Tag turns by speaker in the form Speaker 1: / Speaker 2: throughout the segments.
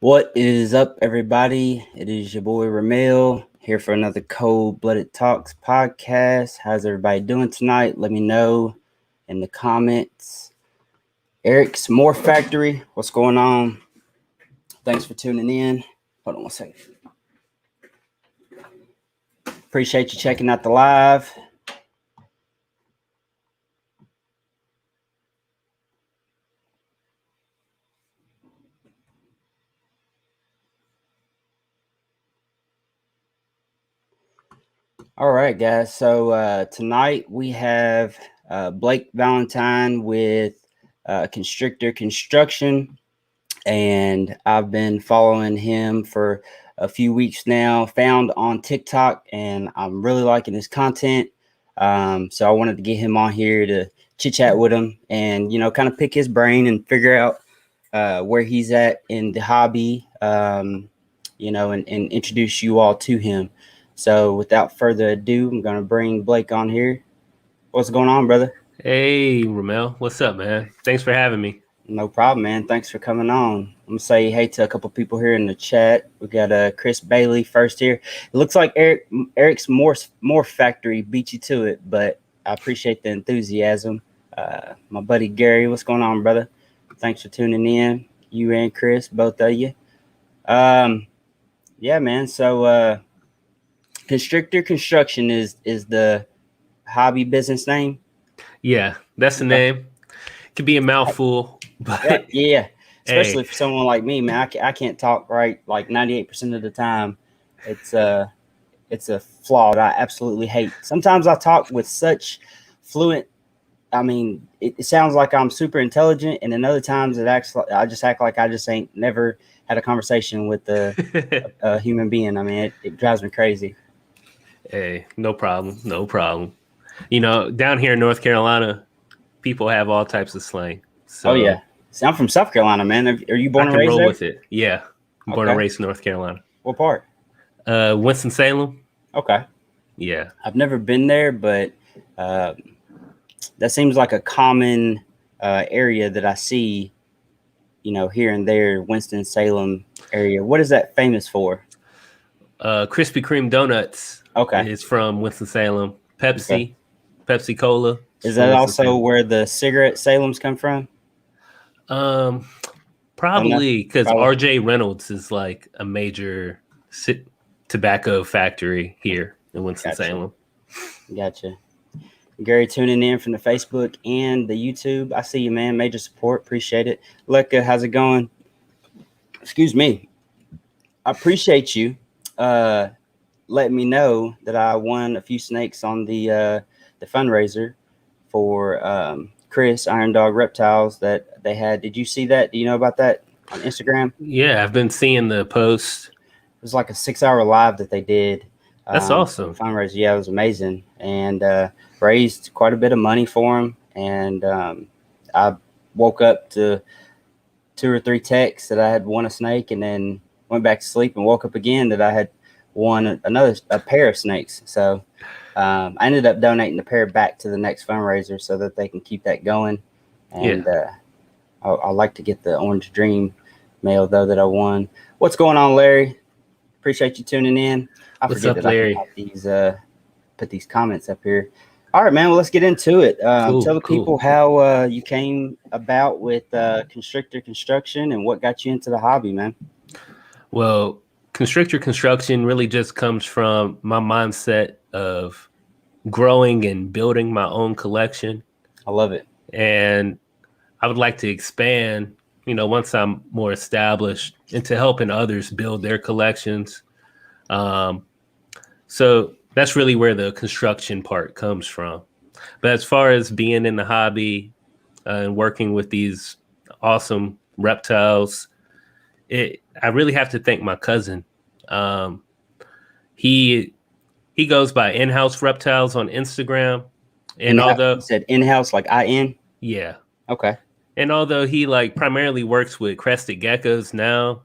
Speaker 1: What is up, everybody? It is your boy Ramel here for another Cold Blooded Talks podcast. How's everybody doing tonight? Let me know in the comments. Eric's More Factory, what's going on? Thanks for tuning in. Hold on one second. Appreciate you checking out the live. All right, guys. So tonight we have Blake Valentine with Constrictor Construction, and I've been following him for a few weeks now. Found on TikTok, and I'm really liking his content. So I wanted to get him on here to chit chat with him, and kind of pick his brain and figure out where he's at in the hobby. And introduce you all to him. So without further ado, I'm going to bring Blake on here. What's going on, brother?
Speaker 2: Hey, Ramel. What's up, man? Thanks for having me.
Speaker 1: No problem, man. Thanks for coming on. I'm going to say hey to a couple people here in the chat. We got Chris Bailey first here. It looks like Eric's more Factory beat you to it, but I appreciate the enthusiasm. My buddy Gary, what's going on, brother? Thanks for tuning in. You and Chris, both of you. Yeah, man. So Constrictor Construction is the hobby business name.
Speaker 2: Yeah, that's the name. Could be a mouthful, but
Speaker 1: yeah. Especially for someone like me, man. I can't talk right like 98% of the time. It's a flaw that I absolutely hate. Sometimes I talk with such fluent. I mean, it sounds like I'm super intelligent, and then other times I just act like I just ain't never had a conversation with a human being. I mean, it drives me crazy.
Speaker 2: Hey, no problem. No problem. Down here in North Carolina, people have all types of slang. So
Speaker 1: oh, yeah. See, I'm from South Carolina, man. Are you born and raised there?
Speaker 2: With it. Yeah. I'm born and raised in North Carolina.
Speaker 1: What part?
Speaker 2: Winston-Salem.
Speaker 1: Okay.
Speaker 2: Yeah.
Speaker 1: I've never been there, but that seems like a common area that I see, here and there, Winston-Salem area. What is that famous for?
Speaker 2: Krispy Kreme donuts.
Speaker 1: Okay.
Speaker 2: It's from Winston-Salem. Pepsi. Pepsi Cola.
Speaker 1: Is that also where the cigarette Salems come from?
Speaker 2: Probably because R.J. Reynolds is like a major tobacco factory here in Winston-Salem.
Speaker 1: Gotcha. Gary tuning in from the Facebook and the YouTube. I see you, man. Major support. Appreciate it. Lecca, how's it going? Excuse me. I appreciate you letting me know that I won a few snakes on the fundraiser for Chris Iron Dog Reptiles that they had. Did you see that? Do you know about that on Instagram?
Speaker 2: Yeah, I've been seeing the post.
Speaker 1: It was like a 6-hour live that they did.
Speaker 2: That's awesome.
Speaker 1: Fundraiser. Yeah, it was amazing. And raised quite a bit of money for them. And I woke up to 2 or 3 texts that I had won a snake, and then went back to sleep and woke up again that I had won a pair of snakes. So I ended up donating the pair back to the next fundraiser so that they can keep that going. And I like to get the Orange Dream mail, though, that I won. What's going on, Larry? Appreciate you tuning in.
Speaker 2: What's up, Larry?
Speaker 1: I put these comments up here. All right, man. Well, let's get into it. Tell the people how you came about with Constrictor Construction and what got you into the hobby, man.
Speaker 2: Well, Constrictor Construction really just comes from my mindset of growing and building my own collection.
Speaker 1: I love it.
Speaker 2: And I would like to expand, once I'm more established, into helping others build their collections. So that's really where the construction part comes from. But as far as being in the hobby and working with these awesome reptiles, I really have to thank my cousin. He goes by In-House Reptiles on Instagram. And although
Speaker 1: you said in-house, like IN?
Speaker 2: Yeah.
Speaker 1: Okay.
Speaker 2: And although he primarily works with crested geckos now,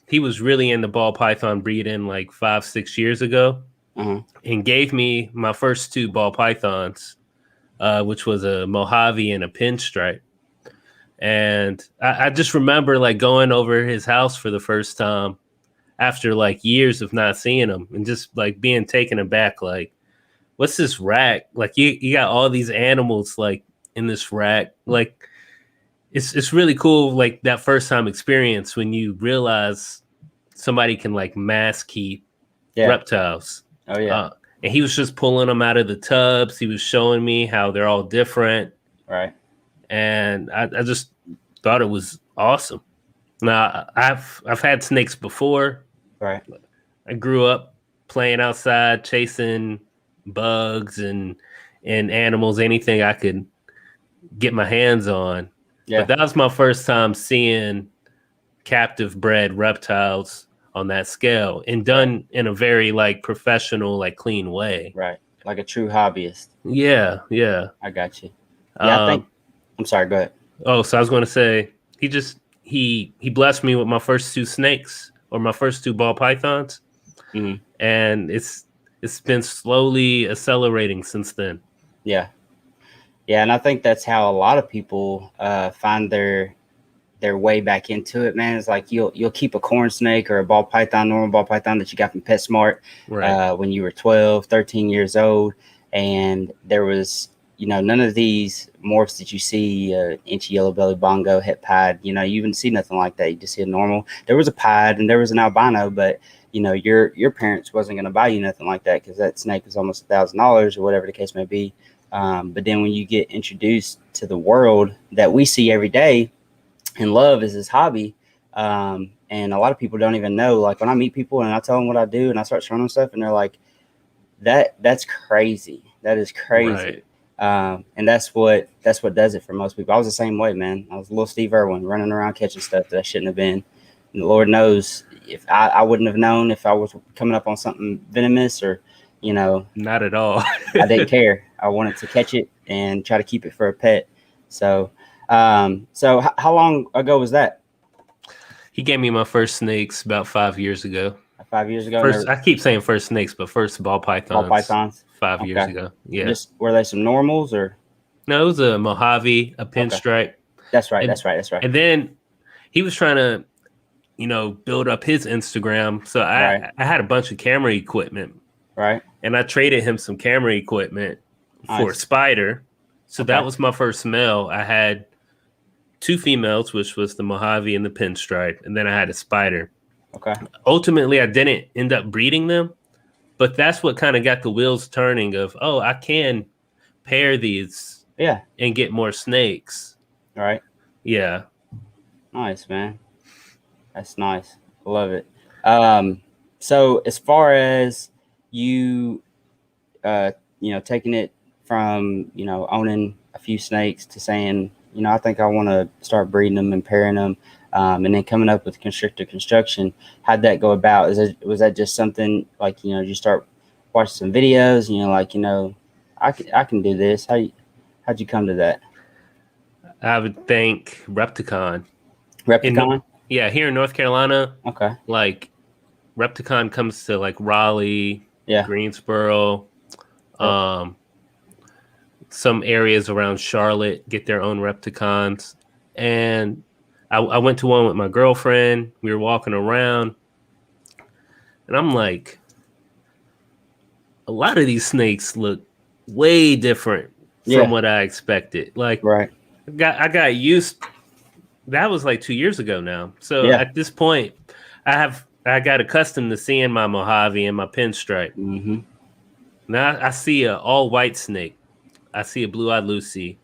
Speaker 2: he was really into ball python breeding like 5-6 years ago, and gave me my first 2 ball pythons, which was a Mojave and a pinstripe. And I just remember like going over his house for the first time after like years of not seeing him and just like being taken aback. Like, what's this rack? Like you got all these animals like in this rack. Like it's really cool. Like that first time experience when you realize somebody can like mass keep reptiles.
Speaker 1: Oh yeah.
Speaker 2: And he was just pulling them out of the tubs. He was showing me how they're all different.
Speaker 1: Right.
Speaker 2: And I just thought it was awesome. Now I've had snakes before.
Speaker 1: Right.
Speaker 2: I grew up playing outside, chasing bugs and animals, anything I could get my hands on.
Speaker 1: Yeah.
Speaker 2: But that was my first time seeing captive bred reptiles on that scale and done in a very like professional, like clean way.
Speaker 1: Right. Like a true hobbyist.
Speaker 2: Yeah.
Speaker 1: I got you. Yeah, I think I'm sorry, go ahead.
Speaker 2: Oh, so I was gonna say he blessed me with my first 2 snakes or my first 2 ball pythons.
Speaker 1: Mm-hmm.
Speaker 2: And it's been slowly accelerating since then.
Speaker 1: Yeah, and I think that's how a lot of people find their way back into it, man. It's like you'll keep a corn snake or a ball python, normal ball python that you got from PetSmart when you were 12, 13 years old, and there was none of these morphs that you see, inchy yellow belly bongo, het pied, you wouldn't see nothing like that. You just see a normal. There was a pied and there was an albino, but your parents wasn't going to buy you nothing like that because that snake was almost $1,000 or whatever the case may be. But then when you get introduced to the world that we see every day and love as this hobby, and a lot of people don't even know, like when I meet people and I tell them what I do and I start showing them stuff and they're like, that's crazy. That is crazy. Right. And that's what does it for most people. I was the same way, man. I was little Steve Irwin running around catching stuff that I shouldn't have been. And the Lord knows if I wouldn't have known if I was coming up on something venomous or,
Speaker 2: not at all.
Speaker 1: I didn't care. I wanted to catch it and try to keep it for a pet. So, how long ago was that?
Speaker 2: He gave me my first snakes about 5 years ago.
Speaker 1: 5 years ago?
Speaker 2: I keep saying first snakes, but first ball pythons.
Speaker 1: Ball pythons?
Speaker 2: 5 years ago. Yeah.
Speaker 1: Were they some normals or?
Speaker 2: No, it was a Mojave, a pinstripe.
Speaker 1: Okay. That's right.
Speaker 2: And then he was trying to, build up his Instagram. So I had a bunch of camera equipment.
Speaker 1: Right.
Speaker 2: And I traded him some camera equipment for a spider. So that was my first male. I had 2 females, which was the Mojave and the pinstripe. And then I had a spider.
Speaker 1: Okay.
Speaker 2: Ultimately, I didn't end up breeding them. But that's what kind of got the wheels turning of, I can pair these and get more snakes.
Speaker 1: Right.
Speaker 2: Yeah.
Speaker 1: Nice, man. That's nice. I love it. So as far as you, taking it from, owning a few snakes to saying, I think I want to start breeding them and pairing them, and then coming up with Constrictor Construction, how'd that go about? Was that just something like, you start watching some videos and you're like, I can do this. How'd you come to that?
Speaker 2: I would think Repticon.
Speaker 1: Repticon?
Speaker 2: Yeah, here in North Carolina.
Speaker 1: Okay.
Speaker 2: Like Repticon comes to like Raleigh, Greensboro, some areas around Charlotte get their own Repticons. And I went to one with my girlfriend. We were walking around. And I'm like, a lot of these snakes look way different from what I expected. Like, I got used. That was like 2 years ago now. So at this point, I got accustomed to seeing my Mojave and my pinstripe.
Speaker 1: Mm-hmm.
Speaker 2: Now I see an all white snake. I see a blue-eyed Lucy,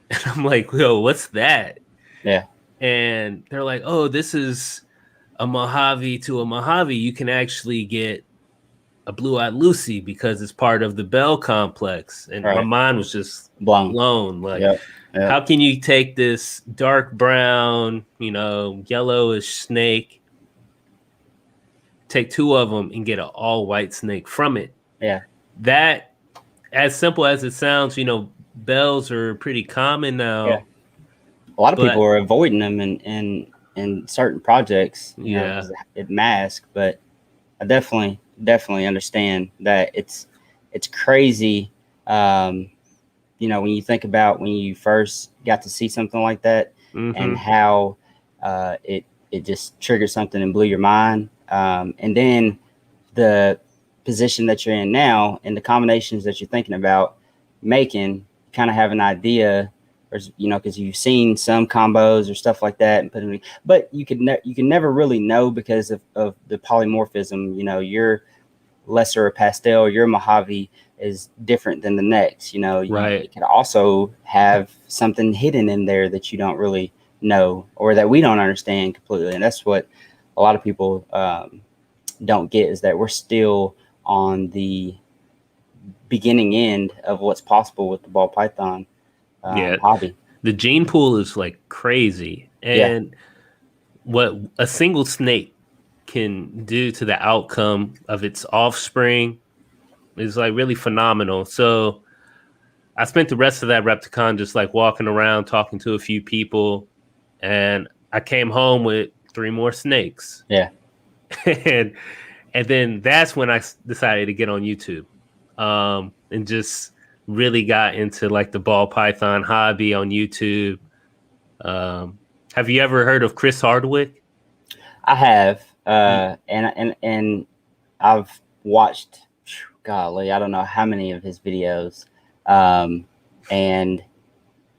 Speaker 2: and I'm like, "Yo, what's that?"
Speaker 1: Yeah.
Speaker 2: And they're like, "Oh, this is a Mojave to a Mojave. You can actually get a blue-eyed Lucy because it's part of the Bell complex." And my mind was just blown. Like, how can you take this dark brown, yellowish snake, take 2 of them, and get an all-white snake from it?
Speaker 1: Yeah.
Speaker 2: That, as simple as it sounds, bells are pretty common now.
Speaker 1: Yeah. A lot of people are avoiding them in certain projects. You know, it masks, but I definitely understand that it's crazy. When you think about when you first got to see something like that, and how it just triggered something and blew your mind. And then the position that you're in now and the combinations that you're thinking about making, kind of have an idea, or because you've seen some combos or stuff like that and put them, but you can never really know because of the polymorphism. Your lesser pastel, your Mojave is different than the next.
Speaker 2: Right.
Speaker 1: You could also have something hidden in there that you don't really know or that we don't understand completely, and that's what a lot of people don't get, is that we're still on the beginning end of what's possible with the ball python hobby.
Speaker 2: The gene pool is like crazy, and what a single snake can do to the outcome of its offspring is like really phenomenal. So I spent the rest of that Repticon just like walking around, talking to a few people, and I came home with 3 more snakes.
Speaker 1: Yeah.
Speaker 2: and then that's when I decided to get on YouTube, and just really got into like the ball python hobby on YouTube. Have you ever heard of Chris Hardwick?
Speaker 1: I have, and I've watched, golly, I don't know how many of his videos, and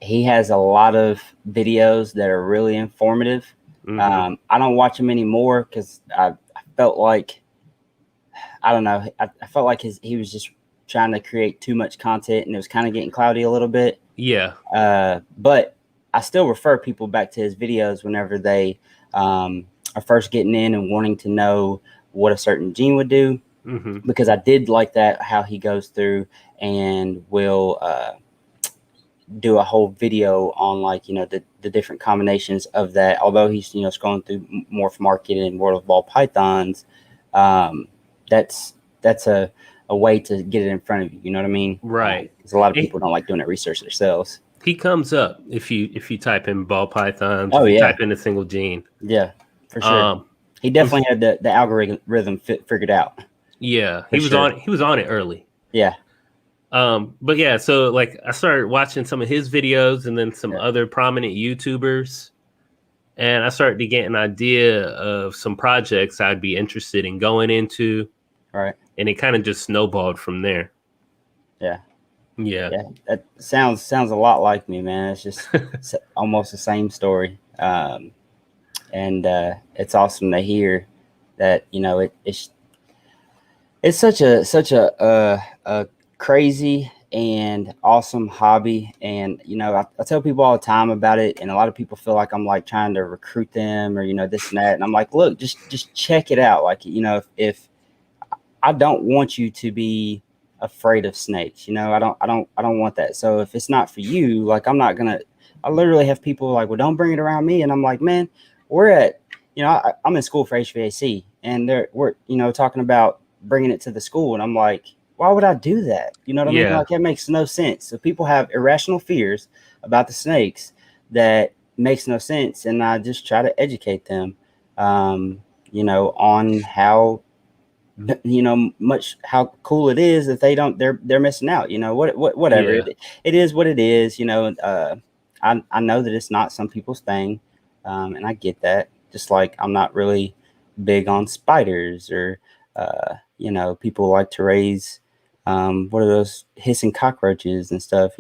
Speaker 1: he has a lot of videos that are really informative. I don't watch him anymore because I felt like, I don't know, I felt like he was just trying to create too much content and it was kind of getting cloudy a little bit.
Speaker 2: Yeah.
Speaker 1: But I still refer people back to his videos whenever they are first getting in and wanting to know what a certain gene would do, because I did like that, how he goes through and will do a whole video on like, the different combinations of that. Although he's, scrolling through Morph Market and World of Ball Pythons, that's a way to get it in front of you. You know what I mean?
Speaker 2: Right.
Speaker 1: Because a lot of people don't like doing that research themselves.
Speaker 2: He comes up if you type in ball pythons.
Speaker 1: Oh, yeah.
Speaker 2: Type in a single gene.
Speaker 1: Yeah, for sure. He definitely had the algorithm figured out.
Speaker 2: Yeah, he was on it early.
Speaker 1: Yeah.
Speaker 2: But yeah, so like I started watching some of his videos and then some other prominent YouTubers, and I started to get an idea of some projects I'd be interested in going into.
Speaker 1: Right.
Speaker 2: And it kind of just snowballed from there.
Speaker 1: Yeah.
Speaker 2: Yeah.
Speaker 1: That sounds a lot like me, man. It's just almost the same story. And it's awesome to hear that, it's such a crazy and awesome hobby. And, I tell people all the time about it, and a lot of people feel like I'm like trying to recruit them or, this and that. And I'm like, look, just check it out. Like, if I don't want you to be afraid of snakes, I don't want that. So if it's not for you, like, I literally have people like, well, don't bring it around me. And I'm like, man, we're at, I'm in school for HVAC, and we're talking about bringing it to the school. And I'm like, why would I do that? You know what I mean? Like, that makes no sense. So people have irrational fears about the snakes that makes no sense. And I just try to educate them, on how, how cool it is that they're missing out. Whatever.
Speaker 2: Yeah.
Speaker 1: It is what it is. I know that it's not some people's thing, and I get that. Just like I'm not really big on spiders, or people like to raise what are those hissing cockroaches and stuff.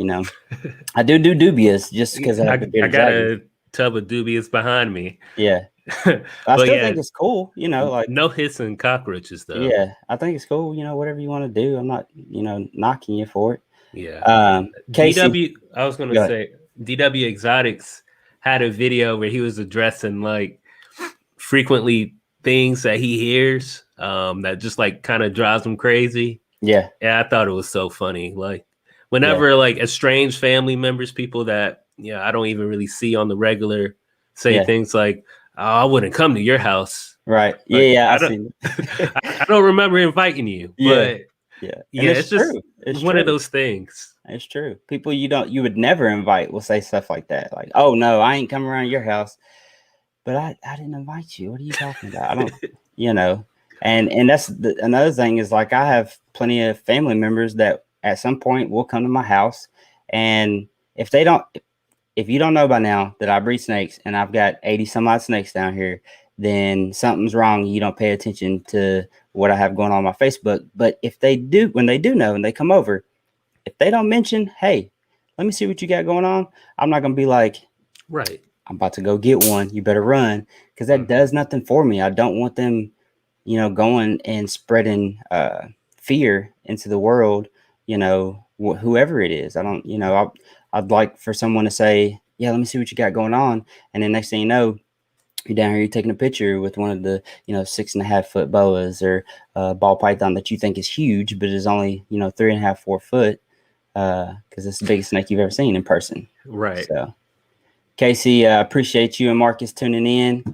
Speaker 1: I do dubious just because I
Speaker 2: got a tub of dubious behind me.
Speaker 1: Yeah. I still think it's cool, like
Speaker 2: no hissing cockroaches though.
Speaker 1: Yeah, I think it's cool, whatever you want to do. I'm not, knocking you for it.
Speaker 2: Yeah.
Speaker 1: Casey,
Speaker 2: I was going to say DW Exotics had a video where he was addressing like frequently things that he hears that just like kind of drives him crazy.
Speaker 1: Yeah.
Speaker 2: Yeah, I thought it was so funny. Like whenever like estranged family members, people that I don't even really see on the regular, say things like, oh, I wouldn't come to your house.
Speaker 1: Right.
Speaker 2: Like,
Speaker 1: I
Speaker 2: don't remember inviting you. But it's just
Speaker 1: true. It's
Speaker 2: one
Speaker 1: true.
Speaker 2: of those things.
Speaker 1: It's true. People you would never invite will say stuff like that. Like, oh no, I ain't coming around your house. But I didn't invite you. What are you talking about? I don't, and that's another thing is like, I have plenty of family members that at some point will come to my house, and if they don't, if you don't know by now that I breed snakes and I've got 80 some odd snakes down here, then something's wrong. You don't pay attention to what I have going on my Facebook. But if they do, when they do know and they come over, if they don't mention, hey, let me see what you got going on, I'm not going to be like,
Speaker 2: Right.
Speaker 1: I'm about to go get one. You better run, because that does nothing for me. I don't want them, going and spreading fear into the world, whoever it is. I don't, I'd like for someone to say, yeah, let me see what you got going on. And then next thing you know, you're down here, you're taking a picture with one of the, 6.5 foot boas or ball python that you think is huge, but is only, 3.5, 4 foot, because it's the biggest snake you've ever seen in person.
Speaker 2: Right.
Speaker 1: So, Casey, appreciate you and Marcus tuning in.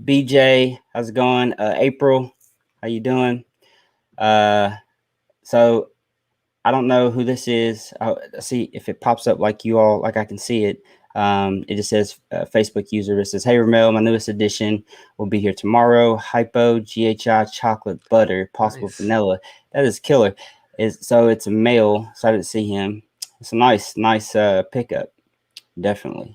Speaker 1: BJ, how's it going? April, how you doing? So I don't know who this is. I'll see if it pops up like you all, like I can see it. It just says Facebook user. It says, hey, Ramel, my newest edition will be here tomorrow. Hypo, GHI, chocolate butter, possible vanilla. That is killer. So it's a male, so I didn't see him. It's a nice pickup. Definitely.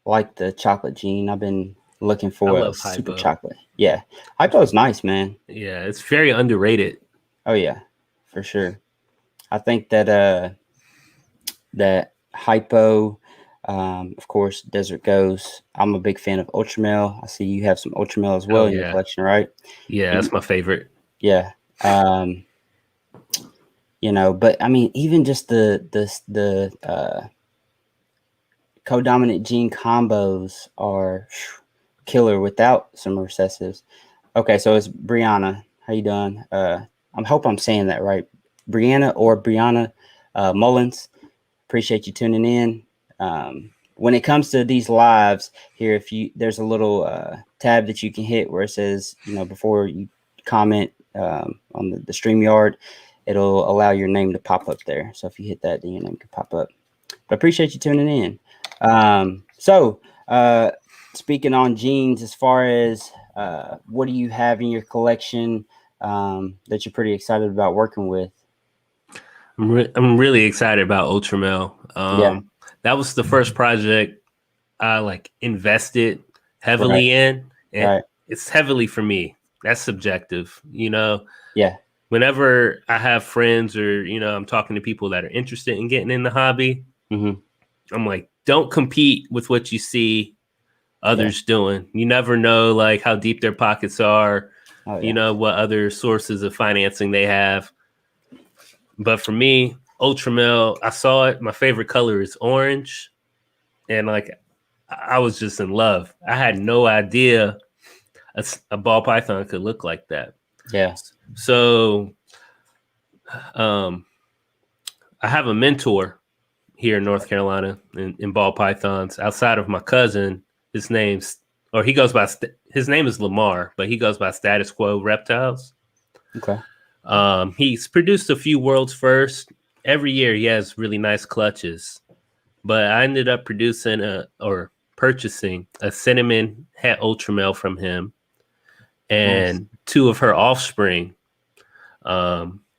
Speaker 1: Like the chocolate gene. I've been looking for a super chocolate. Yeah. Hypo is nice, man.
Speaker 2: Yeah, it's very underrated.
Speaker 1: Oh, yeah, for sure. I think that that Hypo, of course, Desert Ghost. I'm a big fan of Ultramel. I see you have some Ultramel as well in your collection, right?
Speaker 2: Yeah, that's my favorite.
Speaker 1: Yeah. But I mean, even just the codominant gene combos are killer without some recessives. Okay, so it's Brianna. How you doing? I hope I'm saying that right. Brianna Mullins. Appreciate you tuning in. When it comes to these lives here, there's a little tab that you can hit where it says, before you comment on the StreamYard, it'll allow your name to pop up there. So if you hit that, then your name can pop up. But appreciate you tuning in. So speaking on genes, as far as what do you have in your collection that you're pretty excited about working with?
Speaker 2: I'm really excited about Ultramel. That was the first project I invested heavily in, and it's heavily for me. That's subjective,
Speaker 1: Yeah.
Speaker 2: Whenever I have friends or I'm talking to people that are interested in getting in the hobby, I'm like, don't compete with what you see others doing. You never know how deep their pockets are. What other sources of financing they have. But for me, Ultramel, I saw it. My favorite color is orange. And I was just in love. I had no idea a ball python could look like that.
Speaker 1: Yeah.
Speaker 2: So I have a mentor here in North Carolina in ball pythons outside of my cousin. His name is Lamar, but he goes by Status Quo Reptiles.
Speaker 1: Okay.
Speaker 2: He's produced a few world's first. Every year he has really nice clutches, but I ended up purchasing a cinnamon het Ultramel from him and two of her offspring,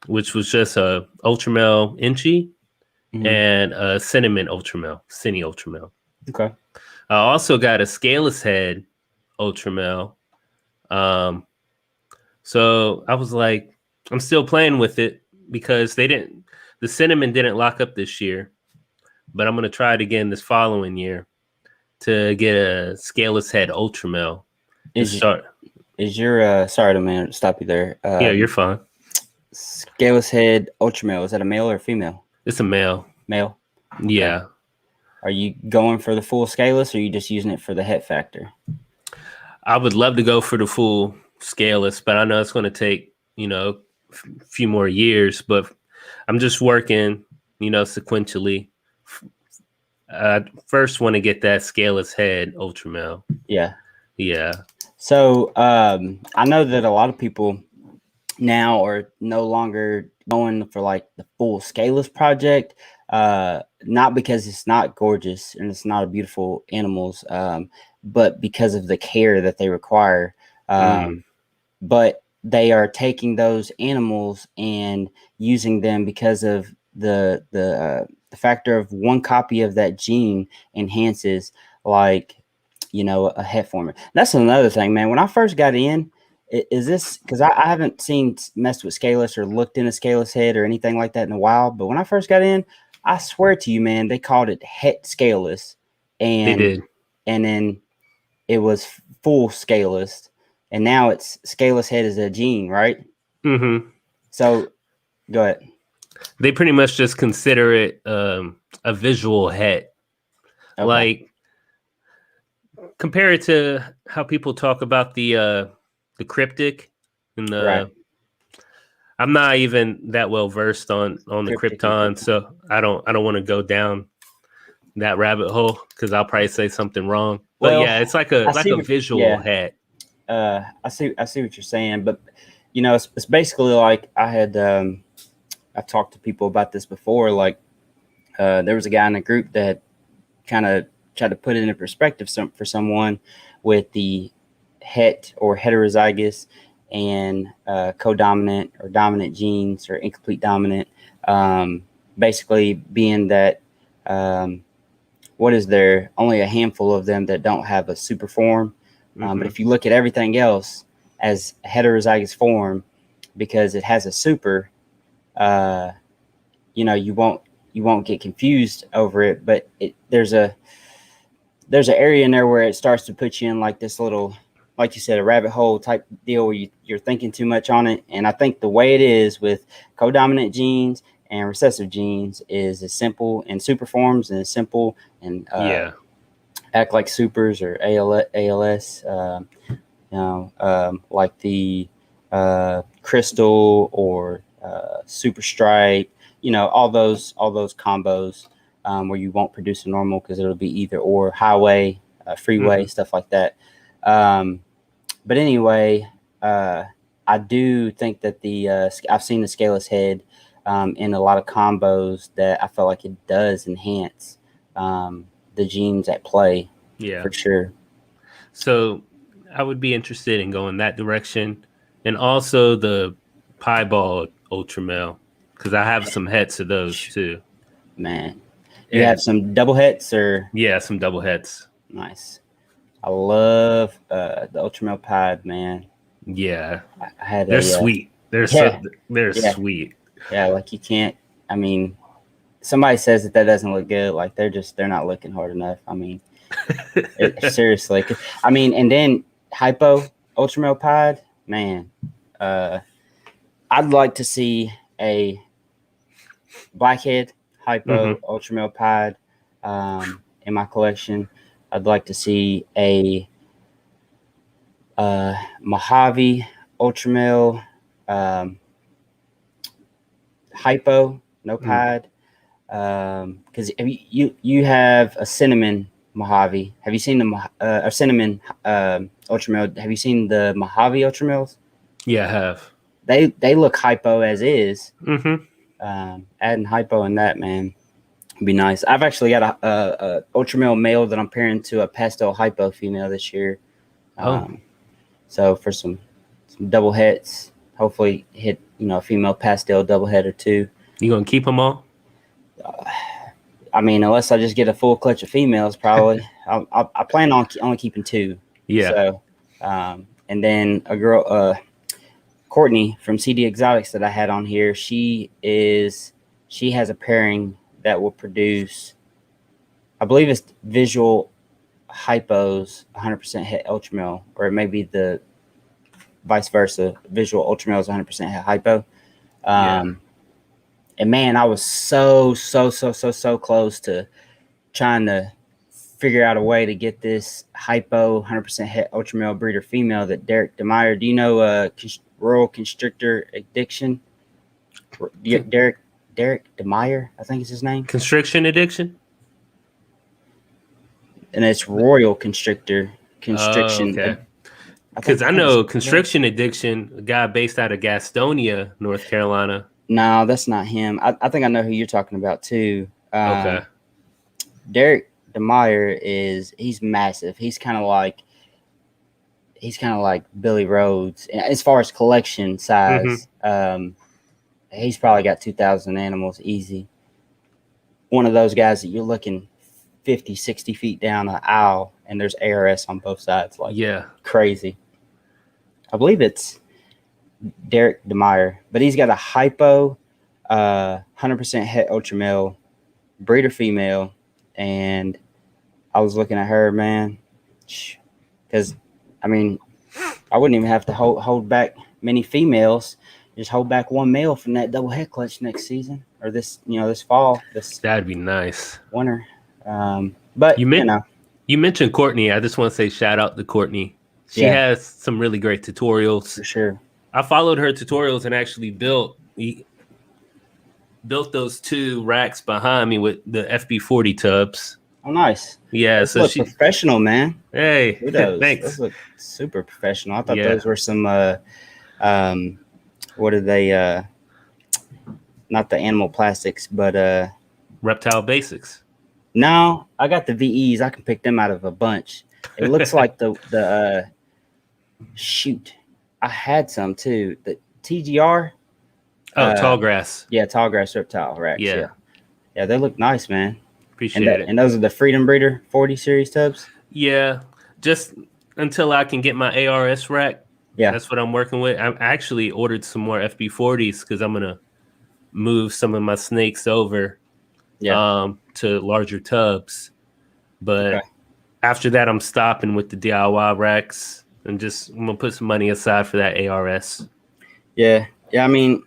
Speaker 2: which was just a Ultramel Inchi and a cinnamon Ultramel, Cine Ultramel.
Speaker 1: Okay.
Speaker 2: I also got a Scaleless Head Ultramel. So I was like, I'm still playing with it because the cinnamon didn't lock up this year, but I'm going to try it again this following year to get a Scaleless Head Ultramel.
Speaker 1: Sorry to stop you there.
Speaker 2: Yeah, you're fine.
Speaker 1: Scaleless Head Ultramel, is that a male or a female?
Speaker 2: It's a male.
Speaker 1: Male? Okay.
Speaker 2: Yeah.
Speaker 1: Are you going for the full scaleless or are you just using it for the het factor?
Speaker 2: I would love to go for the full scaleless, but I know it's going to take, a few more years, but I'm just working, sequentially. I first want to get that Scaleless Head Ultramel.
Speaker 1: Yeah.
Speaker 2: Yeah.
Speaker 1: So I know that a lot of people now are no longer going for the full scaleless project, not because it's not gorgeous and it's not a beautiful animals, but because of the care that they require. But they are taking those animals and using them because of the factor of one copy of that gene enhances, like, a head former. That's another thing, man. When I first got in, is this because I haven't messed with Scaleless or looked into Scaleless Head or anything like that in a while. But when I first got in, I swear to you, man, they called it Het Scaleless,
Speaker 2: They did.
Speaker 1: and then it was full Scaleless, and now it's Scaleless Head is a gene, right?
Speaker 2: Mm-hmm.
Speaker 1: So go ahead.
Speaker 2: They pretty much just consider it a visual head.
Speaker 1: Okay.
Speaker 2: Like, compare it to how people talk about the cryptic and the.
Speaker 1: Right.
Speaker 2: I'm not even that well versed on the
Speaker 1: Cryptic and
Speaker 2: Krypton, so I don't want to go down that rabbit hole because I'll probably say something wrong. But
Speaker 1: Well,
Speaker 2: yeah, it's like a visual head.
Speaker 1: I see what you're saying, but it's basically like I've talked to people about this before. Like, there was a guy in the group that kind of tried to put it in perspective for someone with the het or heterozygous and codominant or dominant genes or incomplete dominant. Basically, being that what is there? Only a handful of them that don't have a super form. But if you look at everything else as a heterozygous form, because it has a super, you won't get confused over it. But there's an area in there where it starts to put you in like this little, like you said, a rabbit hole type deal where you're thinking too much on it. And I think the way it is with codominant genes and recessive genes is as simple, and super forms and as simple and act like supers or ALS, like the crystal or super stripe, all those combos where you won't produce a normal because it'll be either or, highway, freeway, stuff like that. But anyway, I do think that I've seen the Scaleless Head in a lot of combos that I felt like it does enhance the genes at play.
Speaker 2: Yeah,
Speaker 1: for sure.
Speaker 2: So I would be interested in going that direction, and also the piebald Ultramel because I have some heads of those too.
Speaker 1: Man, you have some double heads or?
Speaker 2: Yeah, some double heads.
Speaker 1: Nice. I love the Ultramel Pied, man.
Speaker 2: Yeah,
Speaker 1: I had
Speaker 2: they're sweet. They're sweet.
Speaker 1: Yeah, like you can't. I mean, somebody says that doesn't look good. Like they're not looking hard enough. I mean, seriously. I mean, and then Hypo Ultramel Pied, man. I'd like to see a Blackhead Hypo Ultramel Pied in my collection. I'd like to see a Mojave Ultramel Hypo no Pied. Because you have a cinnamon Mojave. Have you seen the cinnamon Ultramel? Have you seen the Mojave Ultramels?
Speaker 2: Yeah, I have.
Speaker 1: They look Hypo as is. Adding Hypo in that, man, would be nice. I've actually got a Ultramel male that I'm pairing to a pastel Hypo female this year. So for some double heads, hopefully hit a female pastel double head or two.
Speaker 2: You gonna keep them all?
Speaker 1: I mean, unless I just get a full clutch of females, probably. I plan on only keeping two.
Speaker 2: Yeah.
Speaker 1: So, and then a girl, Courtney from CD Exotics that I had on here, she has a pairing that will produce, I believe it's visual Hypos 100% het Ultramel, or it may be the vice versa. Visual Ultramel is 100% het Hypo. And man, I was so close to trying to figure out a way to get this Hypo 100% het Ultramel breeder female that Derek Demeyer. Do you know Rural Constrictor Addiction? Derek Demeyer, I think is his name.
Speaker 2: Constriction Addiction?
Speaker 1: And it's Royal Constriction.
Speaker 2: Okay. Because I know Constriction Addiction, a guy based out of Gastonia, North Carolina.
Speaker 1: No, that's not him. I think I know who you're talking about too.
Speaker 2: Okay.
Speaker 1: Derek Demeyer he's massive. He's kind of like Billy Rhodes as far as collection size. he's probably got 2,000 animals easy. One of those guys that you're looking 50, 60 feet down an aisle, and there's ARS on both sides, like crazy. I believe it's Derek Demeyer, but he's got a Hypo, 100% het Ultramel, breeder female, and I was looking at her, man, because I mean, I wouldn't even have to hold back many females. Just hold back one male from that double head clutch next season, or this fall.
Speaker 2: That'd be nice.
Speaker 1: Winter. But
Speaker 2: you mentioned Courtney. I just want to say shout out to Courtney. She has some really great tutorials.
Speaker 1: For sure.
Speaker 2: I followed her tutorials and actually built those 2 racks behind me with the FB40 tubs.
Speaker 1: Oh, nice.
Speaker 2: Yeah,
Speaker 1: those
Speaker 2: so
Speaker 1: look professional, man.
Speaker 2: Hey, thanks.
Speaker 1: Those look super professional. I thought those were some what are they? Not the animal plastics, but
Speaker 2: Reptile Basics.
Speaker 1: No, I got the VEs. I can pick them out of a bunch. It looks like the shoot. I had some too. The TGR.
Speaker 2: Oh, tall grass.
Speaker 1: Yeah, tall grass reptile racks. Yeah, they look nice, man.
Speaker 2: Appreciate it.
Speaker 1: And those are the Freedom Breeder 40 series tubs.
Speaker 2: Yeah, just until I can get my ARS rack. Yeah, that's what I'm working with. I actually ordered some more FB40s because I'm gonna move some of my snakes over to larger tubs. But after that, I'm stopping with the DIY racks and I'm gonna put some money aside for that ARS.
Speaker 1: Yeah. I mean,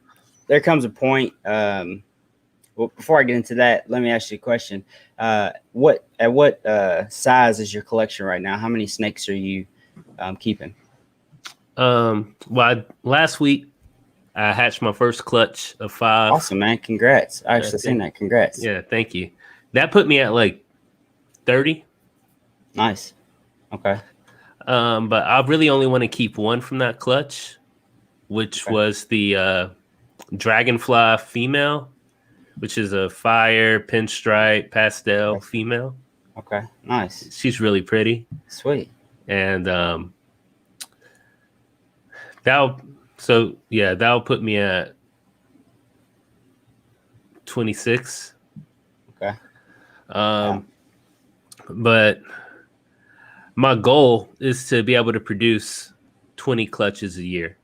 Speaker 1: there comes a point. Well, before I get into that, let me ask you a question. What size is your collection right now? How many snakes are you keeping?
Speaker 2: Well, last week I hatched my first clutch of 5.
Speaker 1: Awesome, man. Congrats. I actually seen that. Congrats.
Speaker 2: Yeah, thank you. That put me at like 30.
Speaker 1: Nice. Okay.
Speaker 2: But I really only want to keep one from that clutch, which was the Dragonfly female, which is a fire pinstripe pastel female.
Speaker 1: Okay. Nice.
Speaker 2: She's really pretty.
Speaker 1: Sweet.
Speaker 2: And that'll put me at 26.
Speaker 1: Okay.
Speaker 2: But my goal is to be able to produce 20 clutches a year.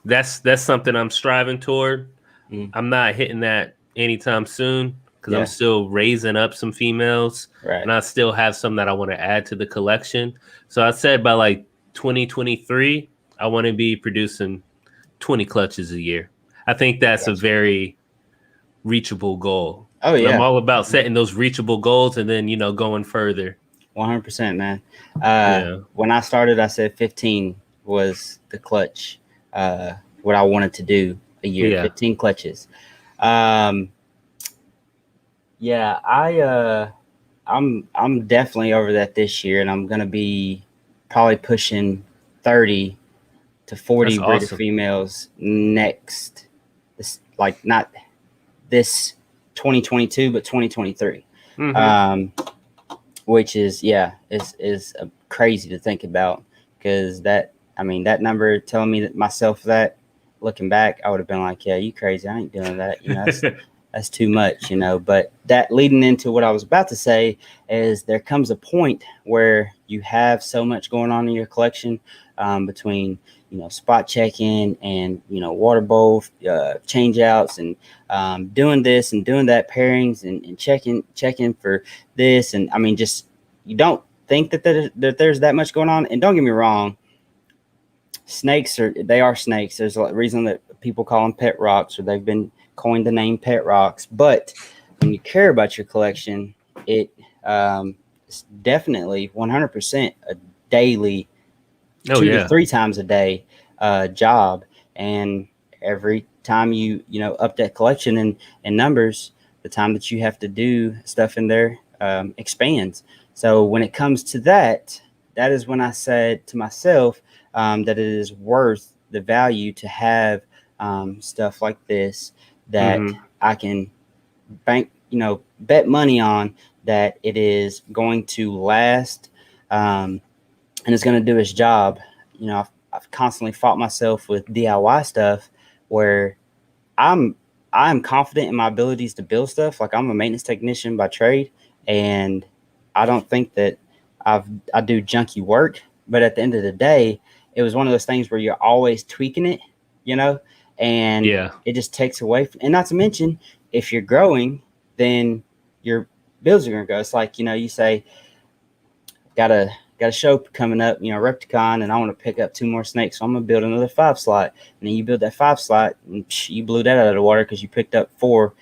Speaker 2: That's something I'm striving toward. I'm not hitting that anytime soon because I'm still raising up some females, and I still have some that I want to add to the collection. So I said by like 2023, I want to be producing 20 clutches a year. I think that's a very reachable goal.
Speaker 1: Oh, yeah.
Speaker 2: I'm all about setting those reachable goals and then, going further.
Speaker 1: 100%, man. When I started, I said 15 was the clutch, what I wanted to do a year, 15 clutches. I'm definitely over that this year, and I'm going to be probably pushing 30 to 40 breeder females next. Not this 2022, but 2023. Which is crazy to think about, because that number telling me that myself that looking back, I would have been like, yeah, you crazy. I ain't doing that. That's too much, but that leading into what I was about to say is there comes a point where you have so much going on in your collection, between, spot checking and, water bowl, change outs and, doing this and doing that, pairings and checking for this. And I mean, just, you don't think that there's that much going on. And don't get me wrong, snakes are snakes. There's a reason that people call them pet rocks, or they've been coined the name pet rocks. But when you care about your collection, it's definitely 100% a daily, 2 to 3 times a day job. And every time you up that collection and numbers, the time that you have to do stuff in there expands. So when it comes to that is when I said to myself that it is worth the value to have stuff like this that I can bet money on that it is going to last, and it's going to do its job. I've constantly fought myself with DIY stuff where I'm confident in my abilities to build stuff. Like, I'm a maintenance technician by trade, and I don't think that I do junky work. But at the end of the day, it was one of those things where you're always tweaking it, you know, and
Speaker 2: Yeah.
Speaker 1: it just takes away. And not to mention, if you're growing, then your bills are going to go. It's like, you say, got a show coming up, Repticon, and I want to pick up 2 more snakes, so I'm gonna build another 5 slot. And then you build that 5 slot, and you blew that out of the water because you picked up 4,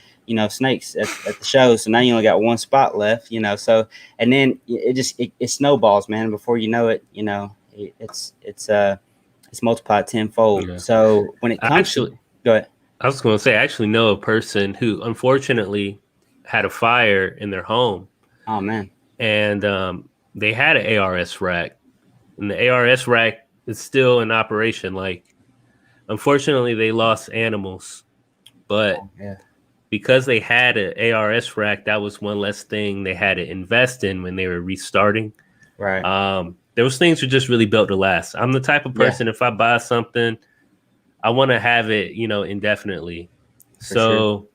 Speaker 1: snakes at the show. So now you only got 1 spot left, So, and then it snowballs, man. Before you know it, it's multiplied tenfold.
Speaker 2: Yeah.
Speaker 1: So when it comes to, go ahead.
Speaker 2: I was going to say, I actually know a person who unfortunately had a fire in their home.
Speaker 1: Oh man.
Speaker 2: And they had an ARS rack, and the ARS rack is still in operation. Like, unfortunately, they lost animals, but because they had an ARS rack, that was one less thing they had to invest in when they were restarting.
Speaker 1: Right.
Speaker 2: Those things are just really built to last. I'm the type of person, if I buy something, I want to have it, indefinitely. So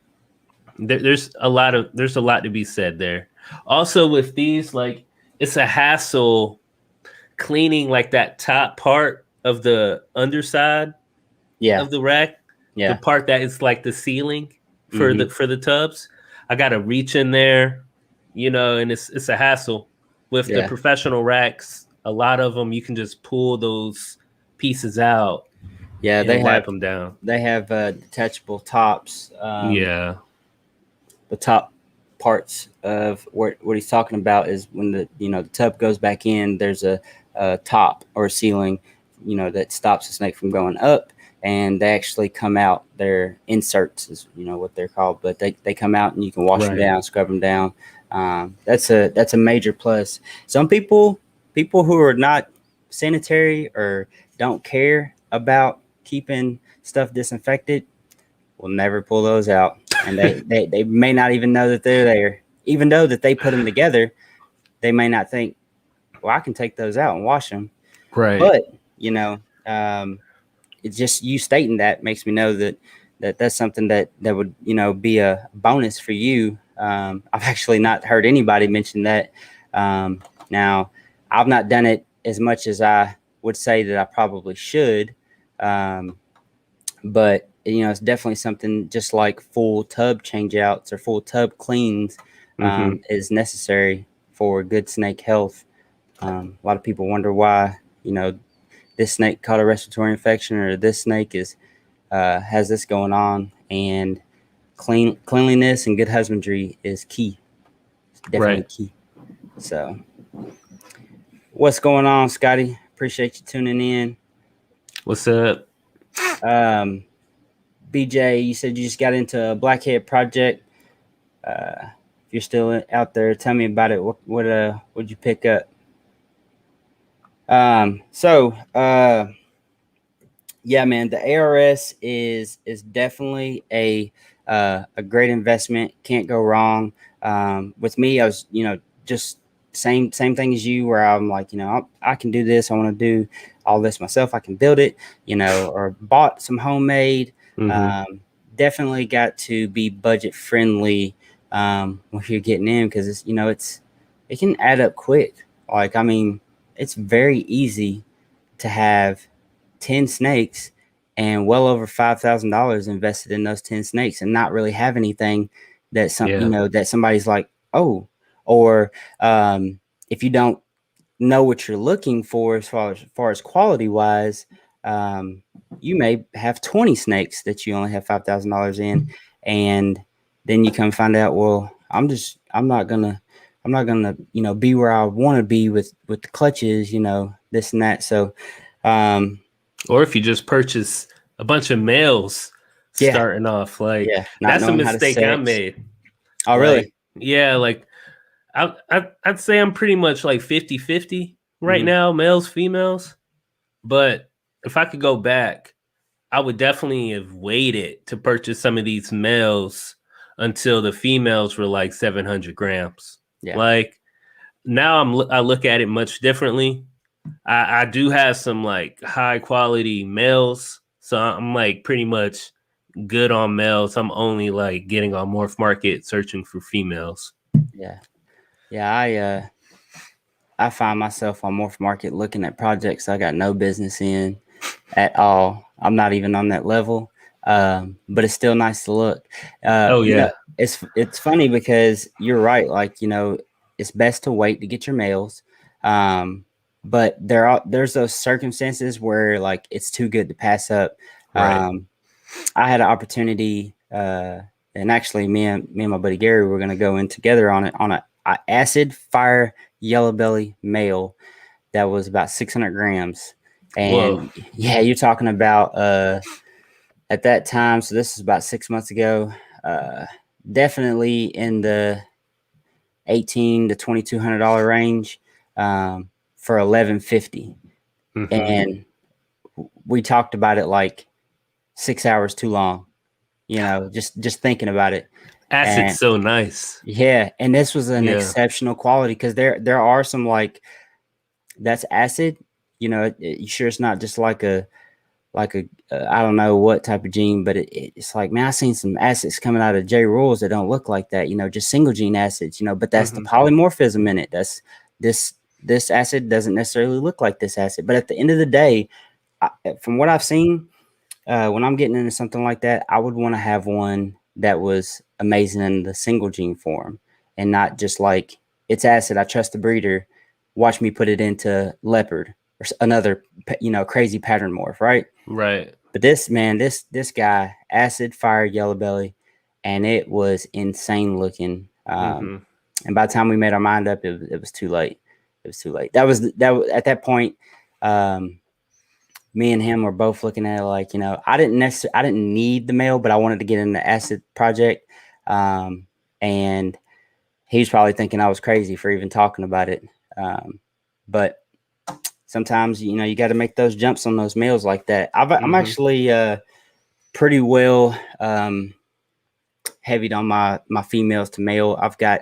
Speaker 2: there's a lot to be said there. Also, with these, like, it's a hassle cleaning like that top part of the underside of the rack. The part that is like the ceiling for the tubs. I gotta reach in there, and it's a hassle. With the professional racks, a lot of them you can just pull those pieces out.
Speaker 1: Yeah,
Speaker 2: they wipe them down.
Speaker 1: They have detachable tops.
Speaker 2: The
Speaker 1: top parts of what he's talking about is when the tub goes back in, there's a top or a ceiling, that stops the snake from going up, and they actually come out. They're inserts, is what they're called, but they come out and you can wash them down, scrub them down. That's a major plus. Some people who are not sanitary or don't care about keeping stuff disinfected will never pull those out, and they may not even know that they're there. Even though that they put them together, they may not think, well, I can take those out and wash them.
Speaker 2: Right.
Speaker 1: But it's just you stating that makes me know that's something that would be a bonus for you. I've actually not heard anybody mention that. Now, I've not done it as much as I would say that I probably should, but it's definitely something, just like full tub changeouts or full tub cleans is necessary for good snake health. A lot of people wonder why this snake caught a respiratory infection, or this snake has this going on, and cleanliness and good husbandry is key. It's definitely key. So, what's going on, Scotty? Appreciate you tuning in.
Speaker 2: What's up?
Speaker 1: BJ, you said you just got into a Blackhead Project. If you're still out there, tell me about it. What'd you pick up? Yeah, man, the ARS is definitely a great investment. Can't go wrong. With me, I was just same thing as you, where I'm like, I can do this. I want to do all this myself. I can build it, or bought some homemade. Definitely got to be budget friendly when you're getting in, because it can add up quick. Like, I mean, it's very easy to have 10 snakes and well over $5,000 invested in those 10 snakes and not really have anything that that somebody's like, oh, or if you don't know what you're looking for as far as quality wise, you may have 20 snakes that you only have $5,000 in, and then you come find out, well, I'm not gonna be where I want to be with the clutches, this and that. So,
Speaker 2: or if you just purchase a bunch of males starting off, like, that's a mistake I made.
Speaker 1: Oh, really?
Speaker 2: Yeah, like I'd say I'm pretty much like 50-50 right now, males, females. But if I could go back, I would definitely have waited to purchase some of these males until the females were like 700 grams. Yeah. Like, now I look at it much differently. I do have some like high quality males, so I'm like pretty much good on males. I'm only like getting on Morph Market searching for females.
Speaker 1: Yeah. Yeah, I find myself on Morph Market looking at projects I got no business in at all. I'm not even on that level, but it's still nice to look.
Speaker 2: Oh
Speaker 1: You know,
Speaker 2: yeah.
Speaker 1: it's funny because you're right. Like, you know, it's best to wait to get your males, but there's those circumstances where like it's too good to pass up.
Speaker 2: Right.
Speaker 1: I had an opportunity, and actually, me and my buddy Gary were going to go in together on it on a acid fire yellow belly male that was about 600 grams.
Speaker 2: Whoa.
Speaker 1: And yeah, you're talking about at that time. So this is about 6 months ago. Definitely in the $18 to $2,200 range for 1150. And we talked about it like 6 hours too long. You know, just thinking about it.
Speaker 2: Acid's
Speaker 1: And
Speaker 2: so nice.
Speaker 1: yeah, and this was an
Speaker 2: Yeah.
Speaker 1: exceptional quality because there are some like that's acid. You know, you sure it's not just like a I don't know what type of gene, but it's like, man, I seen some acids coming out of J rules that don't look like that. You know, just single gene acids. You know, but that's the polymorphism in it. That's this acid doesn't necessarily look like this acid. But at the end of the day, from what I've seen, when I'm getting into something like that, I would want to have one that was amazing in the single gene form and not just like it's acid. I trust the breeder. Watch me put it into leopard or another, you know, crazy pattern morph, right?
Speaker 2: Right.
Speaker 1: But this man, this guy, acid fire yellow belly, and it was insane looking. And by the time we made our mind up, it was too late. It was too late. That was at that point. Me and him were both looking at it like, you know, I didn't need the male, but I wanted to get in the acid project. And he was probably thinking I was crazy for even talking about it. But sometimes, you know, you got to make those jumps on those males like that. I'm actually pretty well heavied on my females to male. I've got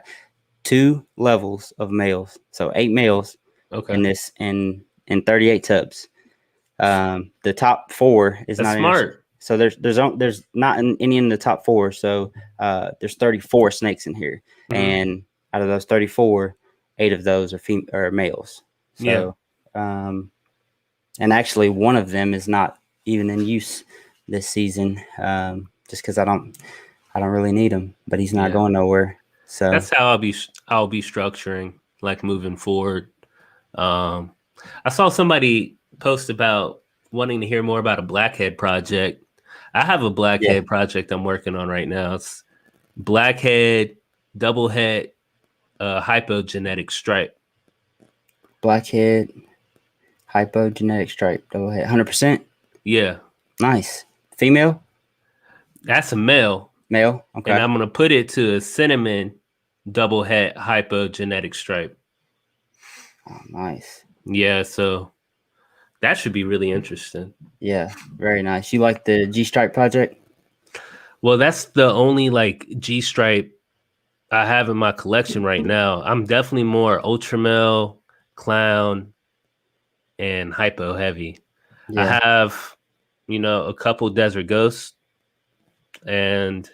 Speaker 1: 2 levels of males, so 8 males in this in 38 tubs. The top 4 is
Speaker 2: That's
Speaker 1: not
Speaker 2: smart.
Speaker 1: So there's not any in the top 4. So there's 34 snakes in here, and out of those 34, 8 of those are males. So, and actually one of them is not even in use this season, just because I don't really need him, but he's not going nowhere. So
Speaker 2: that's how I'll be structuring like moving forward. I saw somebody post about wanting to hear more about a Blackhead project. I have a Blackhead project I'm working on right now. It's Blackhead double head Hypo genetic stripe.
Speaker 1: Blackhead Hypo genetic stripe double head 100%.
Speaker 2: Yeah.
Speaker 1: Nice. Female?
Speaker 2: That's a male.
Speaker 1: Male. Okay.
Speaker 2: And I'm gonna put it to a cinnamon double head Hypo genetic stripe.
Speaker 1: Oh, nice.
Speaker 2: Yeah, so that should be really interesting.
Speaker 1: Yeah, very nice. You like the G Stripe project?
Speaker 2: Well, that's the only like G stripe I have in my collection right now. I'm definitely more Ultramel, Clown, and Hypo heavy.
Speaker 1: Yeah.
Speaker 2: I have, you know, a couple Desert Ghosts, and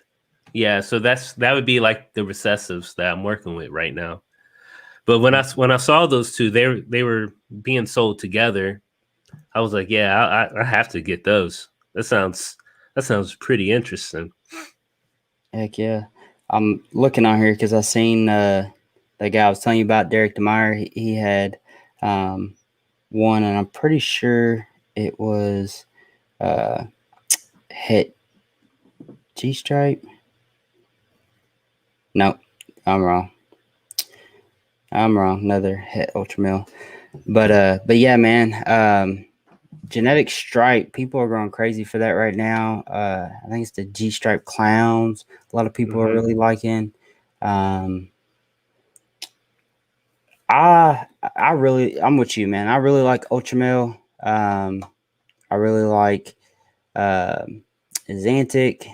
Speaker 2: yeah, so that would be like the recessives that I'm working with right now. But when I saw those two, they were being sold together. I was like, yeah, I have to get those. That sounds pretty interesting.
Speaker 1: Heck yeah. I'm looking on here because I seen that guy I was telling you about, Derek Demeyer. He had one, and I'm pretty sure it was Het G Stripe. Nope, I'm wrong. Another Het Ultramel. But yeah, man. Genetic stripe, people are going crazy for that right now. I think it's the G Stripe Clowns. A lot of people are really liking. I'm with you, man. I really like Ultramel. I really like Xantic,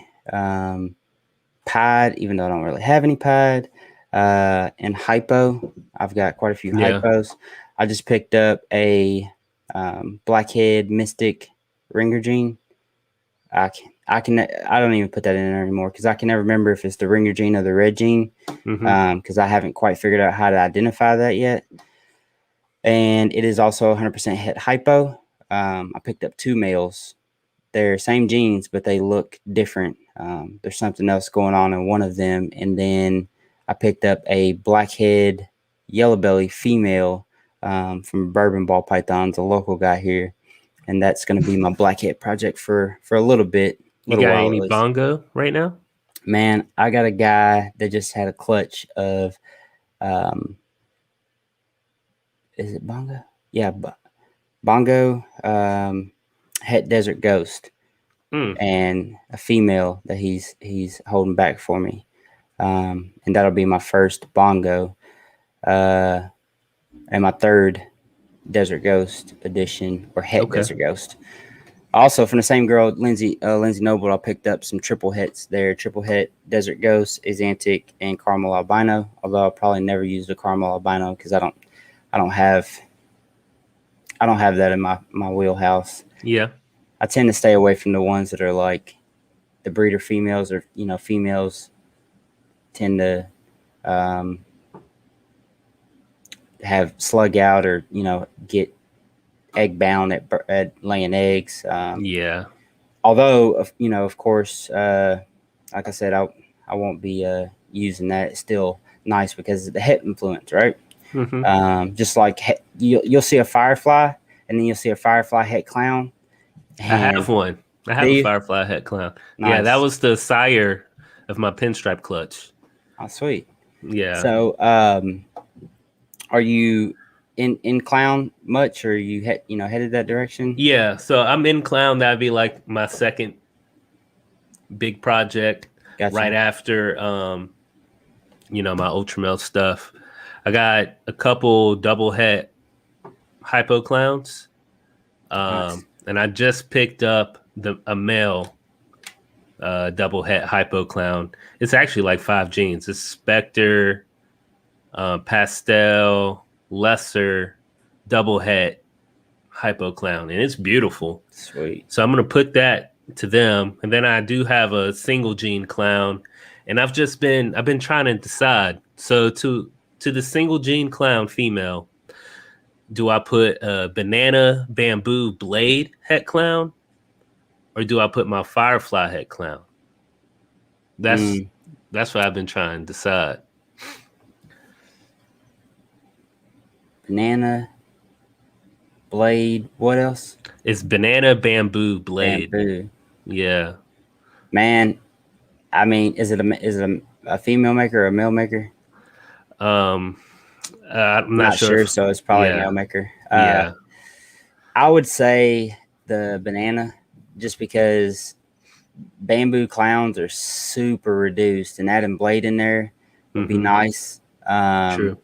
Speaker 1: Pied, even though I don't really have any Pied, and Hypo. I've got quite a few Hypos. I just picked up a Blackhead Mystic Ringer gene. I I don't even put that in there anymore because I can never remember if it's the ringer gene or the red gene, because I haven't quite figured out how to identify that yet. And it is also 100% het hypo. I picked up 2 males. They're same genes, but they look different. There's something else going on in one of them. And then I picked up a blackhead yellow belly female from Bourbon Ball Pythons, a local guy here. And that's going to be my Blackhead project for a little bit.
Speaker 2: You got
Speaker 1: While
Speaker 2: any bongo right now?
Speaker 1: Man, I got a guy that just had a clutch of, is it bongo? Yeah, bongo, het desert ghost, and a female that he's holding back for me, and that'll be my first bongo, and my third desert ghost edition or het desert ghost. Also, from the same girl, Lindsay Noble, I picked up some triple hets there. Triple het, Desert Ghost, Axanthic, and Caramel Albino. Although I'll probably never use the Caramel Albino because I don't have that in my wheelhouse.
Speaker 2: Yeah.
Speaker 1: I tend to stay away from the ones that are like the breeder females, or females tend to have slug out or get egg bound at laying eggs.
Speaker 2: Yeah.
Speaker 1: Although, of course, like I said, I won't be using that. It's still nice because of the het influence, right? Just like you'll see a firefly, and then you'll see a firefly het clown.
Speaker 2: I have one. I have a firefly het clown. Nice. Yeah, that was the sire of my pinstripe clutch.
Speaker 1: Oh, sweet.
Speaker 2: Yeah.
Speaker 1: So, are you in clown much, or you headed that direction?
Speaker 2: Yeah, so I'm in clown. That'd be like my second big project. Gotcha. Right after my Ultramel stuff. I got a couple double het hypo clowns. Nice. And I just picked up a male double het hypo clown. It's actually like 5 genes. It's Spectre, Pastel, Lesser, double het hypo clown, and it's beautiful.
Speaker 1: Sweet.
Speaker 2: So I'm gonna put that to them, and then I do have a single gene clown, and I've been trying to decide. So to the single gene clown female, do I put a banana bamboo blade het clown, or do I put my firefly het clown? That's what I've been trying to decide.
Speaker 1: Banana blade. What else?
Speaker 2: It's banana bamboo blade.
Speaker 1: Bamboo.
Speaker 2: Yeah.
Speaker 1: Man, I mean, is it a female maker or a male maker?
Speaker 2: I'm not
Speaker 1: sure. So it's probably a male maker.
Speaker 2: Yeah.
Speaker 1: I would say the banana, just because bamboo clowns are super reduced, and adding blade in there would be nice.
Speaker 2: True.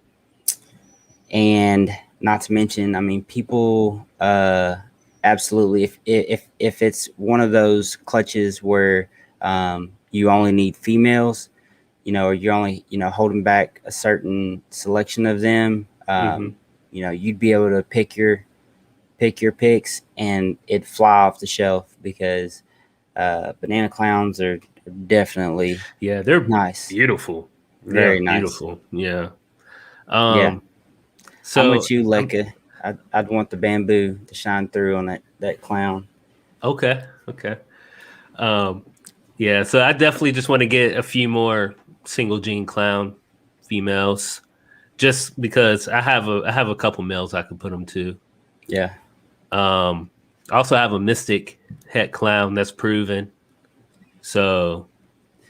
Speaker 1: And not to mention, I mean, people absolutely, if it's one of those clutches where you only need females, or you're only holding back a certain selection of them, you'd be able to pick your picks and it'd fly off the shelf, because banana clowns are definitely
Speaker 2: they're
Speaker 1: nice,
Speaker 2: beautiful,
Speaker 1: very nice,
Speaker 2: beautiful. Yeah.
Speaker 1: So I'm with you, Leica. I'd want the bamboo to shine through on that clown.
Speaker 2: Okay. Yeah, so I definitely just want to get a few more single gene clown females, just because I have a couple males I could put them to.
Speaker 1: Yeah.
Speaker 2: I also have a mystic het clown that's proven. So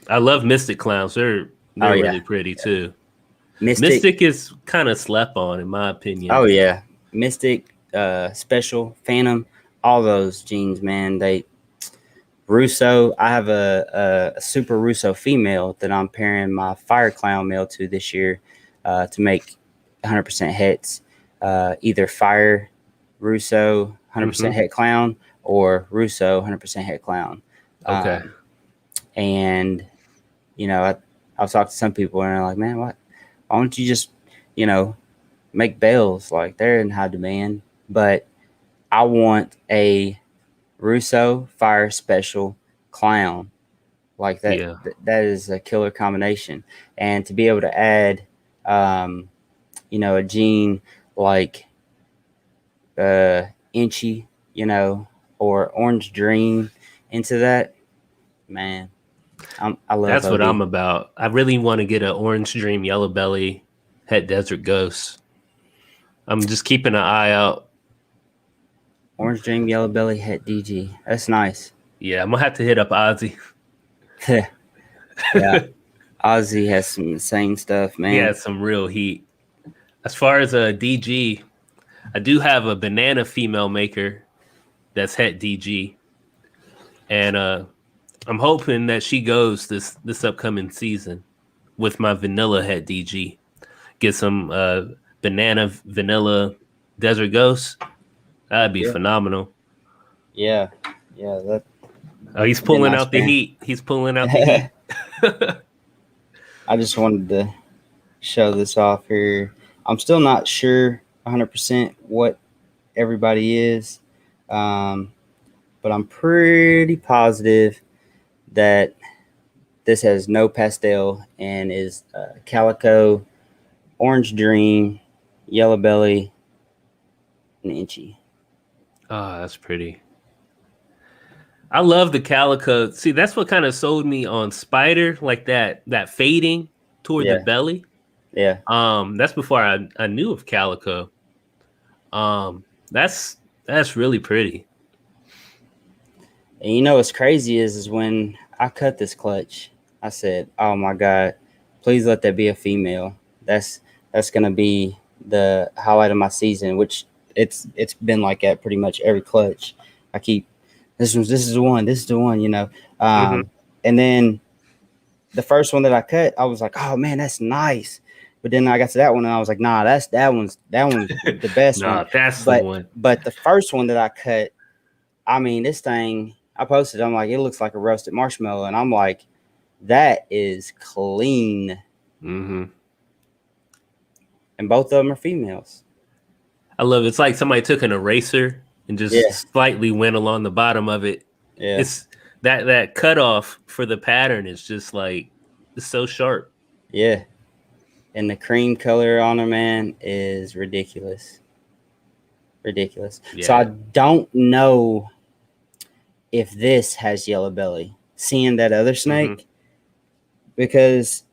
Speaker 2: I love mystic clowns. They're really pretty too. Mystic is kind of slept on, in my opinion.
Speaker 1: Oh yeah, Mystic, Special, Phantom, all those genes, man. Russo. I have a super Russo female that I'm pairing my Fire Clown male to this year to make 100% hets. Either Fire Russo 100% het clown, or Russo 100% het clown.
Speaker 2: Okay.
Speaker 1: And I've talked to some people and they're like, man, why don't you just make bales? Like, they're in high demand. But I want a Russo Fire Special clown. Like that,
Speaker 2: Yeah.
Speaker 1: that is a killer combination. And to be able to add, you know, a gene like Inchy, you know, or Orange Dream into that, man, I love
Speaker 2: That's what I'm
Speaker 1: OD.
Speaker 2: about. I really want to get an Orange Dream, Yellow Belly, Het Desert Ghost. I'm just keeping an eye out.
Speaker 1: Orange Dream, Yellow Belly, Het DG. That's nice.
Speaker 2: Yeah, I'm gonna have to hit up Ozzy.
Speaker 1: Yeah, Ozzy has some insane stuff,
Speaker 2: He
Speaker 1: man.
Speaker 2: has some real heat. As far as a DG, I do have a banana female maker that's Het DG, and I'm hoping that she goes this upcoming season with my vanilla Het DG. Get some banana vanilla Desert Ghost. That'd be
Speaker 1: Yeah,
Speaker 2: phenomenal.
Speaker 1: yeah, yeah. That
Speaker 2: Oh, he's
Speaker 1: be a
Speaker 2: pulling
Speaker 1: nice
Speaker 2: out the
Speaker 1: band.
Speaker 2: heat. He's pulling out the heat.
Speaker 1: I just wanted to show this off here. I'm still not sure 100% what everybody is, but I'm pretty positive that this has no pastel and is Calico, Orange Dream, Yellow Belly, and Inchy.
Speaker 2: Oh, that's pretty. I love the calico. See, that's what kind of sold me on Spider, like that fading toward the
Speaker 1: Yeah,
Speaker 2: belly.
Speaker 1: yeah.
Speaker 2: That's before I knew of calico. Um, that's really pretty.
Speaker 1: And you know what's crazy is when I cut this clutch, I said, "Oh my God, please let that be a female." That's gonna be the highlight of my season, which it's been like at pretty much every clutch. I keep this is the one, this is the one, you know.
Speaker 2: Mm-hmm.
Speaker 1: And then the first one that I cut, I was like, "Oh man, that's nice." But then I got to that one and I was like, "Nah, that one's the best one."
Speaker 2: Nah, that's the
Speaker 1: But
Speaker 2: one.
Speaker 1: but the first one that I cut, I mean, this thing, I posted, I'm like, it looks like a roasted marshmallow. And I'm like, that is clean.
Speaker 2: Mm-hmm.
Speaker 1: And both of them are females.
Speaker 2: I love it. It's like somebody took an eraser and just
Speaker 1: Yeah.
Speaker 2: slightly went along the bottom of it.
Speaker 1: Yeah.
Speaker 2: It's that cutoff for the pattern is just like it's so sharp.
Speaker 1: Yeah. And the cream color on her, man, is ridiculous. Ridiculous.
Speaker 2: Yeah.
Speaker 1: So I don't know if this has yellow belly, seeing that other snake, because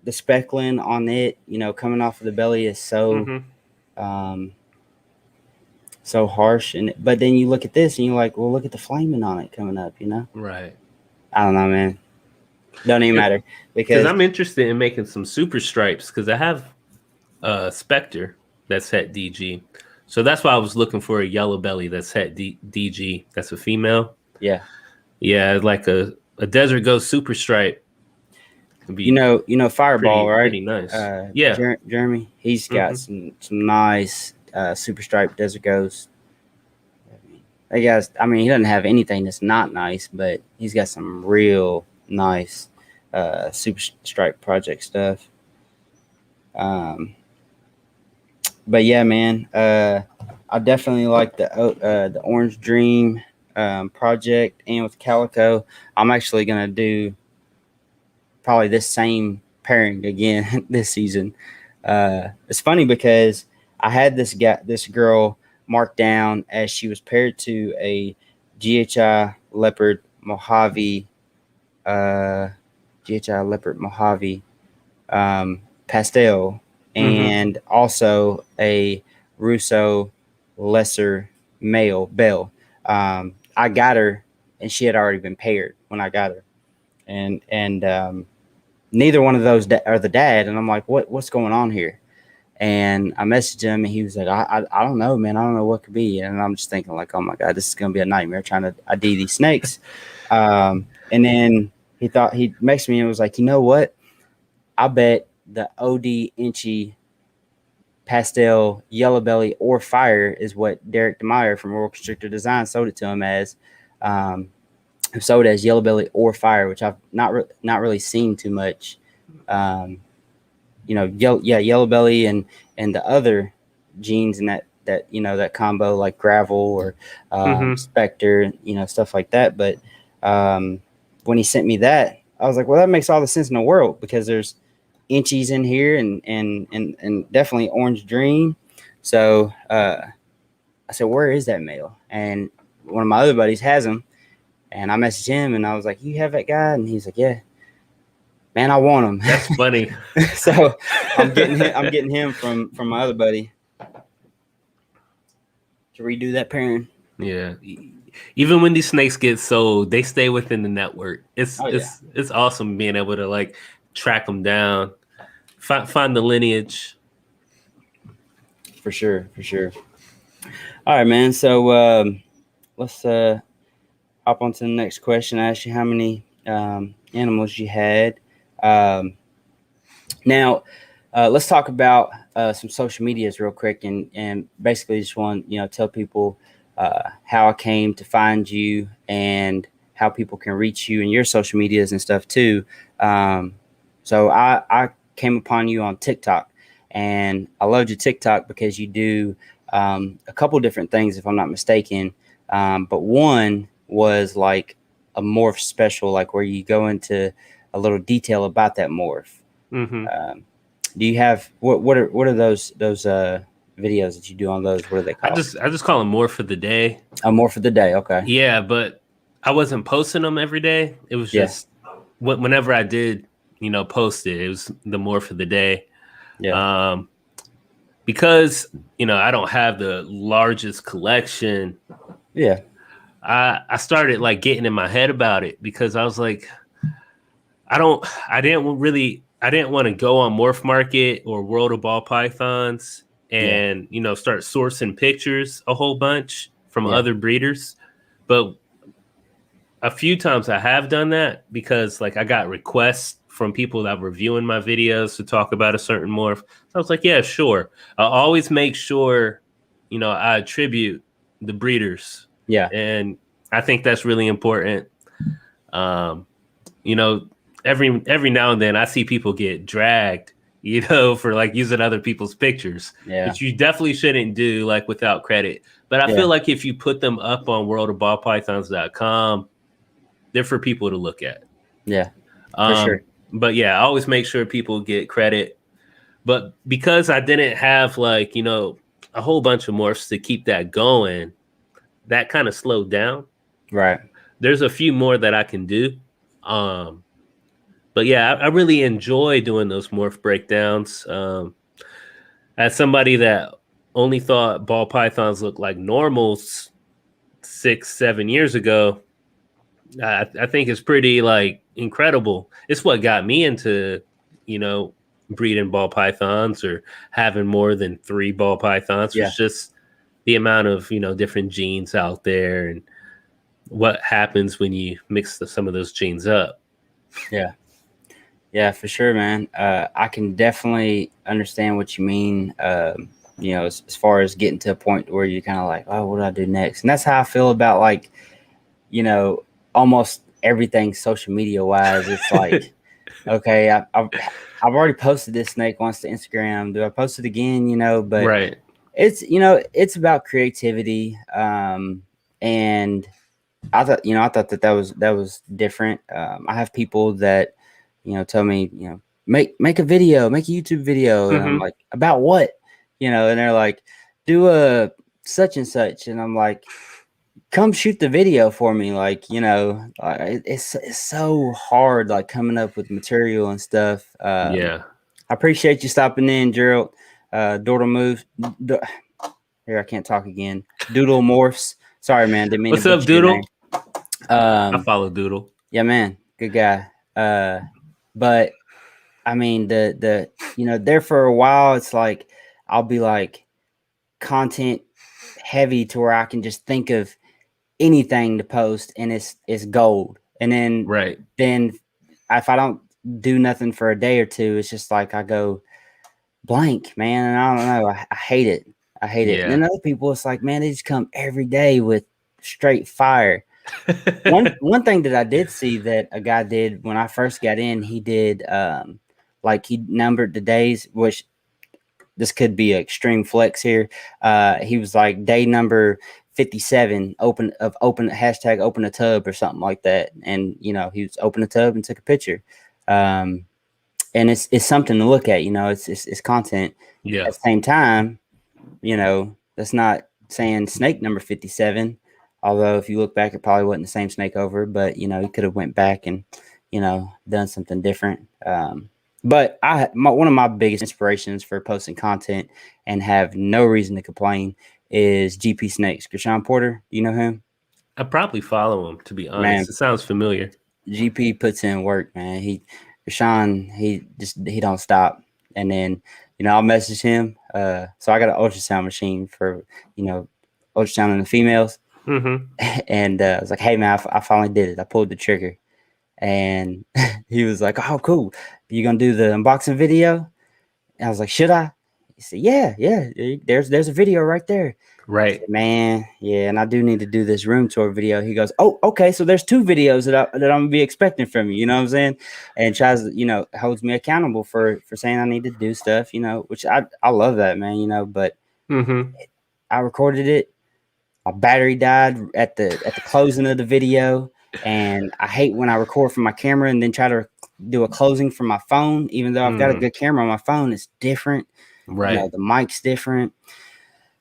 Speaker 1: the speckling on it, you know, coming off of the belly is so so harsh. And but then you look at this and you're like, well, look at the flaming on it coming up, you know?
Speaker 2: Right.
Speaker 1: I don't know, man. Don't even matter
Speaker 2: Because
Speaker 1: because
Speaker 2: I'm interested in making some super stripes because I have a Spectre that's Het DG. So that's why I was looking for a yellow belly that's Het DG. That's a female.
Speaker 1: yeah,
Speaker 2: like a Desert Ghost super stripe.
Speaker 1: you know Fireball, right?
Speaker 2: Pretty nice. Yeah.
Speaker 1: Jeremy, he's got some nice super stripe Desert Ghost. He doesn't have anything that's not nice, but he's got some real nice super stripe project stuff. But yeah, man, I definitely like the Orange Dream project, and with Calico, I'm actually gonna do probably this same pairing again this season. It's funny because I had this girl marked down as she was paired to a GHI Leopard Mojave, pastel, and also a Russo lesser male Bell. I got her, and she had already been paired when I got her, and neither one of those are the dad. And I'm like, what's going on here? And I messaged him, and he was like, I don't know, man. I don't know what could be. And I'm just thinking, like, oh my God, this is gonna be a nightmare trying to ID these snakes. And then he messaged me and was like, you know what? I bet the OD Inchy pastel yellow belly or fire is what Derek Demeyer from Royal Constrictor Design sold it to him as. Sold as yellow belly or fire, which I've not really seen too much. Yellow belly and the other genes in that combo, like gravel or Spectre, stuff like that. But when he sent me that, I was like, well, that makes all the sense in the world because there's inchies in here and definitely orange dream. So I said, where is that male? And one of my other buddies has him, and I messaged him and I was like, you have that guy? And he's like, yeah. Man, I want him.
Speaker 2: That's funny.
Speaker 1: So I'm getting him from my other buddy to redo that pairing.
Speaker 2: Yeah. Even when these snakes get sold, they stay within the network. It's awesome being able to like track them down, find the lineage.
Speaker 1: For sure. All right, man. So let's hop on to the next question. I asked you how many animals you had. Now, let's talk about some social medias real quick, and basically just want tell people how I came to find you and how people can reach you and your social medias and stuff too. So I came upon you on TikTok, and I loved your TikTok because you do a couple different things, if I'm not mistaken. But one was like a morph special, like where you go into a little detail about that morph.
Speaker 2: Mm-hmm.
Speaker 1: Do you have what are those videos that you do on those? What are they called?
Speaker 2: I just call them more for the day.
Speaker 1: More for the day. Okay.
Speaker 2: Yeah, but I wasn't posting them every day. It was just whenever I did, post it, it was the more for the day.
Speaker 1: Yeah.
Speaker 2: Because I don't have the largest collection.
Speaker 1: Yeah.
Speaker 2: I started like getting in my head about it because I was like, I didn't want to go on Morph Market or World of Ball Pythons and start sourcing pictures a whole bunch from other breeders. But a few times I have done that because like I got requests from people that were viewing my videos to talk about a certain morph. So I was like, yeah, sure. I'll always make sure, I attribute the breeders.
Speaker 1: Yeah.
Speaker 2: And I think that's really important. Every now and then I see people get dragged, for like using other people's pictures, which you definitely shouldn't do like without credit. But I feel like if you put them up on worldofballpythons.com, they're for people to look at.
Speaker 1: Yeah, for sure.
Speaker 2: But yeah, I always make sure people get credit. But because I didn't have like, a whole bunch of morphs to keep that going, that kind of slowed down.
Speaker 1: Right.
Speaker 2: There's a few more that I can do. But yeah, I really enjoy doing those morph breakdowns. As somebody that only thought ball pythons looked like normals 6-7 years ago, I think it's pretty like incredible. It's what got me into, breeding ball pythons or having more than 3 ball pythons. It's just the amount of, different genes out there and what happens when you mix some of those genes up.
Speaker 1: Yeah, for sure, man. I can definitely understand what you mean. As far as getting to a point where you're kind of like, oh, what do I do next? And that's how I feel about like, almost everything social media wise. It's like, okay, I've already posted this snake once to Instagram. Do I post it again? But
Speaker 2: right.
Speaker 1: It's it's about creativity. And I thought that was different. I have people that tell me make a video, make a YouTube video, and I'm like, about what? And they're like, do a such and such, and I'm like, come shoot the video for me. Like, it's so hard, like coming up with material and stuff. I appreciate you stopping in, Gerald. Doodle moves. Here, I can't talk again. Doodle morphs. Sorry, man. Didn't mean
Speaker 2: What's
Speaker 1: to
Speaker 2: up, Doodle?
Speaker 1: I
Speaker 2: follow Doodle.
Speaker 1: Yeah, man. Good guy. But I mean, the there for a while, it's like I'll be like content heavy to where I can just think of anything to post and it's gold. And then if I don't do nothing for a day or two, it's just like I go blank, man. And I don't know. I hate it. And then other people, it's like, man, they just come every day with straight fire. One thing that I did see that a guy did when I first got in, he did like he numbered the days, which this could be an extreme flex here. He was like day number 57 open hashtag open a tub or something like that. And, you know, he was open a tub and took a picture. And it's something to look at, you know, it's content.
Speaker 2: Yeah.
Speaker 1: At the same time, you know, that's not saying snake number 57. Although if you look back, it probably wasn't the same snake over, but, you know, he could have went back and, you know, done something different. But one of my biggest inspirations for posting content and have no reason to complain is GP Snakes. Krishan Porter, you know him?
Speaker 2: I probably follow him, to be honest.
Speaker 1: Man,
Speaker 2: it sounds familiar.
Speaker 1: GP puts in work, man. Krishan, he don't stop. And then, you know, I'll message him. So I got an ultrasound machine for, you know, ultrasounding the females.
Speaker 2: Mm-hmm.
Speaker 1: And I was like, hey, man, I finally did it. I pulled the trigger. And he was like, oh, cool. You going to do the unboxing video? And I was like, should I? He said, yeah. There's a video right there.
Speaker 2: Right.
Speaker 1: Said, man, yeah, and I do need to do this room tour video. He goes, oh, okay, so there's 2 videos that I'm going to be expecting from you. You know what I'm saying? And tries to, you know, holds me accountable for saying I need to do stuff, you know, which I love that, man, you know, but I recorded it. My battery died at the closing of the video, and I hate when I record from my camera and then try to do a closing from my phone. Even though I've got a good camera on my phone, it's different.
Speaker 2: Right.
Speaker 1: You know, the mic's different.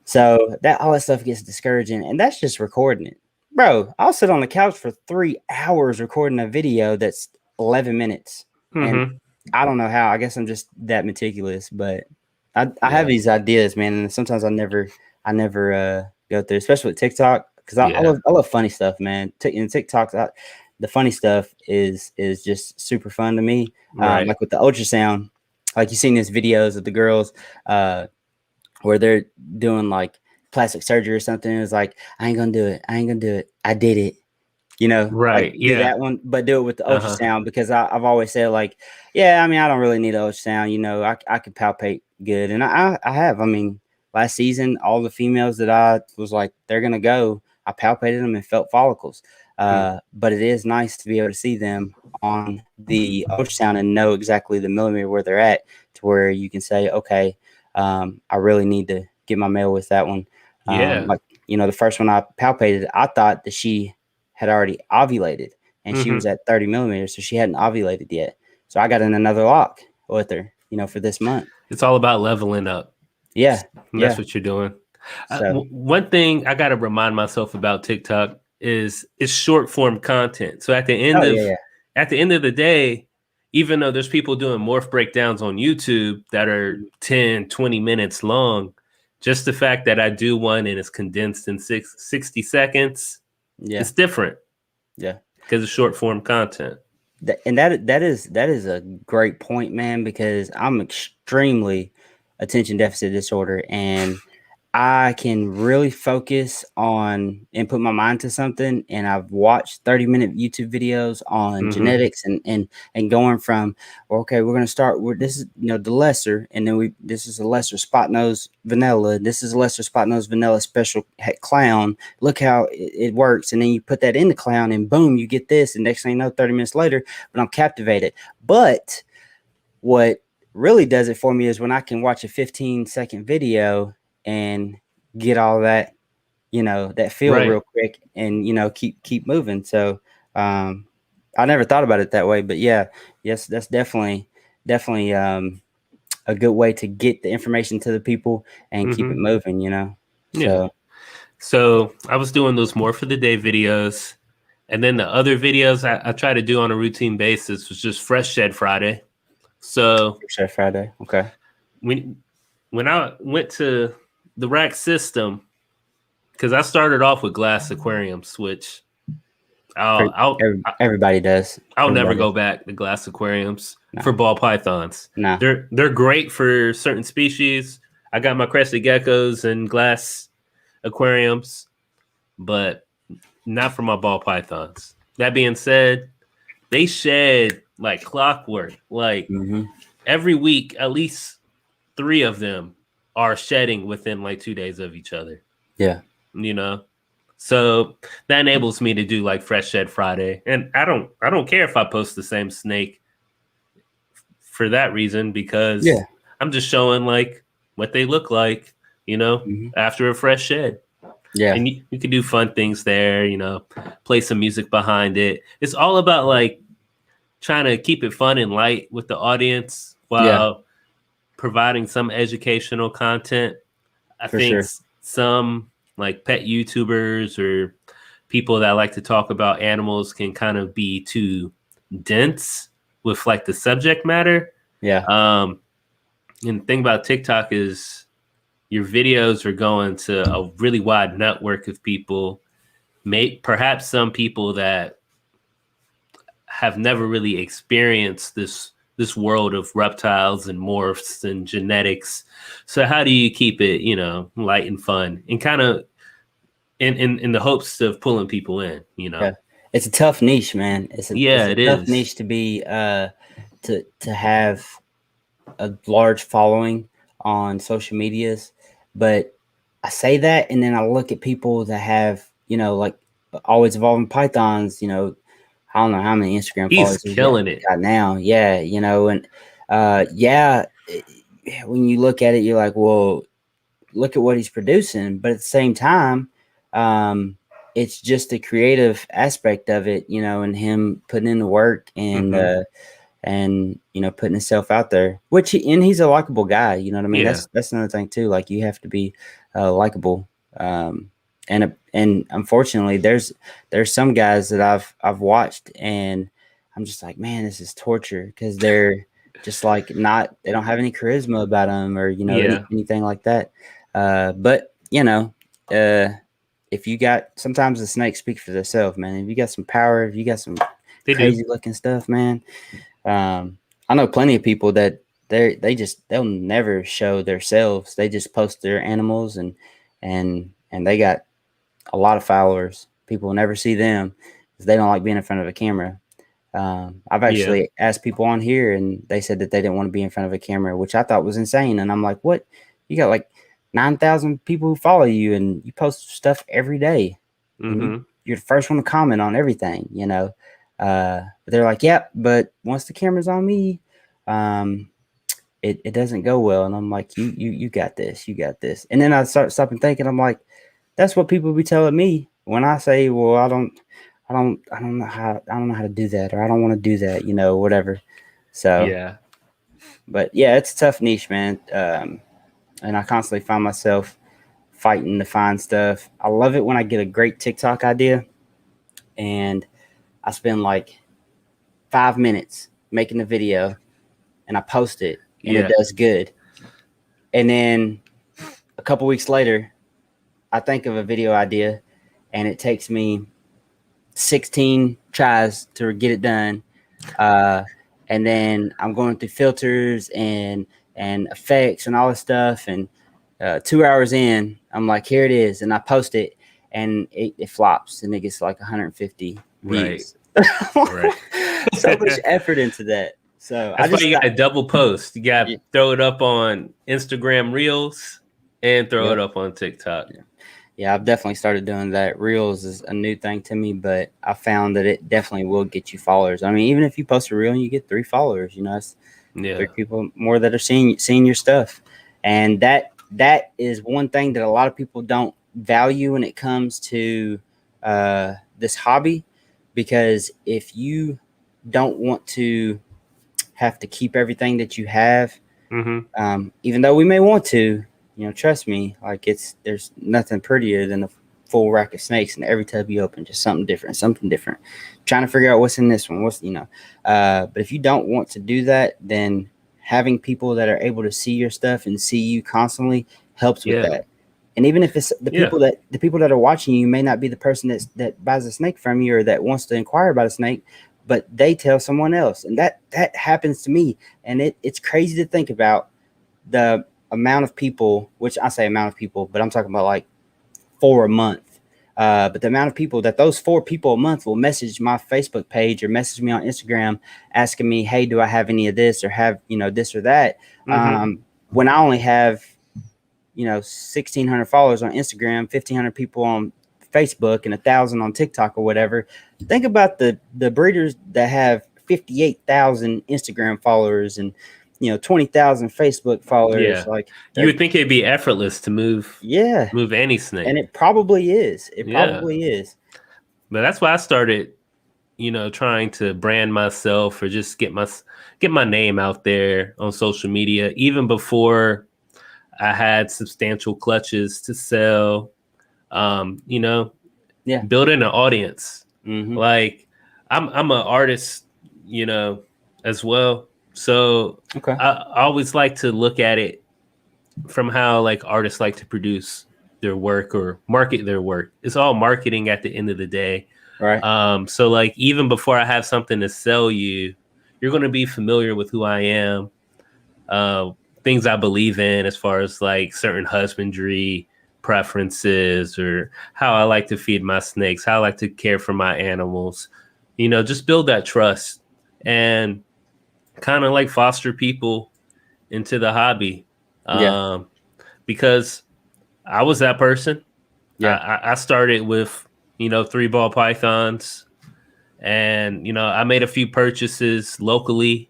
Speaker 1: So all that stuff gets discouraging, and that's just recording it. Bro, I'll sit on the couch for 3 hours recording a video that's 11 minutes. And I don't know how. I guess I'm just that meticulous, but I have these ideas, man, and sometimes I never go through, especially with TikTok, because I love funny stuff, man. In TikTok, the funny stuff is just super fun to me.
Speaker 2: Right.
Speaker 1: Like with the ultrasound, like you've seen these videos of the girls where they're doing like plastic surgery or something. It's like, I ain't gonna do it. I did it. You know,
Speaker 2: right?
Speaker 1: Like, do that one, but do it with the ultrasound, because I've always said, like, yeah, I mean, I don't really need an ultrasound. You know, I can palpate good, and I have. I mean, last season, all the females that I was like, they're gonna go, I palpated them and felt follicles. But it is nice to be able to see them on the ultrasound and know exactly the millimeter where they're at, to where you can say, okay, I really need to get my male with that one. Like, you know, the first one I palpated, I thought that she had already ovulated, and she was at 30 millimeters, so she hadn't ovulated yet. So I got in another lock with her, you know, for this month.
Speaker 2: It's all about leveling up.
Speaker 1: Yeah.
Speaker 2: That's what you're doing. So, one thing I got to remind myself about TikTok is it's short form content. So at the end of the day, even though there's people doing morph breakdowns on YouTube that are 10, 20 minutes long, just the fact that I do one and it's condensed in 60 seconds, it's different.
Speaker 1: Yeah.
Speaker 2: Because it's short form content.
Speaker 1: And that is a great point, man, because I'm extremely attention deficit disorder, and I can really focus on and put my mind to something. And I've watched 30-minute YouTube videos on genetics and going from, okay, we're going to start with this is, you know, the lesser, and then this is a lesser spot nose vanilla. This is a lesser spot nose vanilla special clown. Look how it works. And then you put that in the clown and boom, you get this. And next thing you know, 30 minutes later, but I'm captivated. But what really does it for me is when I can watch a 15-second video and get all that, you know, that feel real quick, and, you know, keep moving. So I never thought about it that way, but yes, that's definitely a good way to get the information to the people and keep it moving, you know.
Speaker 2: So I was doing those more for the day videos, and then the other videos I try to do on a routine basis was just Fresh Shed Friday. So
Speaker 1: Fresh Shed Friday, okay.
Speaker 2: When I went to the rack system, because I started off with glass aquariums, which
Speaker 1: everybody does.
Speaker 2: I'll never go back to glass aquariums for ball pythons. No. They're great for certain species. I got my crested geckos and glass aquariums, but not for my ball pythons. That being said, they shed like clockwork. Like every week, at least 3 of them are shedding within like 2 days of each other.
Speaker 1: Yeah.
Speaker 2: You know? So that enables me to do like Fresh Shed Friday. And I don't care if I post the same snake for that reason, because I'm just showing like what they look like, you know, after a fresh shed.
Speaker 1: Yeah.
Speaker 2: And you can do fun things there, you know, play some music behind it. It's all about like trying to keep it fun and light with the audience while providing some educational content. I
Speaker 1: For
Speaker 2: think
Speaker 1: sure.
Speaker 2: some like pet YouTubers or people that like to talk about animals can kind of be too dense with like the subject matter.
Speaker 1: Yeah.
Speaker 2: And the thing about TikTok is your videos are going to a really wide network of people, perhaps some people that have never really experienced this world of reptiles and morphs and genetics. So how do you keep it, you know, light and fun and kind of in the hopes of pulling people in, you know?
Speaker 1: Yeah. It's a tough niche, man. It's a
Speaker 2: It
Speaker 1: tough
Speaker 2: is.
Speaker 1: niche to be to have a large following on social medias. But I say that, and then I look at people that have, you know, like always evolving pythons, you know, I don't know how many Instagram
Speaker 2: He's
Speaker 1: followers
Speaker 2: killing it.
Speaker 1: got now. Yeah, you know, and when you look at it, you're like, well, look at what he's producing. But at the same time, um, it's just the creative aspect of it, you know, and him putting in the work and you know, putting himself out there, and he's a likable guy, you know what I mean?
Speaker 2: Yeah.
Speaker 1: That's another thing too. Like, you have to be likable. And unfortunately, there's some guys that I've watched, and I'm just like, man, this is torture, because they're just like, they don't have any charisma about them, or, you know,
Speaker 2: Yeah.
Speaker 1: anything like that. But you know, if you got, sometimes the snakes speak for themselves, man. If you got some power, if you got some
Speaker 2: They
Speaker 1: crazy
Speaker 2: do.
Speaker 1: looking stuff, man. I know plenty of people that they'll never show themselves. They just post their animals, and they got a lot of followers. People will never see them because they don't like being in front of a camera. I've
Speaker 2: Yeah.
Speaker 1: actually asked people on here, and they said that they didn't want to be in front of a camera, which I thought was insane. And I'm like, what? You got like 9,000 people who follow you, and you post stuff every day, and
Speaker 2: Mm-hmm.
Speaker 1: you're the first one to comment on everything, you know. They're like, yeah, but once the camera's on me, it doesn't go well. And I'm like, you got this, you got this. And then I stop and thinking, I'm like, that's what people be telling me when I say, well, I don't know how to do that, or I don't want to do that, you know, whatever. So,
Speaker 2: Yeah.
Speaker 1: but yeah, it's a tough niche, man. And I constantly find myself fighting to find stuff. I love it when I get a great TikTok idea, and I spend like 5 minutes making the video, and I post it, and it
Speaker 2: Yeah.
Speaker 1: does good. And then a couple weeks later, I think of a video idea, and it takes me 16 tries to get it done. And then I'm going through filters and effects and all this stuff. And 2 hours in, I'm like, here it is. And I post it, and it flops, and it gets like 150
Speaker 2: Right.
Speaker 1: views.
Speaker 2: Right.
Speaker 1: So much effort into that. So
Speaker 2: That's why you got to double post. You got to
Speaker 1: Yeah.
Speaker 2: throw it up on Instagram Reels and throw it
Speaker 1: Yep.
Speaker 2: up on TikTok.
Speaker 1: Yeah, I've definitely started doing that. Reels is a new thing to me, but I found that it definitely will get you followers. I mean, even if you post a reel and you get 3 followers, you know, it's
Speaker 2: Yeah.
Speaker 1: 3 people more that are seeing your stuff. And that is one thing that a lot of people don't value when it comes to this hobby, because if you don't want to have to keep everything that you have, even though we may want to, you know, trust me, like, there's nothing prettier than a full rack of snakes, and every tub you open, just something different. Trying to figure out what's in this one, but if you don't want to do that, then having people that are able to see your stuff and see you constantly helps with that. And even if it's the people that are watching you may not be the person that buys a snake from you or that wants to inquire about a snake, but they tell someone else, and that happens to me. And it's crazy to think about the amount of people, which I say amount of people, but I'm talking about like 4 a month. But the amount of people that those 4 people a month will message my Facebook page or message me on Instagram asking me, hey, do I have any of this, or have, you know, this or that? When I only have, you know, 1,600 followers on Instagram, 1,500 people on Facebook, and 1,000 on TikTok or whatever. Think about the breeders that have 58,000 Instagram followers and 20,000 Facebook followers.
Speaker 2: Yeah.
Speaker 1: Like
Speaker 2: You would think it'd be effortless to move
Speaker 1: yeah,
Speaker 2: any snake.
Speaker 1: and it probably is. It
Speaker 2: Yeah.
Speaker 1: probably is.
Speaker 2: But that's why I started, trying to brand myself or just get my name out there on social media, even before I had substantial clutches to sell.
Speaker 1: Yeah.
Speaker 2: Building an audience.
Speaker 1: Mm-hmm.
Speaker 2: Like I'm an artist, as well. So
Speaker 1: Okay.
Speaker 2: I always like to look at it from how like artists like to produce their work or market their work. It's all marketing at the end of the day.
Speaker 1: Right.
Speaker 2: So like even before I have something to sell you, you're going to be familiar with who I am, things I believe in as far as like certain husbandry preferences or how I like to feed my snakes, how I like to care for my animals, just build that trust and kind of like foster people into the hobby.
Speaker 1: Yeah.
Speaker 2: Because I was that person.
Speaker 1: Yeah.
Speaker 2: I started with, 3-ball pythons and, I made a few purchases locally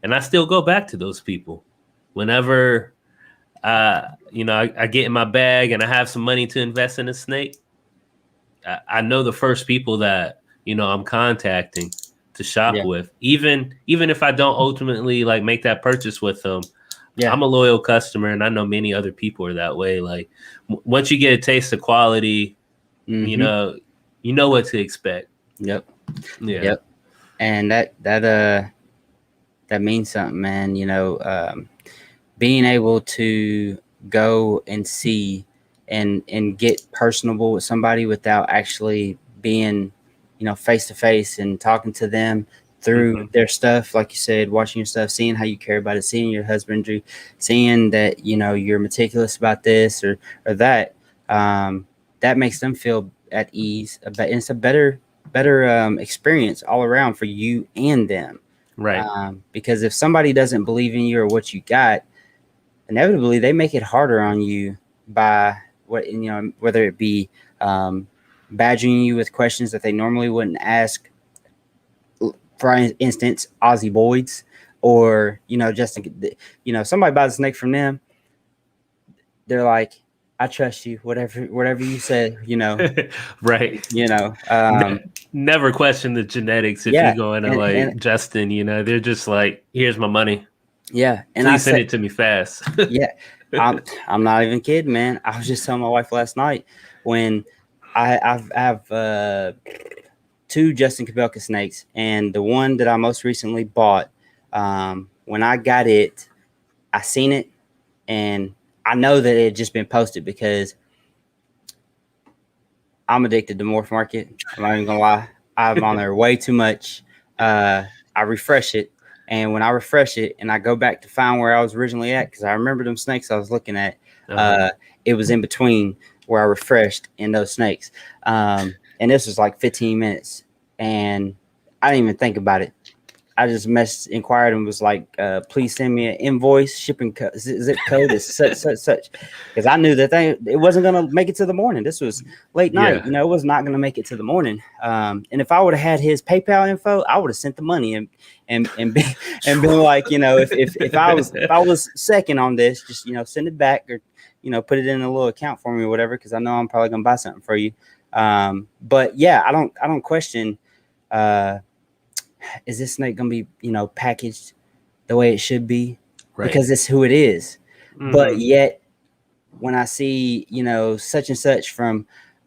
Speaker 2: and I still go back to those people whenever, I get in my bag and I have some money to invest in a snake. I know the first people that, I'm contacting to shop
Speaker 1: Yeah.
Speaker 2: with, even if I don't ultimately like make that purchase with them.
Speaker 1: Yeah.
Speaker 2: I'm a loyal customer, and I know many other people are that way. Like once you get a taste of quality,
Speaker 1: Mm-hmm.
Speaker 2: you know what to expect.
Speaker 1: Yep.
Speaker 2: Yeah.
Speaker 1: Yep. And that means something, man. Being able to go and see and get personable with somebody without actually being, face to face and talking to them through their stuff, like you said, watching your stuff, seeing how you care about it, seeing your husbandry, seeing that you're meticulous about this or that. That makes them feel at ease. But it's a better experience all around for you and them.
Speaker 2: Right.
Speaker 1: Because if somebody doesn't believe in you or what you got, inevitably they make it harder on you by whether it be badgering you with questions that they normally wouldn't ask. For instance, Aussie Boyds, or just somebody buys a snake from them, they're like, I trust you, whatever you say,
Speaker 2: Right. Never question the genetics if
Speaker 1: yeah,
Speaker 2: you're going to
Speaker 1: and
Speaker 2: like Justin, they're just like, here's my money.
Speaker 1: yeah, and
Speaker 2: Please send it to me fast.
Speaker 1: yeah, I'm not even kidding, man. I was just telling my wife last night when I have 2 Justin Kobelka snakes, and the one that I most recently bought, when I got it, I seen it, and I know that it had just been posted because I'm addicted to Morph Market. I'm not even gonna lie. I'm on there way too much. I refresh it, and when I refresh it and I go back to find where I was originally at, because I remember them snakes I was looking at, it was in between where I refreshed and those snakes. And this was like 15 minutes, and I didn't even think about it. I just inquired and was like, please send me an invoice, shipping zip code is such, because I knew that it wasn't going to make it to the morning. This was late night, it was not going to make it to the morning. And if I would have had his PayPal info, I would have sent the money and been like, if I was second on this, just send it back or put it in a little account for me or whatever, because I know I'm probably going to buy something for you. But yeah, I don't question. Is this snake gonna be packaged the way it should be? Right. Because it's who it is. Mm-hmm. But yet when I see such and such from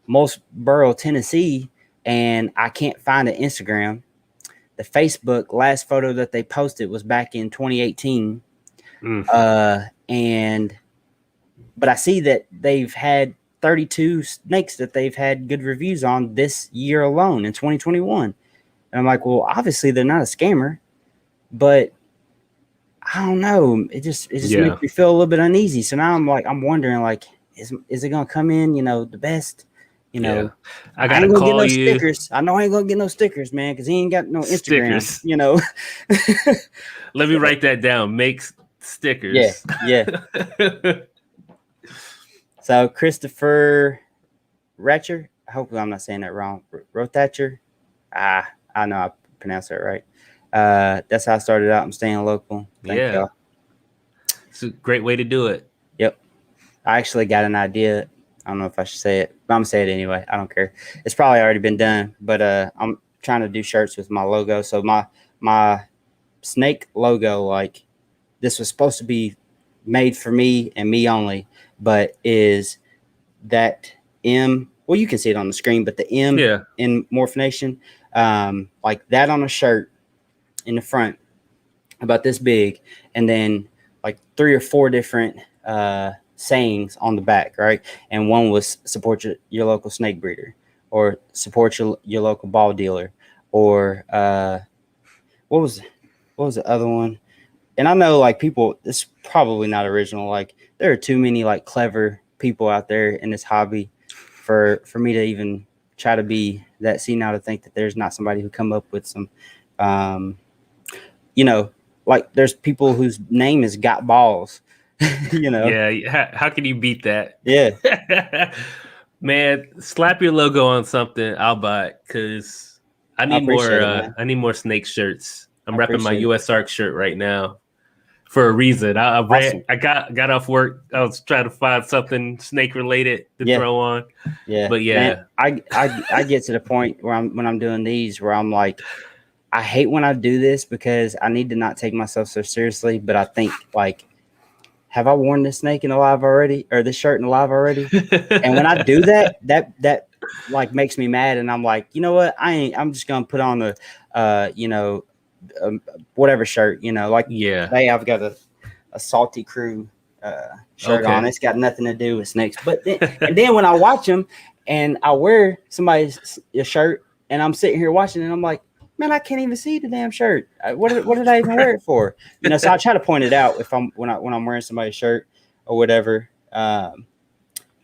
Speaker 1: Mosboro, Tennessee, and I can't find an Instagram, the Facebook last photo that they posted was back in 2018. But I see that they've had 32 snakes that they've had good reviews on this year alone in 2021. And I'm like, well, obviously they're not a scammer, but I don't know. It just makes me feel a little bit uneasy. So now I'm wondering, like, is it gonna come in, the best? I
Speaker 2: gotta
Speaker 1: ain't gonna
Speaker 2: call
Speaker 1: get no
Speaker 2: you.
Speaker 1: Stickers. I know I ain't gonna get no stickers, man, because he ain't got no Instagram. Stickers.
Speaker 2: Let me write that down. Make stickers.
Speaker 1: Yeah. So Christopher Ratcher. Hopefully I'm not saying that wrong. Rothatcher. I know I pronounced that right. That's how I started out. I'm staying local. Thank y'all.
Speaker 2: It's a great way to do it.
Speaker 1: Yep. I actually got an idea. I don't know if I should say it, but I'm gonna say it anyway. I don't care. It's probably already been done, but I'm trying to do shirts with my logo. So my snake logo, like this was supposed to be made for me and me only, but is that M? Well, you can see it on the screen, but the M in Morphination, like that on a shirt in the front, about this big, and then like 3 or 4 different sayings on the back, right? And one was support your local snake breeder, or support your local ball dealer, or what was the other one? And I know like people, it's probably not original. Like there are too many like clever people out there in this hobby for me to even try to be that senile to think that there's not somebody who come up with some, you know, like there's people whose name is Got Balls, you know?
Speaker 2: Yeah. How can you beat that?
Speaker 1: Yeah.
Speaker 2: Man, slap your logo on something. I'll buy it because I need more. I need more snake shirts. I'm repping my US Arc shirt right now for a reason. I got off work. I was trying to find something snake related to throw on.
Speaker 1: Yeah.
Speaker 2: But yeah,
Speaker 1: man, I get to the point where when I'm doing these where I'm like, I hate when I do this because I need to not take myself so seriously. But I think like, have I worn this snake in alive already, or this shirt in alive already? And when I do that, that like makes me mad, and I'm like, you know what? I'm just gonna put on a whatever shirt, like today I've got a Salty Crew shirt on. It's got nothing to do with snakes, but and then when I watch them and I wear somebody's shirt and I'm sitting here watching it, and I'm like, man, I can't even see the damn shirt. What did I even wear it for? So I try to point it out if I'm when I'm wearing somebody's shirt or whatever. But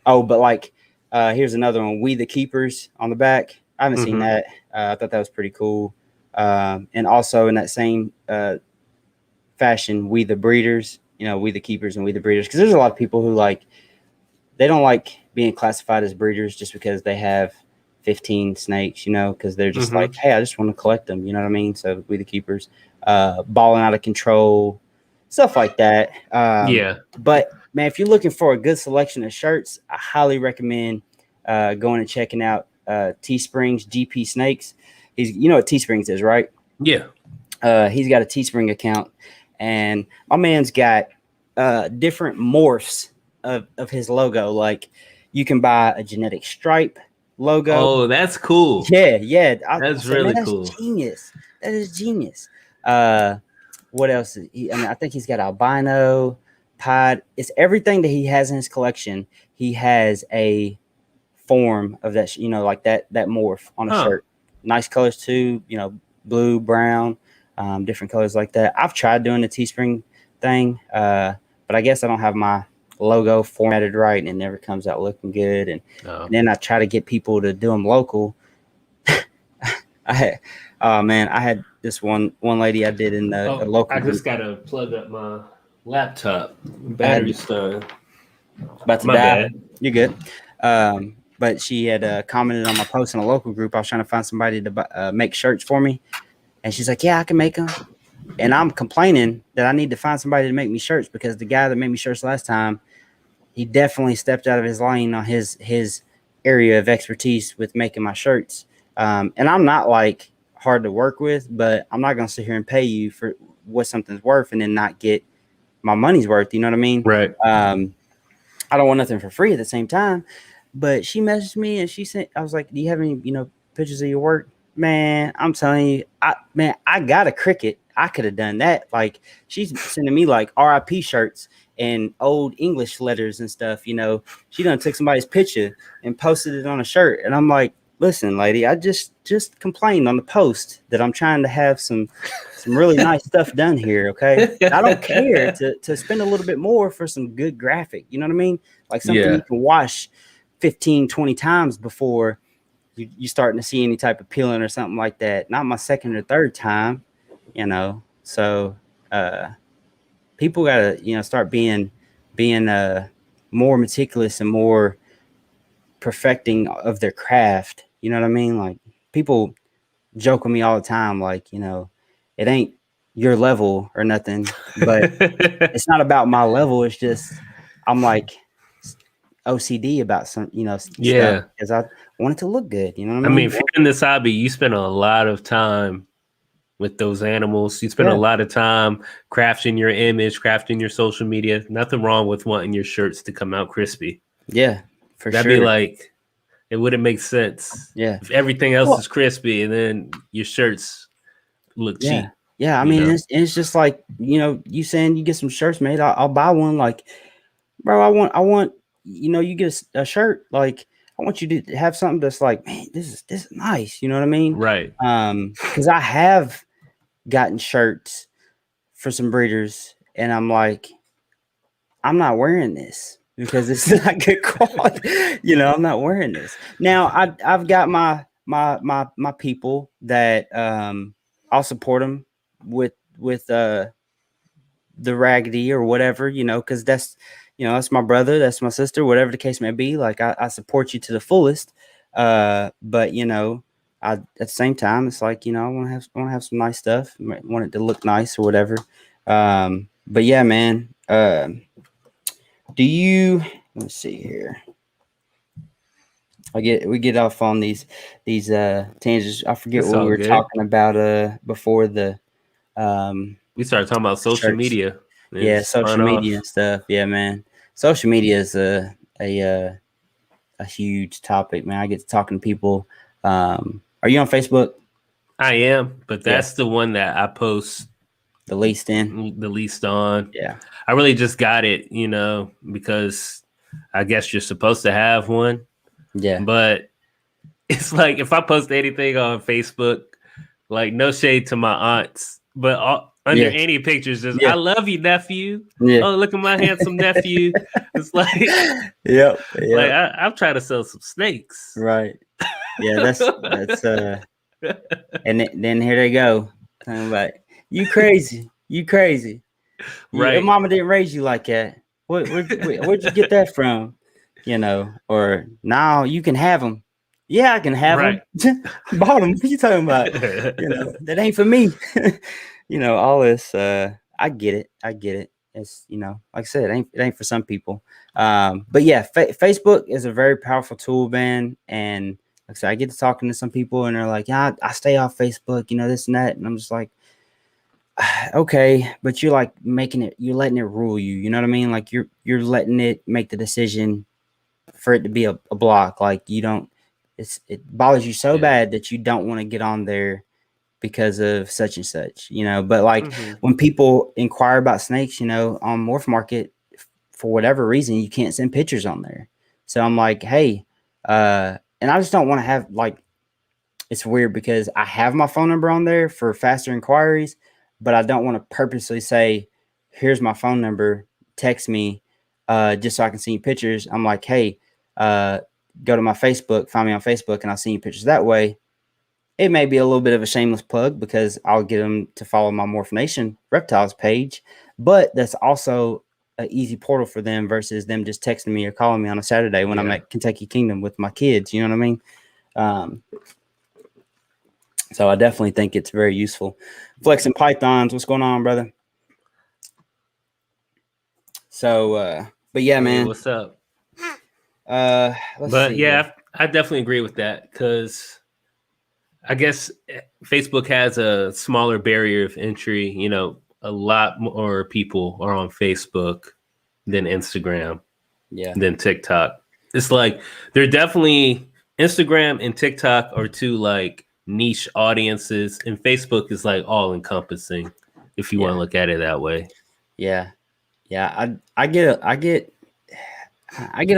Speaker 1: like here's another one, We the Keepers on the back. I haven't seen that. I thought that was pretty cool. And also in that same fashion, We the Breeders, We the Keepers and We the Breeders, because there's a lot of people who like, they don't like being classified as breeders just because they have 15 snakes, because they're just like, hey, I just want to collect them, you know what I mean? So We the Keepers, balling out of control, stuff like that. But man, if you're looking for a good selection of shirts, I highly recommend going and checking out Teespring's GP Snakes. You know what Teesprings is, right?
Speaker 2: Yeah.
Speaker 1: He's got a Teespring account, and my man's got different morphs of his logo. Like you can buy a genetic stripe logo.
Speaker 2: Oh, that's cool.
Speaker 1: Yeah.
Speaker 2: That's really cool.
Speaker 1: Genius. That is genius. What else? I think he's got albino, pod. It's everything that he has in his collection. He has a form of that, like that morph on a shirt. Nice colors too, blue, brown, different colors like that. I've tried doing the Teespring thing, but I guess I don't have my logo formatted right, and it never comes out looking good. And then I try to get people to do them local. I had this one lady I did in the local.
Speaker 2: I just gotta plug up my laptop. Battery's done.
Speaker 1: About to die. Bad. You're good. But she had commented on my post in a local group. I was trying to find somebody to make shirts for me. And she's like, yeah, I can make them. And I'm complaining that I need to find somebody to make me shirts because the guy that made me shirts last time, he definitely stepped out of his lane on his area of expertise with making my shirts. And I'm not like hard to work with, but I'm not going to sit here and pay you for what something's worth and then not get my money's worth. You know what I mean?
Speaker 2: Right.
Speaker 1: I don't want nothing for free at the same time. But she messaged me and she sent, I was like, do you have any, pictures of your work? Man, I'm telling you, I got a Cricut. I could have done that. Like she's sending me like RIP shirts and old English letters and stuff. She done took somebody's picture and posted it on a shirt. And I'm like, listen, lady, I just complained on the post that I'm trying to have some really nice stuff done here. Okay. I don't care to spend a little bit more for some good graphic. You know what I mean? Like something you can wash 15, 20 times before you starting to see any type of peeling or something like that. Not my second or third time, So people gotta, start being more meticulous and more perfecting of their craft. You know what I mean? Like people joke with me all the time, like, it ain't your level or nothing, but it's not about my level. It's just I'm like OCD about some, stuff
Speaker 2: Yeah.
Speaker 1: because I want it to look good. You know what I
Speaker 2: I mean,
Speaker 1: mean?
Speaker 2: if you're in this hobby, you spend a lot of time with those animals. You spend a
Speaker 1: Yeah.
Speaker 2: lot of time crafting your image, crafting your social media. Nothing wrong with wanting your shirts to come out crispy.
Speaker 1: Yeah, for
Speaker 2: That'd
Speaker 1: sure.
Speaker 2: be like, it wouldn't make sense
Speaker 1: Yeah.
Speaker 2: if everything else
Speaker 1: Well,
Speaker 2: is crispy and then your shirts look
Speaker 1: yeah.
Speaker 2: cheap.
Speaker 1: Yeah. I
Speaker 2: You
Speaker 1: mean,
Speaker 2: know?
Speaker 1: it's just like, you saying you get some shirts made. I'll buy one. Like, bro, I want, you get a shirt. Like, I want you to have something that's like, man, this is nice. You know what I mean?
Speaker 2: Right.
Speaker 1: Because I have gotten shirts for some breeders, and I'm like, I'm not wearing this because it's not good quality. I'm not wearing this. Now I've got my people that I'll support them with the raggedy or whatever, because that's my brother, that's my sister, whatever the case may be. Like I support you to the fullest. But at the same time, it's like, I want to have some nice stuff, want it to look nice or whatever. But yeah, man. Let's see here. We get off on these tangents. I forget
Speaker 2: It's
Speaker 1: what we
Speaker 2: all
Speaker 1: were
Speaker 2: good.
Speaker 1: talking about before the
Speaker 2: We started talking about social
Speaker 1: shirts.
Speaker 2: media.
Speaker 1: Yeah, social media and stuff. Yeah, man. Social media is a huge topic, man. I get to talking to people. Are you on Facebook?
Speaker 2: I am, but
Speaker 1: Yeah.
Speaker 2: that's the one that I post
Speaker 1: The least in.
Speaker 2: the least on.
Speaker 1: Yeah.
Speaker 2: I really just got it, because I guess you're supposed to have one.
Speaker 1: Yeah.
Speaker 2: But it's like if I post anything on Facebook, like no shade to my aunts, but under
Speaker 1: Yeah.
Speaker 2: any pictures, just
Speaker 1: Yeah.
Speaker 2: I love you, nephew.
Speaker 1: Yeah.
Speaker 2: Oh, look at my handsome nephew. It's like,
Speaker 1: Yep.
Speaker 2: like I'm trying to sell some snakes.
Speaker 1: Right. Yeah, that's and then here they go. I'm like, you crazy. Your
Speaker 2: Right.
Speaker 1: mama didn't raise you like that. Where'd you get that from? Or now you can have them. Yeah, I can have
Speaker 2: Right.
Speaker 1: them. Bought them. What you talking about? That ain't for me. All this. I get it. It's like I said, it ain't for some people. But yeah, Facebook is a very powerful tool, man. And like I said, I get to talking to some people, and they're like, "Yeah, I stay off Facebook, this and that," and I'm just like, okay, but you're like you're letting it rule you. You know what I mean? Like you're letting it make the decision for it to be a block. Like you don't, it bothers you so bad that you don't want to get on there because of such and such, But like when people inquire about snakes, on Morph Market, for whatever reason, you can't send pictures on there. So I'm like, hey, and I just don't want to have it's weird because I have my phone number on there for faster inquiries, but I don't want to purposely say, here's my phone number, text me, just so I can see pictures. I'm like, hey, go to my Facebook, find me on Facebook, and I'll see you pictures that way. It may be a little bit of a shameless plug because I'll get them to follow my Morph Nation Reptiles page, but that's also an easy portal for them versus them just texting me or calling me on a Saturday when I'm at Kentucky Kingdom with my kids. You know what I mean? So I definitely think it's very useful. Flexing Pythons, what's going on, brother? So, but yeah, man.
Speaker 2: What's up?
Speaker 1: Let's see.
Speaker 2: Yeah, I definitely agree with that because I guess Facebook has a smaller barrier of entry. A lot more people are on Facebook than Instagram, than TikTok. It's like they're definitely Instagram and TikTok are two like niche audiences, and Facebook is like all encompassing if you want to look at it that way.
Speaker 1: Yeah. I get a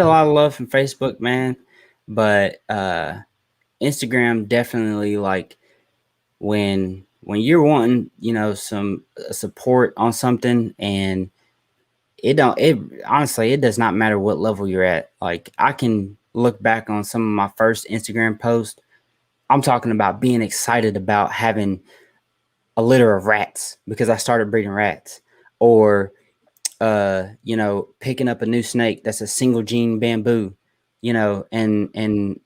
Speaker 1: lot of love from Facebook, man, but Instagram definitely, like when you're wanting some support on something, and honestly, it does not matter what level you're at. Like I can look back on some of my first Instagram posts. I'm talking about being excited about having a litter of rats because I started breeding rats, or picking up a new snake that's a single gene bamboo, and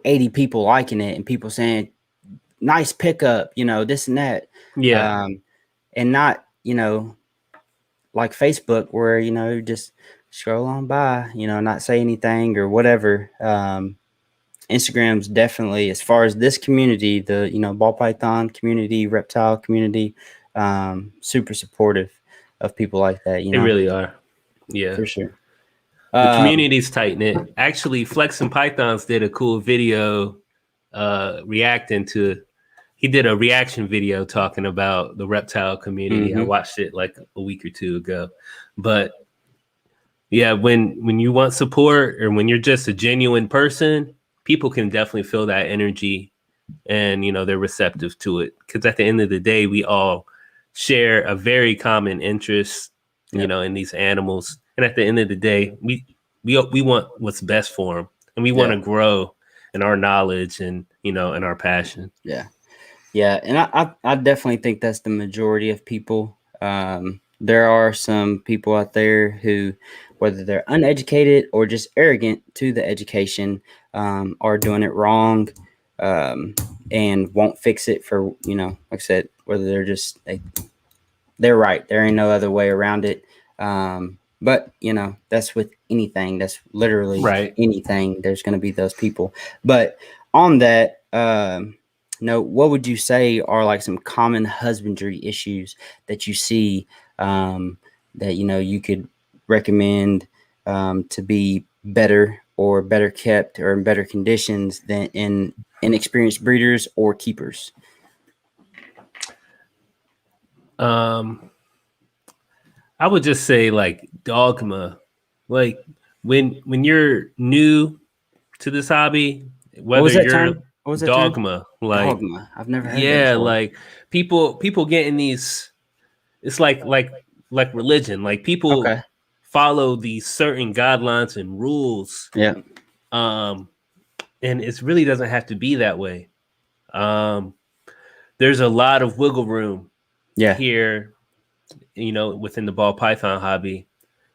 Speaker 1: 80 people liking it and people saying, nice pickup, this and that.
Speaker 2: Yeah.
Speaker 1: And not, like Facebook where, just scroll on by, not say anything or whatever. Instagram's definitely, as far as this community, the, ball python community, reptile community, super supportive of people like that,
Speaker 2: They really are. Yeah.
Speaker 1: for sure.
Speaker 2: The community's tight knit. Actually, Flex and Pythons did a cool video reacting to. He did a reaction video talking about the reptile community. I watched it like a week or two ago. But yeah, when you want support or when you're just a genuine person, people can definitely feel that energy, and they're receptive to it. Because at the end of the day, we all share a very common interest, in these animals. And at the end of the day, we want what's best for them, and we want to grow in our knowledge and in our passion.
Speaker 1: Yeah, and I definitely think that's the majority of people. There are some people out there who, whether they're uneducated or just arrogant to the education, are doing it wrong, and won't fix it for, like I said, whether they're right. There ain't no other way around it. But that's with anything. That's literally anything. There's going to be those people. But on that, what would you say are like some common husbandry issues that you see, that you could recommend to be better or better kept or in better conditions than in inexperienced breeders or keepers?
Speaker 2: I would just say like dogma. Like when you're new to this hobby, whether you're dogma, like
Speaker 1: dogma. I've never heard that before.
Speaker 2: like people getting these. It's like religion. Like people follow these certain guidelines and rules.
Speaker 1: Yeah.
Speaker 2: And it really doesn't have to be that way. There's a lot of wiggle room here, within the ball python hobby.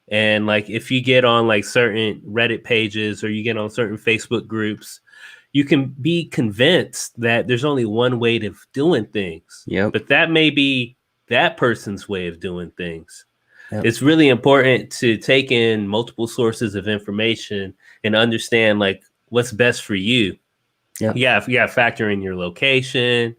Speaker 2: And like if you get on like certain Reddit pages or you get on certain Facebook groups, you can be convinced that there's only one way of doing things. But that may be that person's way of doing things. It's really important to take in multiple sources of information and understand like what's best for you. You got to factor in your location.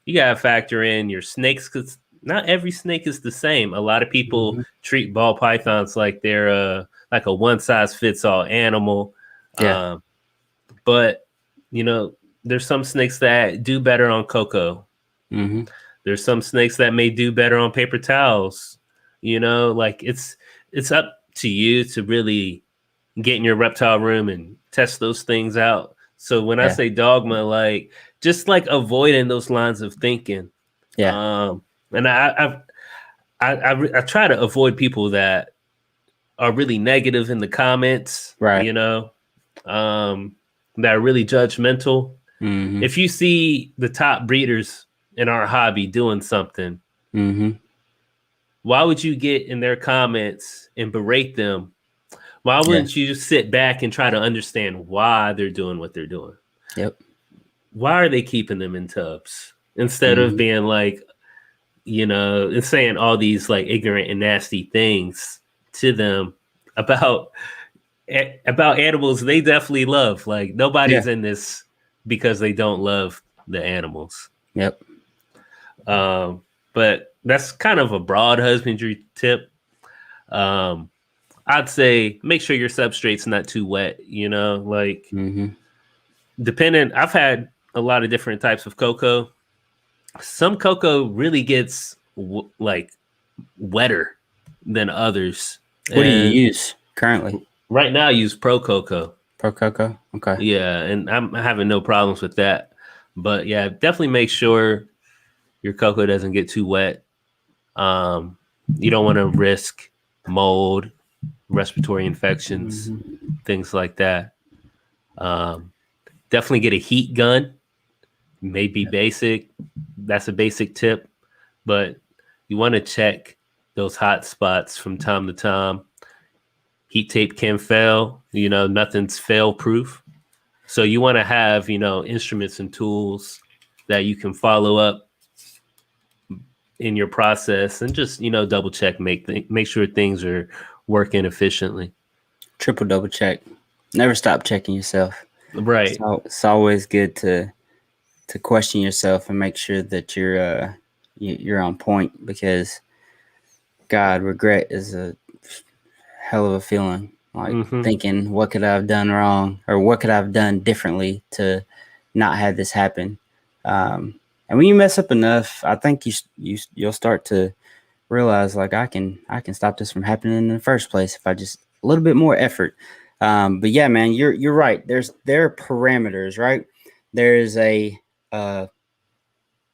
Speaker 2: You got to factor in your snakes, because not every snake is the same. A lot of people treat ball pythons like they're like a one-size-fits-all animal. But, there's some snakes that do better on cocoa. There's some snakes that may do better on paper towels. Like it's up to you to really get in your reptile room and test those things out. So when I say dogma, like just like avoiding those lines of thinking. And I try to avoid people that are really negative in the comments, that are really judgmental. If you see the top breeders in our hobby doing something, why would you get in their comments and berate them? Why wouldn't you just sit back and try to understand why they're doing what they're doing? Why are they keeping them in tubs instead of being like, and saying all these like ignorant and nasty things to them about animals they definitely love. Like nobody's in this because they don't love the animals. But that's kind of a broad husbandry tip. I'd say make sure your substrate's not too wet, like depending. I've had a lot of different types of cocoa. Some cocoa really gets like wetter than others.
Speaker 1: What do you use currently?
Speaker 2: Right now I use Pro Cocoa.
Speaker 1: Pro Cocoa? Okay.
Speaker 2: Yeah, and I'm having no problems with that. But yeah, definitely make sure your cocoa doesn't get too wet. You don't want to risk mold, respiratory infections, things like that. Definitely get a heat gun. Maybe basic. That's a basic tip. But you want to check those hot spots from time to time. Heat tape can fail. Nothing's fail proof. So you want to have, instruments and tools that you can follow up in your process and just, double check, make sure things are working efficiently.
Speaker 1: Triple double check. Never stop checking yourself.
Speaker 2: Right.
Speaker 1: So it's always good to question yourself and make sure that you're on point, because God, regret is a hell of a feeling. Like thinking, what could I have done wrong, or what could I have done differently to not have this happen? And when you mess up enough, I think you'll start to realize, like, I can stop this from happening in the first place if I just a little bit more effort. But yeah, man, you're right. There are parameters, right? There's a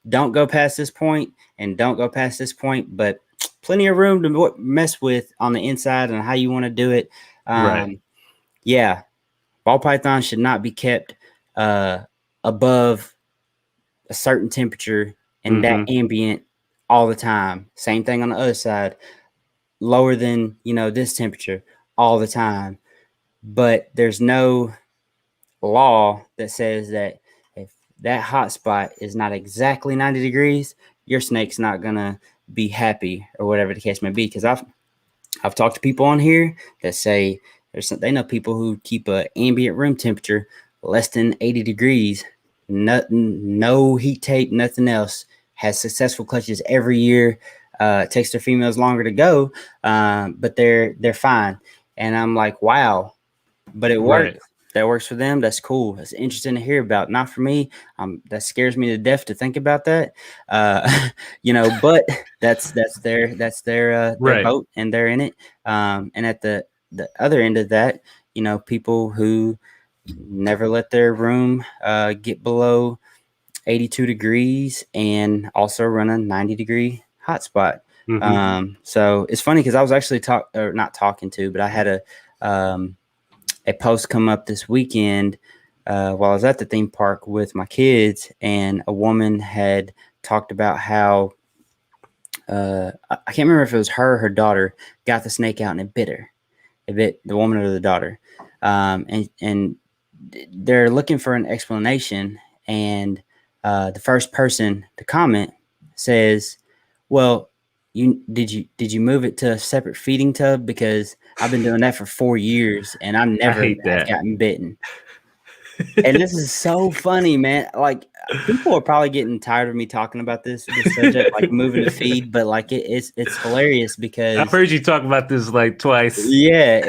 Speaker 1: don't go past this point and don't go past this point, but plenty of room to mess with on the inside and how you want to do it.
Speaker 2: Right.
Speaker 1: Yeah, ball python should not be kept above a certain temperature and that ambient all the time. Same thing on the other side, lower than this temperature all the time. But there's no law that says that if that hot spot is not exactly 90 degrees, your snake's not gonna be happy, or whatever the case may be. Because I've talked to people on here that say they know people who keep a ambient room temperature less than 80 degrees, no heat tape, nothing else, has successful clutches every year. It takes their females longer to go, but they're fine. And I'm like, wow, but it works.
Speaker 2: Right.
Speaker 1: That works for them. That's cool. That's interesting to hear about. Not for me. That scares me to death to think about that. But that's their
Speaker 2: Right.
Speaker 1: boat, and they're in it. And at the other end of that, people who never let their room get below 82 degrees and also run a 90-degree hotspot. So it's funny because I was actually not talking to, but I had a post come up this weekend while I was at the theme park with my kids, and a woman had talked about how I can't remember if it was her or her daughter got the snake out and it bit her. It bit the woman or the daughter, and they're looking for an explanation. And the first person to comment says, "Well, did you move it to a separate feeding tub? Because I've been doing that for 4 years and I never have gotten bitten." And this is so funny, man. Like, people are probably getting tired of me talking about this subject, like moving the feed, but like it's hilarious because
Speaker 2: I've heard you talk about this like twice.
Speaker 1: Yeah,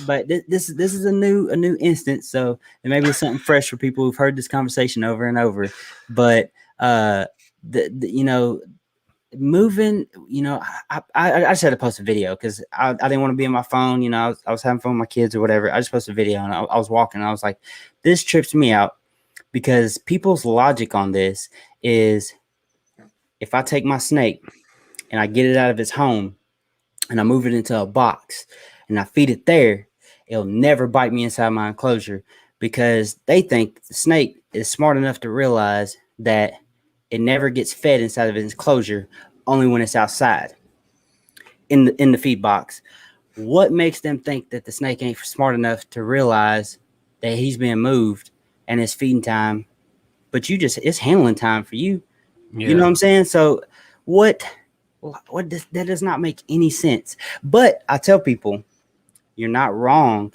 Speaker 1: but this is a new instance, so it may be something fresh for people who've heard this conversation over and over. But moving, I just had to post a video because I didn't want to be on my phone. I was having fun with my kids or whatever. I just posted a video, and I was walking, and I was like, this trips me out, because people's logic on this is, if I take my snake and I get it out of its home and I move it into a box and I feed it there, it'll never bite me inside my enclosure, because they think the snake is smart enough to realize that it never gets fed inside of its enclosure, only when it's outside in the feed box. What makes them think that the snake ain't smart enough to realize that he's being moved and it's feeding time, but it's handling time for you? Yeah. You know what I'm saying? So that does not make any sense. But I tell people, you're not wrong.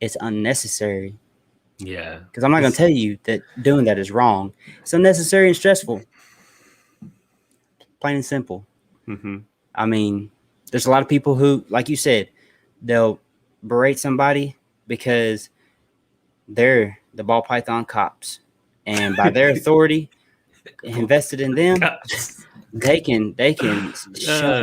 Speaker 1: It's unnecessary.
Speaker 2: Yeah.
Speaker 1: Because I'm not going to tell you that doing that is wrong. It's unnecessary and stressful. Plain and simple. I mean, there's a lot of people who, like you said, they'll berate somebody because they're the ball python cops. And by their authority invested in them, they can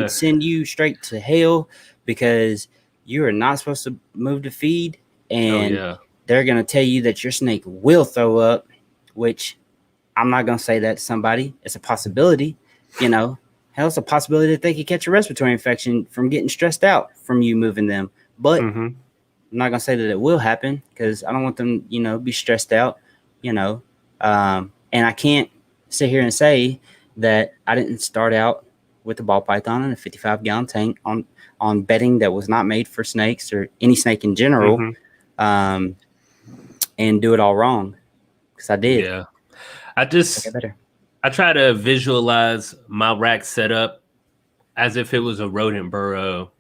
Speaker 1: send you straight to hell, because you are not supposed to move the feed. And they're going to tell you that your snake will throw up, which I'm not going to say that to somebody. It's a possibility, Hell, it's a possibility that they could catch a respiratory infection from getting stressed out from you moving them. But I'm not going to say that it will happen, because I don't want them, be stressed out, and I can't sit here and say that I didn't start out with a ball python in a 55-gallon tank on bedding that was not made for snakes or any snake in general, and do it all wrong, because I did.
Speaker 2: Yeah.
Speaker 1: Okay, better.
Speaker 2: I try to visualize my rack setup as if it was a rodent burrow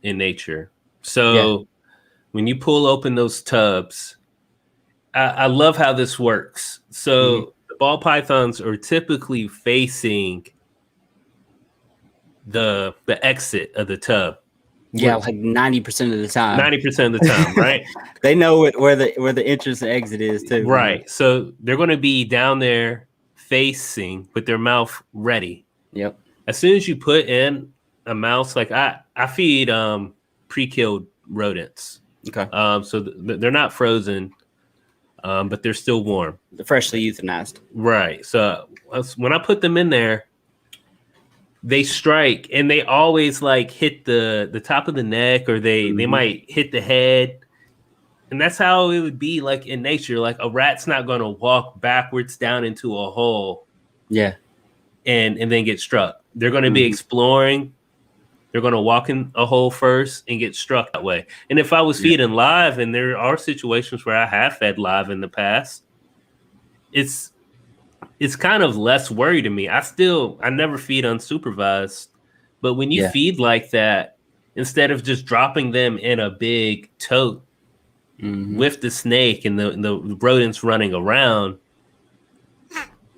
Speaker 2: in nature. So when you pull open those tubs, I love how this works. So the ball pythons are typically facing the exit of the tub.
Speaker 1: Yeah, like 90% of the time.
Speaker 2: 90% of the time, right?
Speaker 1: They know where the entrance and exit is too.
Speaker 2: Right. So they're going to be down there facing with their mouth ready.
Speaker 1: Yep.
Speaker 2: As soon as you put in a mouse, like I feed pre-killed rodents.
Speaker 1: Okay.
Speaker 2: So they're not frozen, but they're still warm.
Speaker 1: They're freshly euthanized.
Speaker 2: Right. So when I put them in there, they strike and they always like hit the top of the neck, or they might hit the head. And that's how it would be like in nature. Like a rat's not going to walk backwards down into a hole.
Speaker 1: Yeah.
Speaker 2: And then get struck. They're going to be exploring. They're going to walk in a hole first and get struck that way. And if I was feeding live, and there are situations where I have fed live in the past, it's kind of less worry to me. I never feed unsupervised, but when you feed like that, instead of just dropping them in a big tote with the snake and the rodents running around,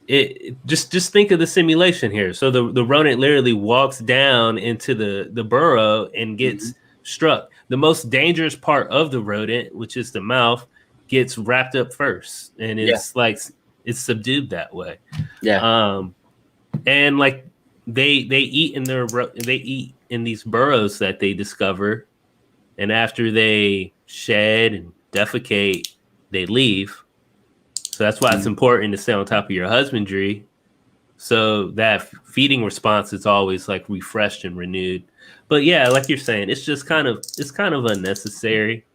Speaker 2: it just think of the simulation here. So the rodent literally walks down into the burrow and gets struck. The most dangerous part of the rodent, which is the mouth, gets wrapped up first, and it's like it's subdued that way. Yeah. And like they eat in these burrows that they discover, and after they shed and defecate, they leave. So that's why it's important to stay on top of your husbandry, so that feeding response is always like refreshed and renewed. But yeah, like you're saying, it's kind of unnecessary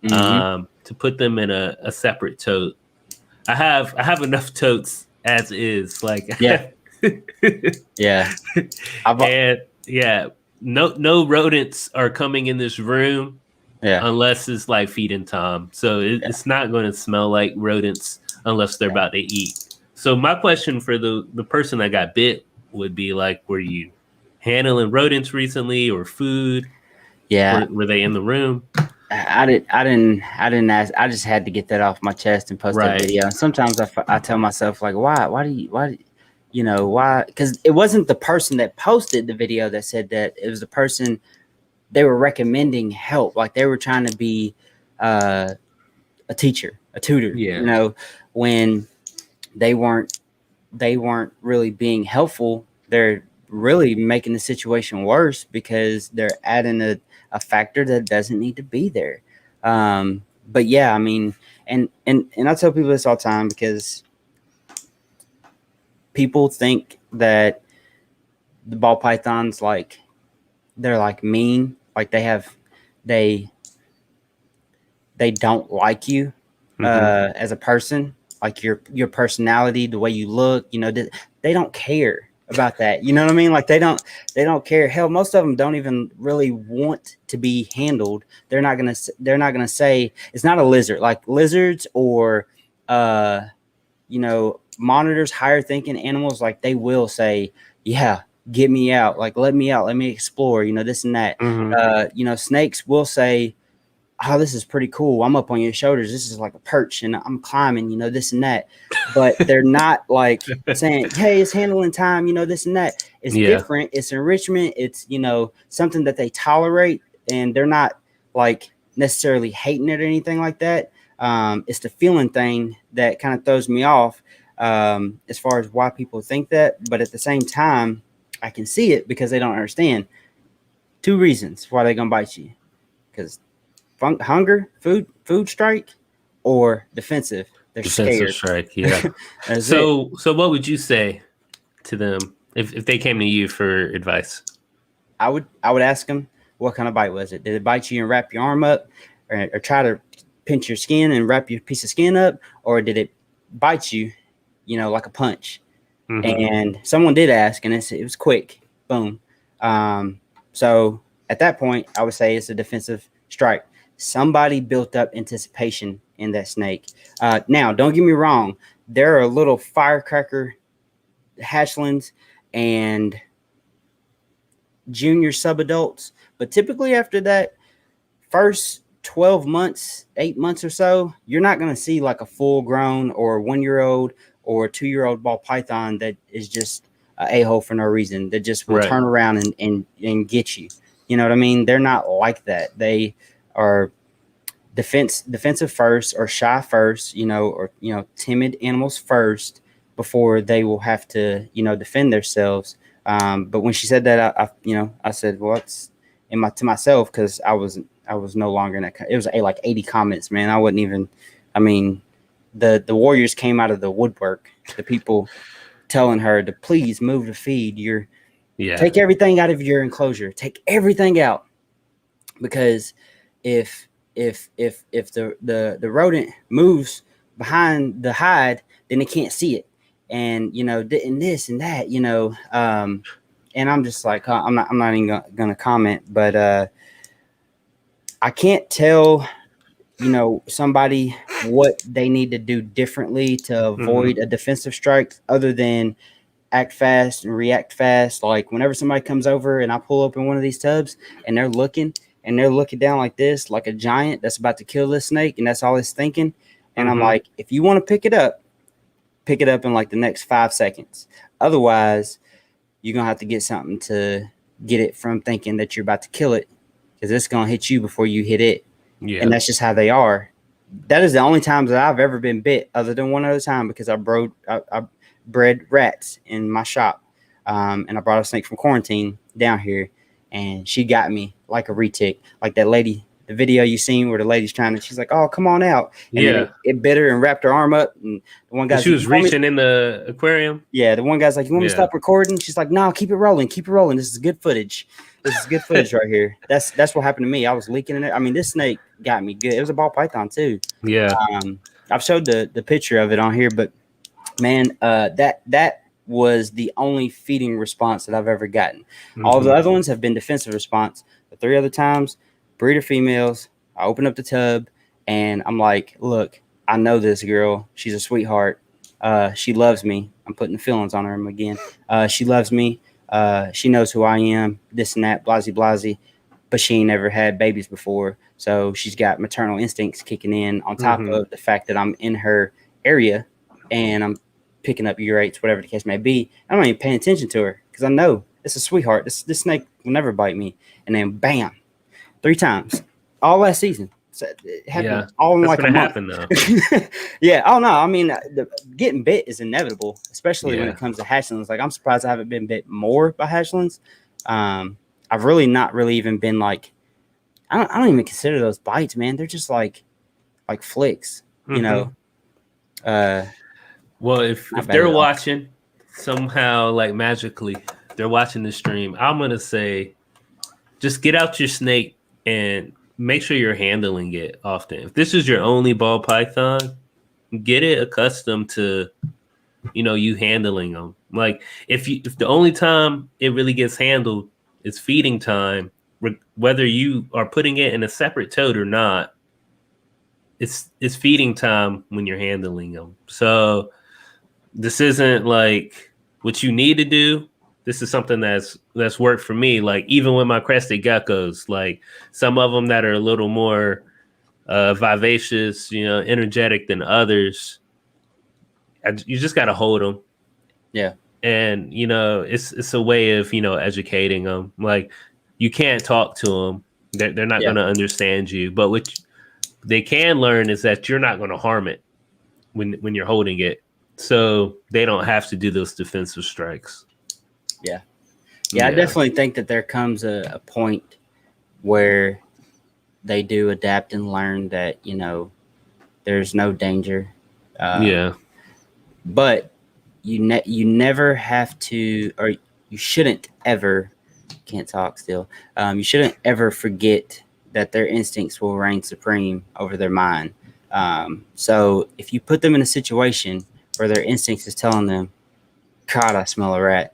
Speaker 2: to put them in a separate tote. I have enough totes as is. Like no rodents are coming in this room unless it's like feeding time. So it's not going to smell like rodents unless they're about to eat. So my question for the person that got bit would be like, were you handling rodents recently or food?
Speaker 1: Yeah.
Speaker 2: Were they in the room?
Speaker 1: I didn't ask. I just had to get that off my chest and post that video. And sometimes I tell myself like, why do you know, why? Because it wasn't the person that posted the video that said that. It was the person, they were recommending help. Like they were trying to be a teacher, a tutor, you know, when they weren't really being helpful. They're really making the situation worse because they're adding a factor that doesn't need to be there. But yeah, I mean, and I tell people this all the time because people think that the ball pythons, like, they're like mean, like they don't like you as a person, like your personality, the way you look, you know, they don't care about that. You know what I mean? Like they don't care. Hell, most of them don't even really want to be handled. They're not gonna say it's not a lizard. Like lizards or you know, monitors, higher thinking animals, like they will say, yeah, get me out, like let me out, let me explore, you know, this and that. You know, snakes will say, oh, this is pretty cool, I'm up on your shoulders, this is like a perch and I'm climbing, you know, this and that. But they're not like saying, hey, it's handling time, you know, this and that. It's different, it's enrichment, it's, you know, something that they tolerate, and they're not like necessarily hating it or anything like that. It's the feeling thing that kind of throws me off, as far as why people think that. But at the same time, I can see it because they don't understand. 2 reasons why they're gonna bite you: because hunger, food strike, or defensive. They're scared.
Speaker 2: Strike, yeah. So what would you say to them if they came to you for advice?
Speaker 1: I would ask them, what kind of bite was it? Did it bite you and wrap your arm up, or try to pinch your skin and wrap your piece of skin up, or did it bite you, you know, like a punch? And someone did ask, and it was quick, boom. So at that point, I would say it's a defensive strike. Somebody built up anticipation in that snake. Now, don't get me wrong. there are little firecracker hatchlings and junior subadults, but typically after that first 12 months, 8 months or so, you're not going to see like a full grown or 1-year-old or a 2-year-old ball python that is just a hole for no reason, that just will turn around and get you. You know what I mean? They're not like that. They are defensive first, or shy first, or timid animals first before they will have to defend themselves. But when she said that, I said, well, it's to myself, because I was no longer in that. It was like 80 comments, man. I wasn't even. I mean, the warriors came out of the woodwork. The people telling her to please move the feed. Take everything out of your enclosure. Take everything out, because if the rodent moves behind the hide, then they can't see it, and and this and that, and I'm just like, I'm not even gonna comment, but I can't tell somebody what they need to do differently to avoid a defensive strike, other than act fast and react fast. Like whenever somebody comes over and I pull open one of these tubs and they're looking down like this, like a giant that's about to kill this snake, and that's all it's thinking. And I'm like, if you want to pick it up in like the next 5 seconds. Otherwise, you're going to have to get something to get it from thinking that you're about to kill it, because it's going to hit you before you hit it. Yeah. And that's just how they are. That is the only times that I've ever been bit, other than one other time, because I bred rats in my shop. And I brought a snake from quarantine down here, and she got me like a retic, like that lady, the video you seen where the lady's she's like, oh, come on out. And then it bit her and wrapped her arm up. And the one guy,
Speaker 2: she was reaching in the aquarium.
Speaker 1: Yeah. The one guy's like, you want me to stop recording? She's like, no, keep it rolling. Keep it rolling. This is good footage. This is good footage right here. That's what happened to me. I was leaking in it. I mean, this snake got me good. It was a ball python too.
Speaker 2: Yeah.
Speaker 1: I've showed the picture of it on here, but man, that was the only feeding response that I've ever gotten. All the other ones have been defensive response. The 3 other times, breeder females, I open up the tub and I'm like, look, I know this girl. She's a sweetheart. She loves me. I'm putting the feelings on her again. She loves me. She knows who I am, this and that, blasey blasey, but she ain't never had babies before. So she's got maternal instincts kicking in, on top of the fact that I'm in her area and I'm picking up urates, whatever the case may be. I'm not even paying attention to her, because I know it's a sweetheart. This snake will never bite me. And then bam, 3 times all last season. So it happened all in like a month.
Speaker 2: Happen, though.
Speaker 1: Yeah. Oh no. I mean, getting bit is inevitable, especially when it comes to hatchlings. Like, I'm surprised I haven't been bit more by hatchlings. I've really not really even been like, I don't even consider those bites, man. They're just like flicks, you know.
Speaker 2: Well, if they're watching somehow, like magically, they're watching the stream, I'm gonna say, just get out your snake and make sure you're handling it often. If this is your only ball python, get it accustomed to, you handling them. Like if the only time it really gets handled is feeding time, whether you are putting it in a separate tote or not, it's feeding time when you're handling them. So this isn't like what you need to do. This is something that's worked for me. Like even with my crested geckos, like some of them that are a little more vivacious, energetic than others, you just got to hold them.
Speaker 1: Yeah.
Speaker 2: And, it's a way of, educating them. Like you can't talk to them. They're not going to understand you. But what they can learn is that you're not going to harm it when you're holding it. So they don't have to do those defensive strikes.
Speaker 1: Yeah, I definitely think that there comes a point where they do adapt and learn that, there's no danger. But you never have to, or you shouldn't ever, can't talk still, you shouldn't ever forget that their instincts will reign supreme over their mind. So if you put them in a situation where their instincts is telling them, God, I smell a rat,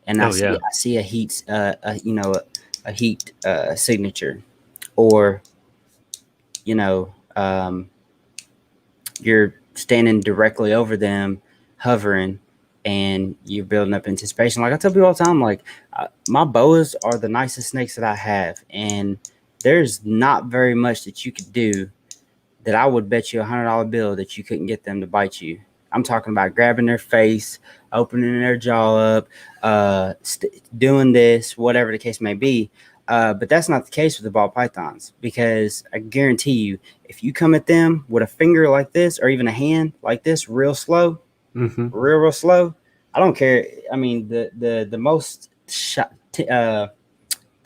Speaker 1: and I see a heat, a heat signature, or you're standing directly over them, hovering, and you're building up anticipation. Like I tell people all the time, like my boas are the nicest snakes that I have, and there's not very much that you could do that I would bet you $100 bill that you couldn't get them to bite you. I'm talking about grabbing their face, opening their jaw up, doing this, whatever the case may be. But that's not the case with the ball pythons, because I guarantee you, if you come at them with a finger like this or even a hand like this, real slow, real slow, I don't care. I mean, the most the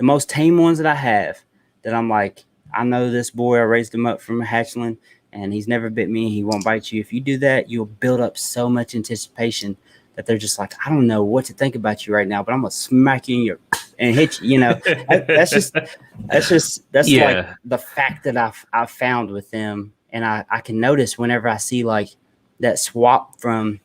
Speaker 1: most tame ones that I have, that I'm like, I know this boy, I raised him up from a hatchling, and he's never bit me. He won't bite you. If you do that, you'll build up so much anticipation that they're just like, I don't know what to think about you right now, but I'm gonna smack you in your and hit you. You know, that's like the fact that I've found with them, and I can notice whenever I see like that swap from.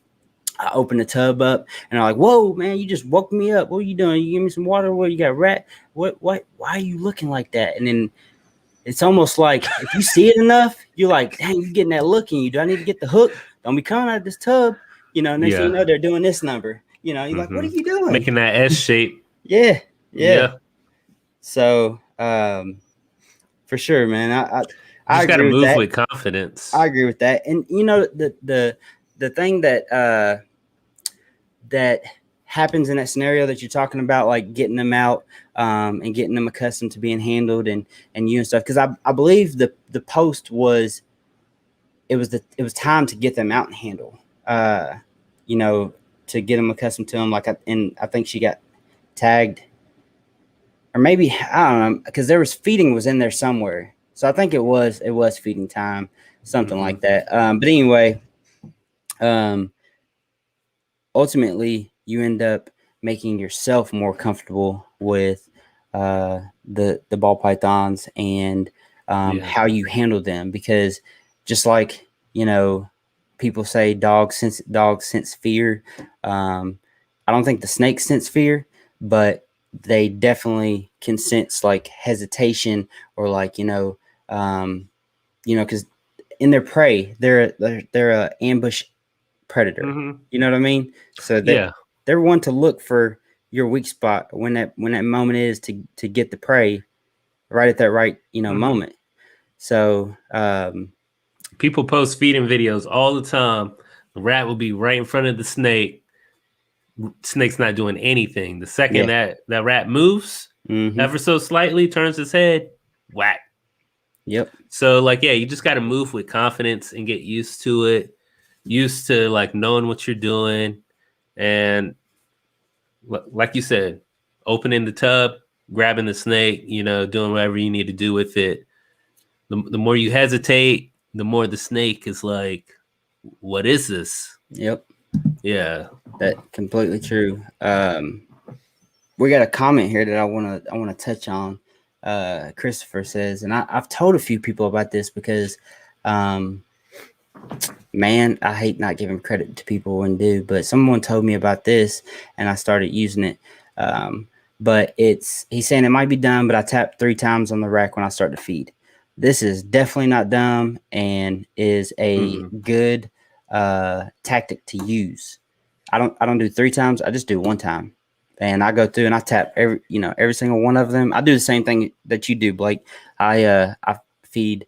Speaker 1: I open the tub up and I'm like, whoa, man, you just woke me up. What are you doing? You give me some water? What, you got a rat? What, why are you looking like that? And then it's almost like if you see it enough, you're like, dang, you're getting that look in you. Do I need to get the hook? Don't be coming out of this tub. You know, next thing you know, they're doing this number. You know, you're like, what are you doing?
Speaker 2: Making that S shape.
Speaker 1: Yeah. So, for sure, man. I
Speaker 2: agree with that.
Speaker 1: With
Speaker 2: confidence.
Speaker 1: I agree with that. And you know, the thing that that happens in that scenario that you're talking about, like getting them out and getting them accustomed to being handled and you and stuff, because I believe the post was it was time to get them out and handle, you know, to get them accustomed to them. Like I think she got tagged, or maybe I don't know, because there was feeding was in there somewhere, so I think it was feeding time, something like that. But anyway. Ultimately, you end up making yourself more comfortable with the ball pythons and how you handle them, because just like, you know, people say dogs sense fear. I don't think the snakes sense fear, but they definitely can sense like hesitation or like, because in their prey, they're a ambush predator. You know what I mean? So they're one to look for your weak spot when that moment is to get the prey right at that right, moment. So
Speaker 2: people post feeding videos all the time. The rat will be right in front of the snake. Snake's not doing anything. The second that rat moves ever so slightly, turns his head, whack.
Speaker 1: Yep.
Speaker 2: So like, you just got to move with confidence and get used to it. Used to like knowing what you're doing, and like you said, opening the tub, grabbing the snake, doing whatever you need to do with it. The more you hesitate, the more the snake is like, what is this?
Speaker 1: Yep.
Speaker 2: Yeah.
Speaker 1: That completely true. We got a comment here that I want to touch on. Christopher says, and I've told a few people about this because man, I hate not giving credit to people when do, but someone told me about this and I started using it. But he's saying it might be dumb, but I tap 3 times on the rack when I start to feed. This is definitely not dumb and is a good tactic to use. I don't do 3 times. I just do 1 time, and I go through and I tap every single one of them. I do the same thing that you do, Blake. I feed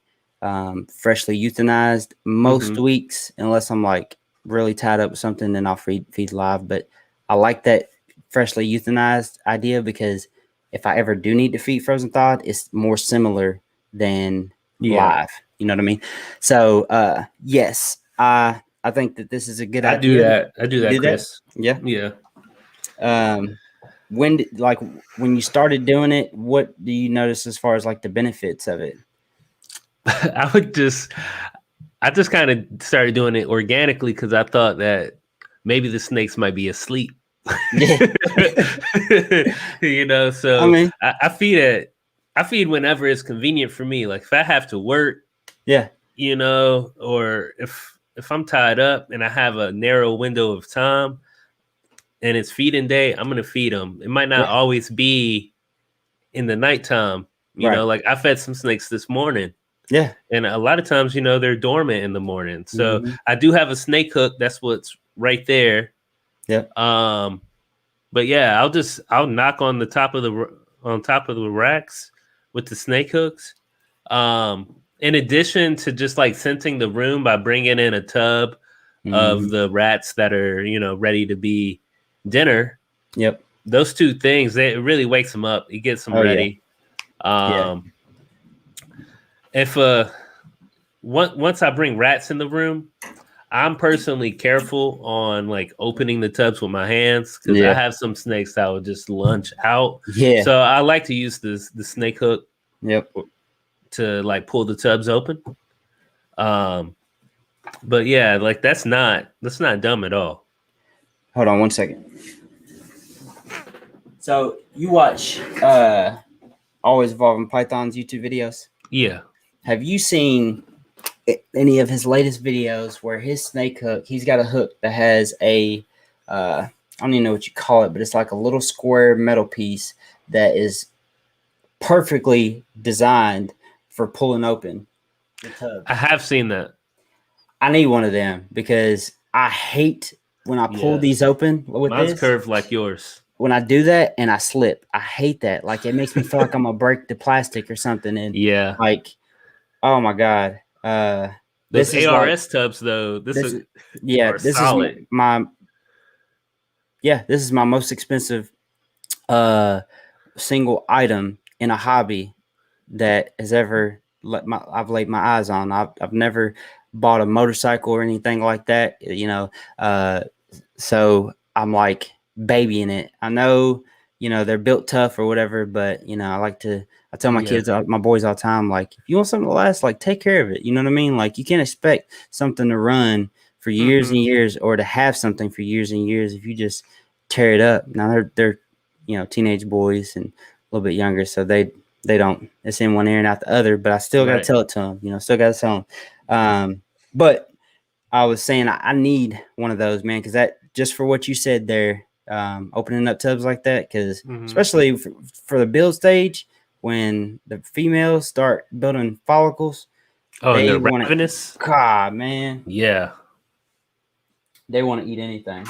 Speaker 1: freshly euthanized most weeks, unless I'm like really tied up with something, then I'll feed live. But I like that freshly euthanized idea, because if I ever do need to feed frozen thawed, it's more similar than live. You know what I mean? So yes, I think that this is a good idea.
Speaker 2: I do that, Chris.
Speaker 1: Yeah. When you started doing it, what do you notice as far as like the benefits of it?
Speaker 2: I just kind of started doing it organically because I thought that maybe the snakes might be asleep.
Speaker 1: Yeah.
Speaker 2: So I mean, I feed whenever it's convenient for me. Like if I have to work, or if I'm tied up and I have a narrow window of time and it's feeding day, I'm gonna feed them. It might not always be in the nighttime. Like I fed some snakes this morning.
Speaker 1: Yeah.
Speaker 2: And a lot of times, they're dormant in the morning. So
Speaker 1: Mm-hmm.
Speaker 2: I do have a snake hook. That's what's right there.
Speaker 1: Yep.
Speaker 2: But yeah, I'll knock on top of the racks with the snake hooks. In addition to just like scenting the room by bringing in a tub
Speaker 1: Mm-hmm.
Speaker 2: of the rats that are ready to be dinner.
Speaker 1: Yep.
Speaker 2: Those two things, it really wakes them up. It gets them
Speaker 1: Oh yeah.
Speaker 2: ready.
Speaker 1: Yeah.
Speaker 2: If once I bring rats in the room, I'm personally careful on like opening the tubs with my hands because I
Speaker 1: Yeah.
Speaker 2: have some snakes that will just lunge out.
Speaker 1: Yeah.
Speaker 2: So I like to use the snake hook
Speaker 1: Yep.
Speaker 2: to like pull the tubs open. But yeah, like that's not dumb at all.
Speaker 1: Hold on 1 second. So you watch Always Evolving Python's YouTube videos?
Speaker 2: Yeah.
Speaker 1: Have you seen any of his latest videos where his snake hook, he's got a hook that has a I don't even know what you call it, but it's like a little square metal piece that is perfectly designed for pulling open the tubs.
Speaker 2: I have seen that.
Speaker 1: I need one of them because I hate when I pull these open with
Speaker 2: Mine's
Speaker 1: this.
Speaker 2: curved like yours.
Speaker 1: When I do that and I slip, I hate that. Like it makes me feel like I'm gonna break the plastic or something. And
Speaker 2: Yeah.
Speaker 1: like, oh my God.
Speaker 2: Those
Speaker 1: This is
Speaker 2: ARS tubs though, this is solid.
Speaker 1: is this is my most expensive single item in a hobby that has ever I've laid my eyes on. I've never bought a motorcycle or anything like that, so I'm like babying it. I know, they're built tough or whatever, but I tell my kids, my boys all the time, like, if you want something to last, like, take care of it. You know what I mean? Like, you can't expect something to run for years and years, or to have something for years and years if you just tear it up. Now they're teenage boys and a little bit younger, so they don't, it's in one ear and out the other, but I still got to tell it to them, still got to tell them. But I was saying I need one of those, man, because that, just for what you said there, opening up tubs like that, because especially for the build stage, when the females start building follicles,
Speaker 2: they're ravenous.
Speaker 1: God, man.
Speaker 2: Yeah.
Speaker 1: They want to eat anything.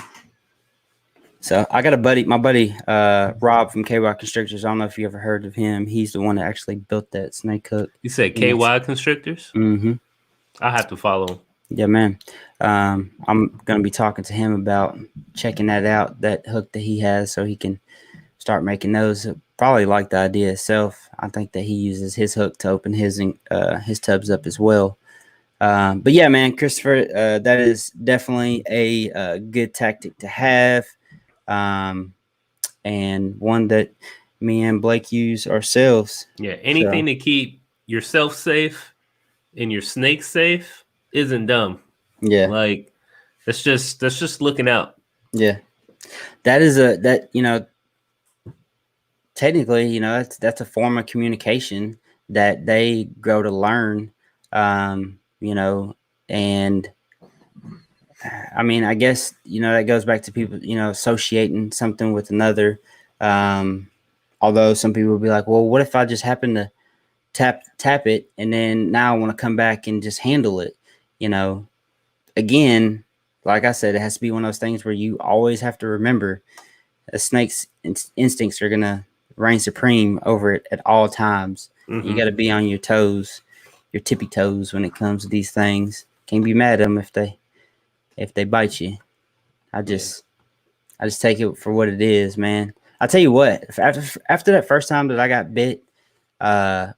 Speaker 1: So I got my buddy, Rob from KY Constrictors. I don't know if you ever heard of him. He's the one that actually built that snake hook.
Speaker 2: You said KY Constrictors?
Speaker 1: Mm-hmm.
Speaker 2: I have to follow him.
Speaker 1: Yeah, man. I'm going to be talking to him about checking that out, that hook that he has, so he can start making those. Probably like the idea itself. I think that he uses his hook to open his tubs up as well. But yeah, man, Christopher, that is definitely a good tactic to have. And one that me and Blake use ourselves.
Speaker 2: Yeah, anything to keep yourself safe and your snake safe isn't dumb.
Speaker 1: Yeah,
Speaker 2: like that's just looking out.
Speaker 1: Yeah, that is technically, that's a form of communication that they grow to learn. And I mean, I guess, that goes back to people, associating something with another. Although some people will be like, well, what if I just happen to tap it and then now I want to come back and just handle it? Again, like I said, it has to be one of those things where you always have to remember a snake's instincts are going to reign supreme over it at all times. You got to be on your toes, your tippy toes when it comes to these things. Can't be mad at them if they bite you. I just take it for what it is, man. I tell you what, after that first time that I got bit,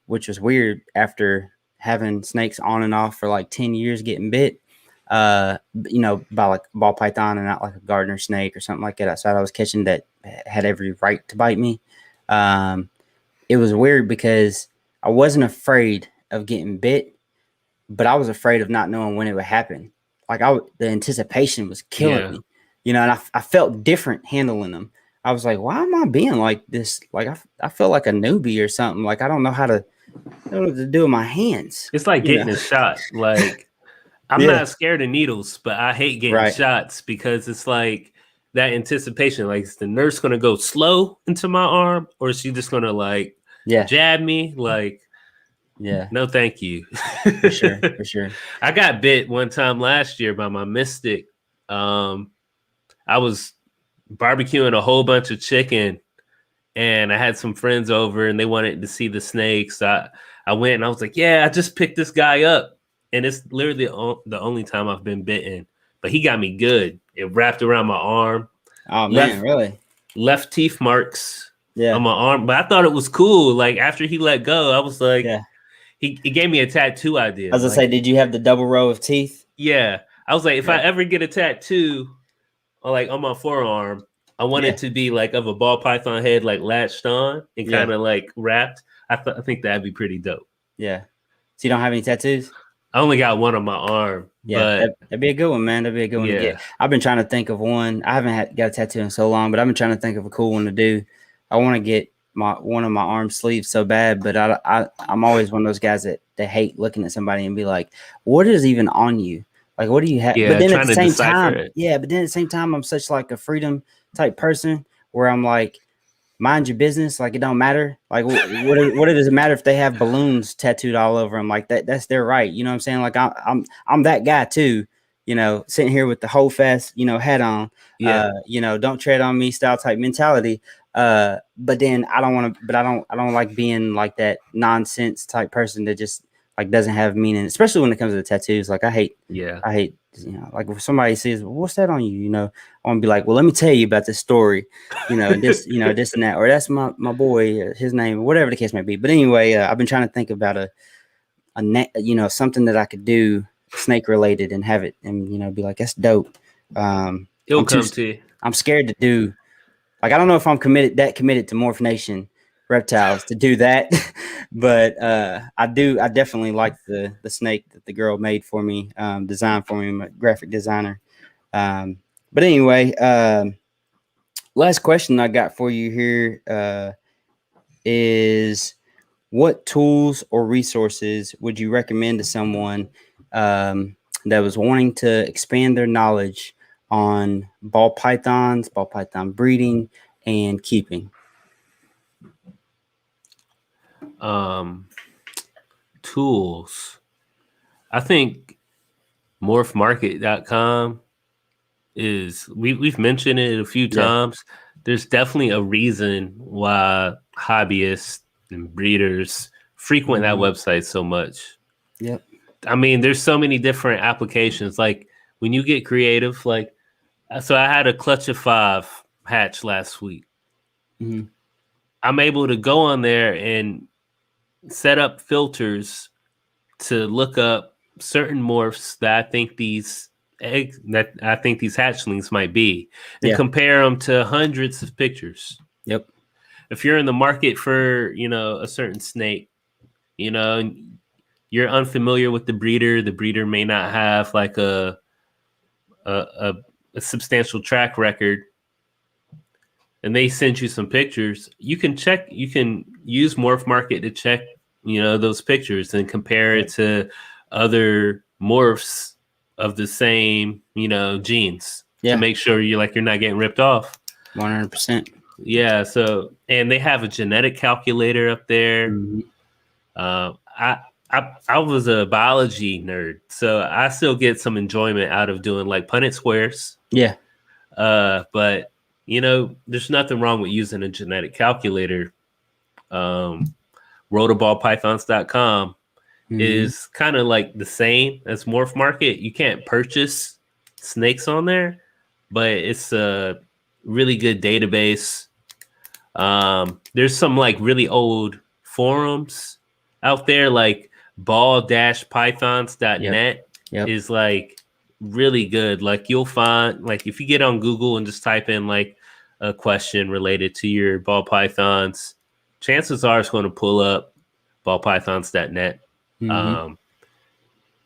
Speaker 1: which was weird after having snakes on and off for like 10 years getting bit, by like a ball python and not like a gardener snake or something like that outside I was catching that had every right to bite me. It was weird because I wasn't afraid of getting bit, but I was afraid of not knowing when it would happen. Like the anticipation was killing me, and I felt different handling them. I was like, why am I being like this? Like I feel like a newbie or something. Like I don't know what to do with my hands.
Speaker 2: It's like getting a shot. Like I'm not scared of needles, but I hate getting shots because it's like that anticipation. Like, is the nurse going to go slow into my arm, or is she just going to jab me? Like,
Speaker 1: Yeah,
Speaker 2: No, thank you.
Speaker 1: for sure, for sure.
Speaker 2: I got bit one time last year by my Mystic. I was barbecuing a whole bunch of chicken, and I had some friends over, and they wanted to see the snakes. I went and I was like, "Yeah, I just picked this guy up," and it's literally the only time I've been bitten. But he got me good. It wrapped around my arm.
Speaker 1: Oh man, really?
Speaker 2: Left teeth marks
Speaker 1: Yeah,
Speaker 2: on my arm. But I thought it was cool. Like after he let go, I was like,
Speaker 1: yeah.
Speaker 2: he gave me a tattoo
Speaker 1: I
Speaker 2: idea.
Speaker 1: was gonna
Speaker 2: Like,
Speaker 1: say, did you have the double row of teeth?
Speaker 2: yeah. I was like, if I
Speaker 1: Yeah,
Speaker 2: ever get a tattoo like on my forearm, I want
Speaker 1: yeah,
Speaker 2: it to be like of a ball python head, like latched on and
Speaker 1: yeah,
Speaker 2: kind of like wrapped. I think that'd be pretty dope.
Speaker 1: yeah. So you don't have any tattoos?
Speaker 2: I only got one on my arm,
Speaker 1: Yeah,
Speaker 2: but
Speaker 1: that'd be a good one, man. That'd be a good one to get.
Speaker 2: yeah,
Speaker 1: I've been trying to think of one. I haven't got a tattoo in so long, but I've been trying to think of a cool one to do. I want to get one of my arm sleeves so bad, but I'm always one of those guys that hate looking at somebody and be like, "What is even on you? Like, what do you have?" But
Speaker 2: yeah,
Speaker 1: then at
Speaker 2: trying
Speaker 1: the
Speaker 2: to
Speaker 1: same
Speaker 2: decipher
Speaker 1: time,
Speaker 2: it.
Speaker 1: yeah. But then at the same time, I'm such like a freedom type person where I'm like, mind your business. Like it don't matter. Like what does it matter if they have balloons tattooed all over them? Like that's their right. You know what I'm saying? Like I'm that guy too. You know, sitting here with the whole fast, hat on.
Speaker 2: Yeah,
Speaker 1: Don't tread on me style type mentality. But then I don't want to. But I don't like being like that nonsense type person that just like doesn't have meaning, especially when it comes to the tattoos. Like
Speaker 2: yeah,
Speaker 1: I hate. Like if somebody says, well, "What's that on you?" I want to be like, "Well, let me tell you about this story." This, this and that, or that's my boy, his name, whatever the case may be. But anyway, I've been trying to think about something that I could do snake related and have it, and be like, that's dope.
Speaker 2: it'll
Speaker 1: I'm too,
Speaker 2: come to you.
Speaker 1: I'm scared to do. Like, I don't know if I'm committed to Morph Nation reptiles to do that, but I do. I definitely like the snake that the girl made for me, designed for me, my graphic designer. But anyway, last question I got for you here is what tools or resources would you recommend to someone that was wanting to expand their knowledge on ball pythons, ball python breeding, and keeping?
Speaker 2: Tools. I think morphmarket.com is we've mentioned it a few
Speaker 1: Yeah.
Speaker 2: times. There's definitely a reason why hobbyists and breeders frequent that website so much.
Speaker 1: Yep.
Speaker 2: I mean, there's so many different applications. Like when you get creative, like so I had a clutch of 5 hatch last week.
Speaker 1: Mm-hmm.
Speaker 2: I'm able to go on there and set up filters to look up certain morphs that I think these hatchlings might be, and compare them to hundreds of pictures.
Speaker 1: Yep.
Speaker 2: If you're in the market for a certain snake, you're unfamiliar with the breeder may not have like a substantial track record, and they send you some pictures. You can use Morph Market to check those pictures and compare it to other morphs of the same genes to make sure you're not getting ripped off.
Speaker 1: 100%.
Speaker 2: Yeah. So, and they have a genetic calculator up there.
Speaker 1: Mm-hmm.
Speaker 2: I was a biology nerd, so I still get some enjoyment out of doing like Punnett squares.
Speaker 1: Yeah.
Speaker 2: But there's nothing wrong with using a genetic calculator. Rotoballpythons.com is kind of like the same as Morph Market. You can't purchase snakes on there, but it's a really good database. There's some like really old forums out there, like ball-pythons.net is like really good. Like you'll find, like if you get on Google and just type in like a question related to your ball pythons, chances are it's going to pull up ballpythons.net.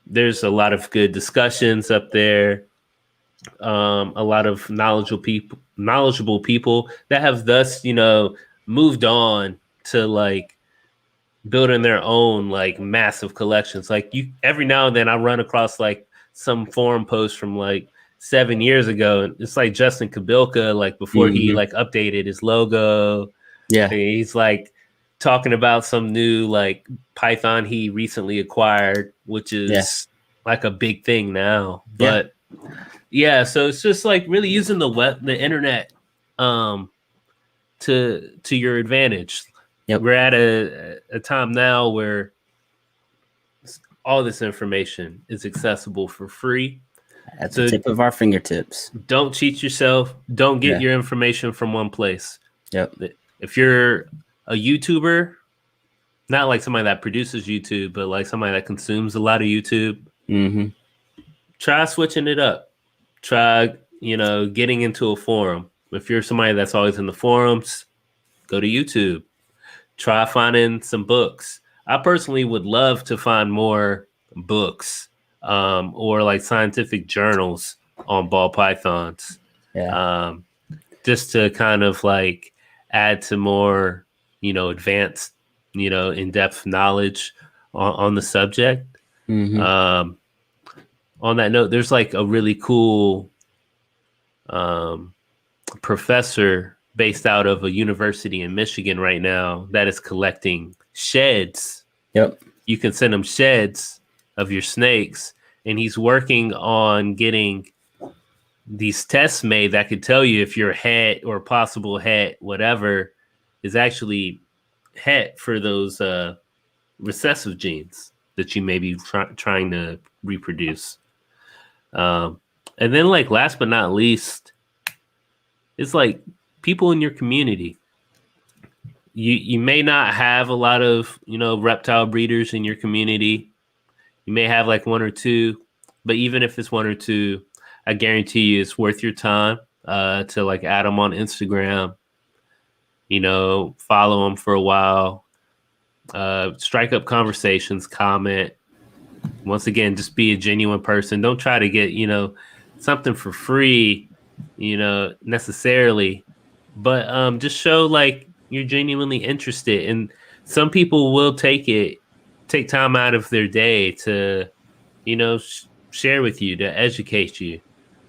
Speaker 2: There's a lot of good discussions up there. A lot of knowledgeable people that have thus, moved on to like building their own like massive collections. Like every now and then I run across like some forum post from like 7 years ago, and it's like Justin Kabilka, like before he like updated his logo.
Speaker 1: Yeah.
Speaker 2: He's like talking about some new like Python he recently acquired, which is like a big thing now. But yeah, so it's just like really using the internet to your advantage.
Speaker 1: Yep.
Speaker 2: We're at a time now where all this information is accessible for free
Speaker 1: at the tip of our fingertips.
Speaker 2: Don't cheat yourself. Don't get your information from one place.
Speaker 1: Yep.
Speaker 2: If you're a YouTuber, not like somebody that produces YouTube, but like somebody that consumes a lot of YouTube, try switching it up. Try, getting into a forum. If you're somebody that's always in the forums, go to YouTube. Try finding some books. I personally would love to find more books or like scientific journals on ball pythons.
Speaker 1: Yeah.
Speaker 2: Just to kind of like add to more, advanced, in-depth knowledge on the subject. On that note, there's like a really cool professor based out of a university in Michigan right now that is collecting sheds.
Speaker 1: Yep.
Speaker 2: You can send him sheds of your snakes, and he's working on getting these tests made that could tell you if your het or possible het, whatever, is actually het for those recessive genes that you may be trying to reproduce. And then, like, last but not least, it's like people in your community. You may not have a lot of, reptile breeders in your community. You may have like one or two, but even if it's one or two, I guarantee you it's worth your time to like add them on Instagram, follow them for a while, strike up conversations, comment. Once again, just be a genuine person. Don't try to get, something for free, necessarily, but just show like you're genuinely interested. And some people will take time out of their day to, share with you, to educate you.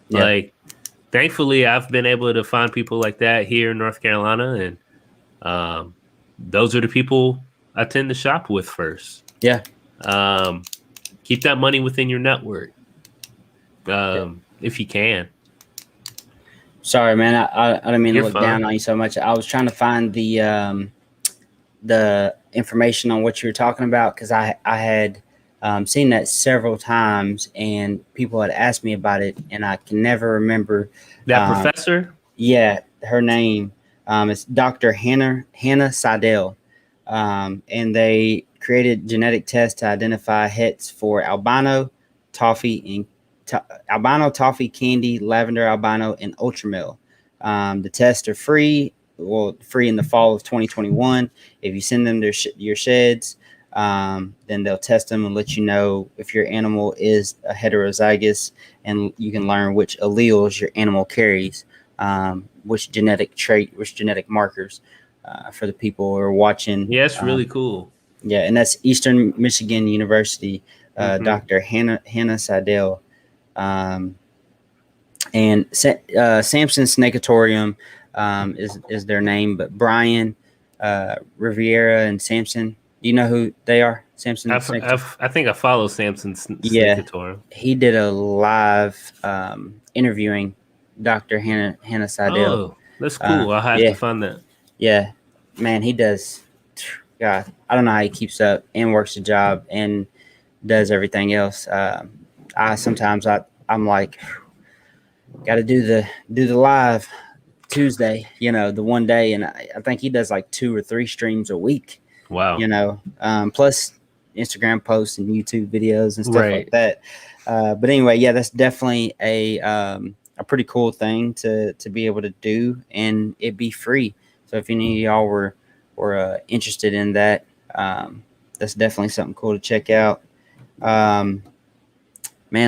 Speaker 2: Yeah. Like, thankfully, I've been able to find people like that here in North Carolina, and those are the people I tend to shop with first.
Speaker 1: Yeah.
Speaker 2: Keep that money within your network, if you can.
Speaker 1: Sorry, man. I didn't mean to look down on you so much. I was trying to find the information on what you were talking about, because I had seen that several times, and people had asked me about it, and I can never remember.
Speaker 2: That professor?
Speaker 1: Yeah, her name is Dr. Hannah Seidel, and they created genetic tests to identify hets for albino, toffee, candy, lavender albino, and Ultramel. The tests are free in the fall of 2021. If you send them your sheds, then they'll test them and let you know if your animal is a heterozygous, and you can learn which alleles your animal carries, which genetic markers, for the people who are watching.
Speaker 2: Yeah, it's really cool.
Speaker 1: Yeah, and that's Eastern Michigan University, Dr. Hannah Seidel. And Samson Snakeatorium is their name, but Brian Riviera and Samson, do you know who they are? Samson.
Speaker 2: I think I follow Samson Snakeatorium.
Speaker 1: He did a live interviewing Dr. Hannah Seidel.
Speaker 2: Oh, that's cool. I'll have to find that.
Speaker 1: Yeah, man, he does. God, I don't know how he keeps up and works the job and does everything else. I'm like, got to do the live Tuesday, the one day, and I think he does like 2 or 3 streams a week.
Speaker 2: Wow.
Speaker 1: Plus Instagram posts and YouTube videos and stuff like that. But anyway, yeah, that's definitely a pretty cool thing to be able to do, and it'd be free. So if any of y'all were interested in that, that's definitely something cool to check out. Man,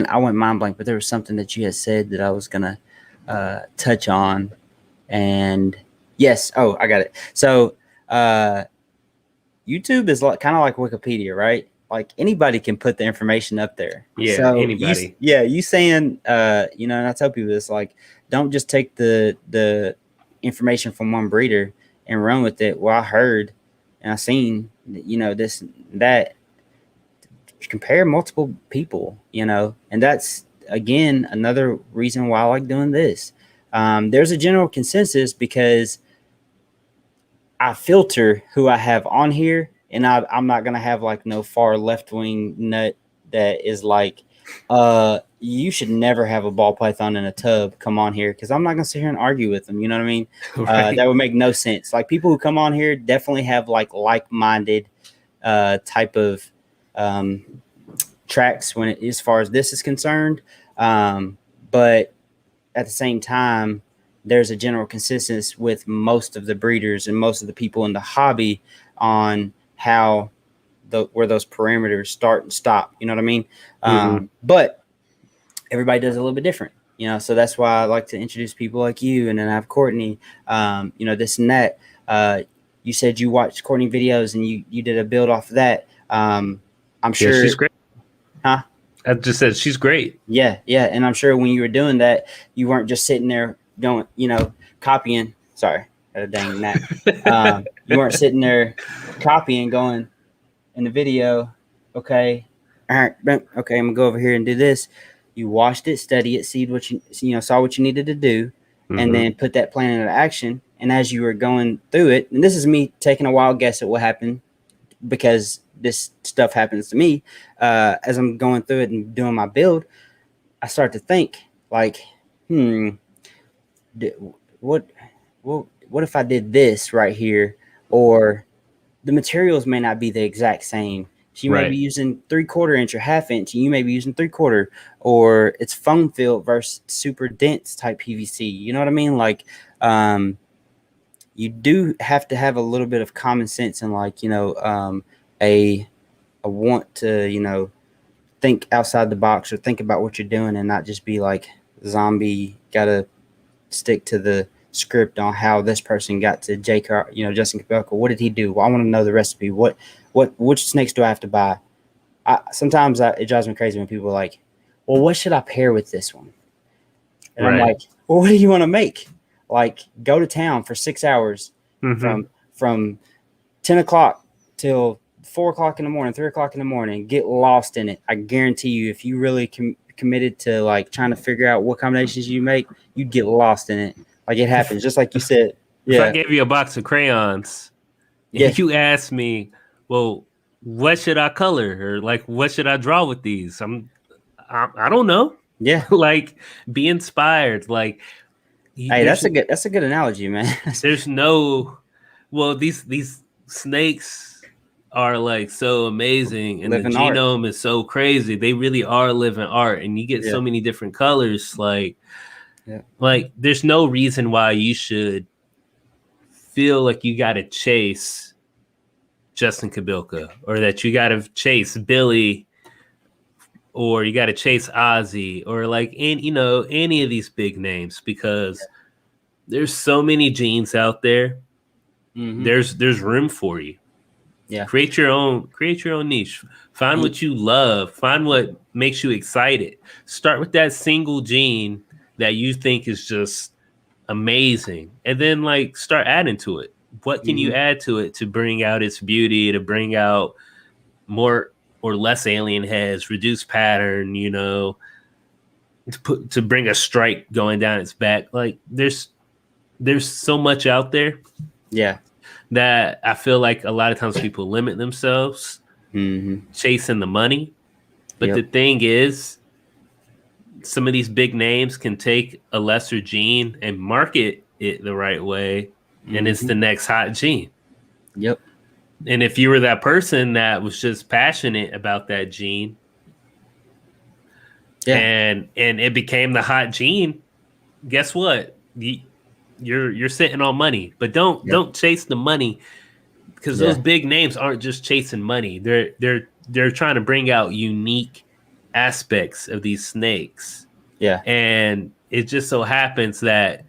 Speaker 1: I went mind blank, but there was something that you had said that I was gonna touch on, and yes, I got it. So YouTube is kind of like Wikipedia, right? Like anybody can put the information up there.
Speaker 2: Yeah,
Speaker 1: so
Speaker 2: anybody.
Speaker 1: You saying, and I tell people this, like, don't just take the information from one breeder and run with it. Well, I heard, and I seen, this, that, compare multiple people, and that's again another reason why I like doing this. There's a general consensus because I filter who I have on here, and I'm not gonna have like no far left wing nut that is like, you should never have a ball python in a tub come on here, because I'm not gonna sit here and argue with them. You know what I mean?
Speaker 2: Right.
Speaker 1: That would make no sense. Like, people who come on here definitely have like-minded type of tracks as far as this is concerned. But at the same time, there's a general consensus with most of the breeders and most of the people in the hobby on how where those parameters start and stop. You know what I mean? But everybody does it a little bit different. So that's why I like to introduce people like you, and then I have Courtney. This and that. You said you watched Courtney videos and you did a build off of that. I'm sure
Speaker 2: she's great.
Speaker 1: Huh?
Speaker 2: I just said she's great.
Speaker 1: Yeah, and I'm sure when you were doing that, you weren't just sitting there going, copying. Sorry, got a dang that. You weren't sitting there copying, going in the video. Okay, all right, okay, I'm gonna go over here and do this. You watched it, study it, see what saw what you needed to do, and then put that plan into action. And as you were going through it, and this is me taking a wild guess at what happened, because this stuff happens to me, as I'm going through it and doing my build, I start to think like, what if I did this right here? Or the materials may not be the exact same. She may be using 3/4 inch or 1/2 inch, and you may be using 3/4, or it's foam filled versus super dense type PVC. You know what I mean? Like, you do have to have a little bit of common sense, and like, a want to, think outside the box or think about what you're doing, and not just be like zombie, gotta stick to the script on how this person got to Justin Calico. What did he do? Well, I want to know the recipe. Which snakes do I have to buy? Sometimes it drives me crazy when people are like, well, what should I pair with this one? And I'm like, well, what do you want to make? Like, go to town for 6 hours from 10 o'clock till 4 o'clock in the morning, 3 o'clock in the morning, get lost in it. I guarantee you, if you really committed to like trying to figure out what combinations you make, you'd get lost in it. Like, it happens, just like you said.
Speaker 2: If I gave you a box of crayons, if you asked me, well, what should I color, or like, what should I draw with these? I don't know.
Speaker 1: Yeah.
Speaker 2: Like, be inspired. Like,
Speaker 1: hey, that's a good analogy, man.
Speaker 2: There's these snakes are like so amazing, and living the genome art is so crazy. They really are living art, and you get so many different colors. Like, there's no reason why you should feel like you got to chase Justin Kabilka, or that you got to chase Billy, or you got to chase Ozzy, or like any of these big names, because there's so many genes out there. There's room for you. Yeah. Create your own niche. Find what you love. Find what makes you excited. Start with that single gene that you think is just amazing, and then like start adding to it. What can you add to it to bring out its beauty, to bring out more or less alien heads, reduce pattern, to bring a stripe going down its back. Like, there's so much out there. Yeah. That I feel like a lot of times people limit themselves chasing the money. But the thing is, some of these big names can take a lesser gene and market it the right way, and it's the next hot gene. Yep. And if you were that person that was just passionate about that gene, and it became the hot gene, guess what? You're sitting on money. But don't chase the money, because those big names aren't just chasing money. They're trying to bring out unique aspects of these snakes. Yeah. And it just so happens that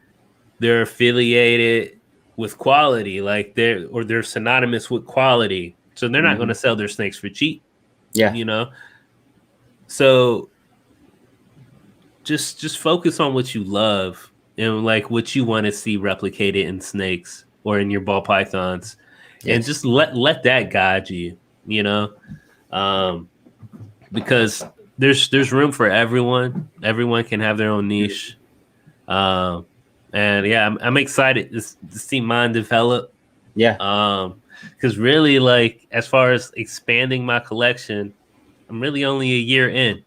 Speaker 2: they're affiliated with quality, like they're synonymous with quality. So they're not going to sell their snakes for cheap. Yeah. So just focus on what you love and like what you want to see replicated in snakes or in your ball pythons. and
Speaker 1: Yes.
Speaker 2: just let that guide you, because there's room for everyone. Everyone can have their own niche. Um, and yeah, I'm excited to see mine develop.
Speaker 1: Yeah.
Speaker 2: Because really, like, as far as expanding my collection, I'm really only a year in.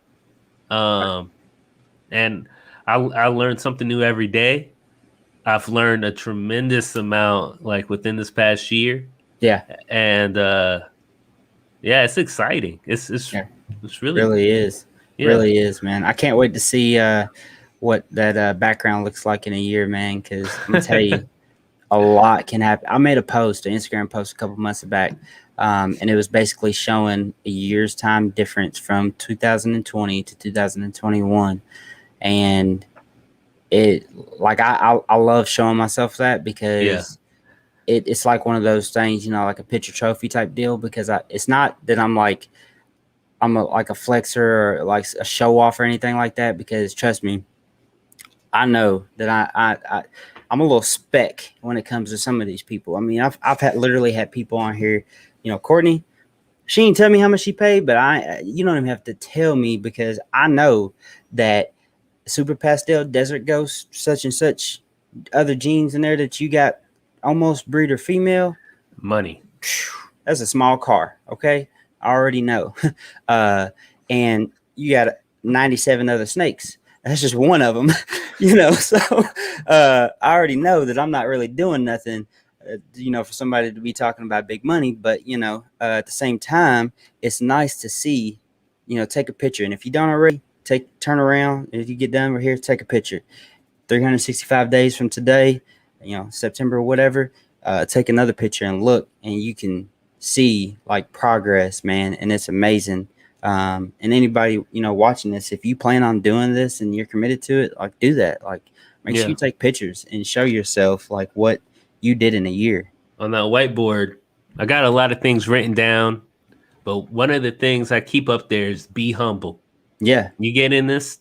Speaker 2: Um, and I learned something new every day. I've learned a tremendous amount, like, within this past year,
Speaker 1: Yeah.
Speaker 2: and yeah, it's exciting.
Speaker 1: Yeah.
Speaker 2: It's really,
Speaker 1: Really is.
Speaker 2: yeah.
Speaker 1: Really is, man. I can't wait to see what that background looks like in a year, man. Because I'm gonna tell you, a lot can happen. I made an Instagram post a couple months back, and it was basically showing a year's time difference from 2020 to 2021, and it like I love showing myself that
Speaker 2: Yeah,
Speaker 1: because it's like one of those things, like a picture trophy type deal. Because it's not that like a flexer or like a show off or anything like that. Because trust me, I know that I'm a little speck when it comes to some of these people. I mean, I've literally had people on here, Courtney. She didn't tell me how much she paid, but you don't even have to tell me because I know that Super Pastel, Desert Ghost, such and such, other jeans in there that you got almost breeder female.
Speaker 2: money.
Speaker 1: That's a small car, okay? I already know. And you got 97 other snakes. That's just one of them, So I already know that I'm not really doing nothing, for somebody to be talking about big money. But at the same time, it's nice to see, take a picture. And if you don't already, turn around. And if you get done, we're here. Take a picture. 365 days from today, September or whatever. Take another picture and look, and you can see like progress, man, and it's amazing. And anybody watching this, if you plan on doing this and you're committed to it, like do that. Like make sure
Speaker 2: Yeah,
Speaker 1: you take pictures and show yourself like what you did in a year.
Speaker 2: on that whiteboard, I got a lot of things written down, but one of the things I keep up there is be humble.
Speaker 1: Yeah,
Speaker 2: You get in this,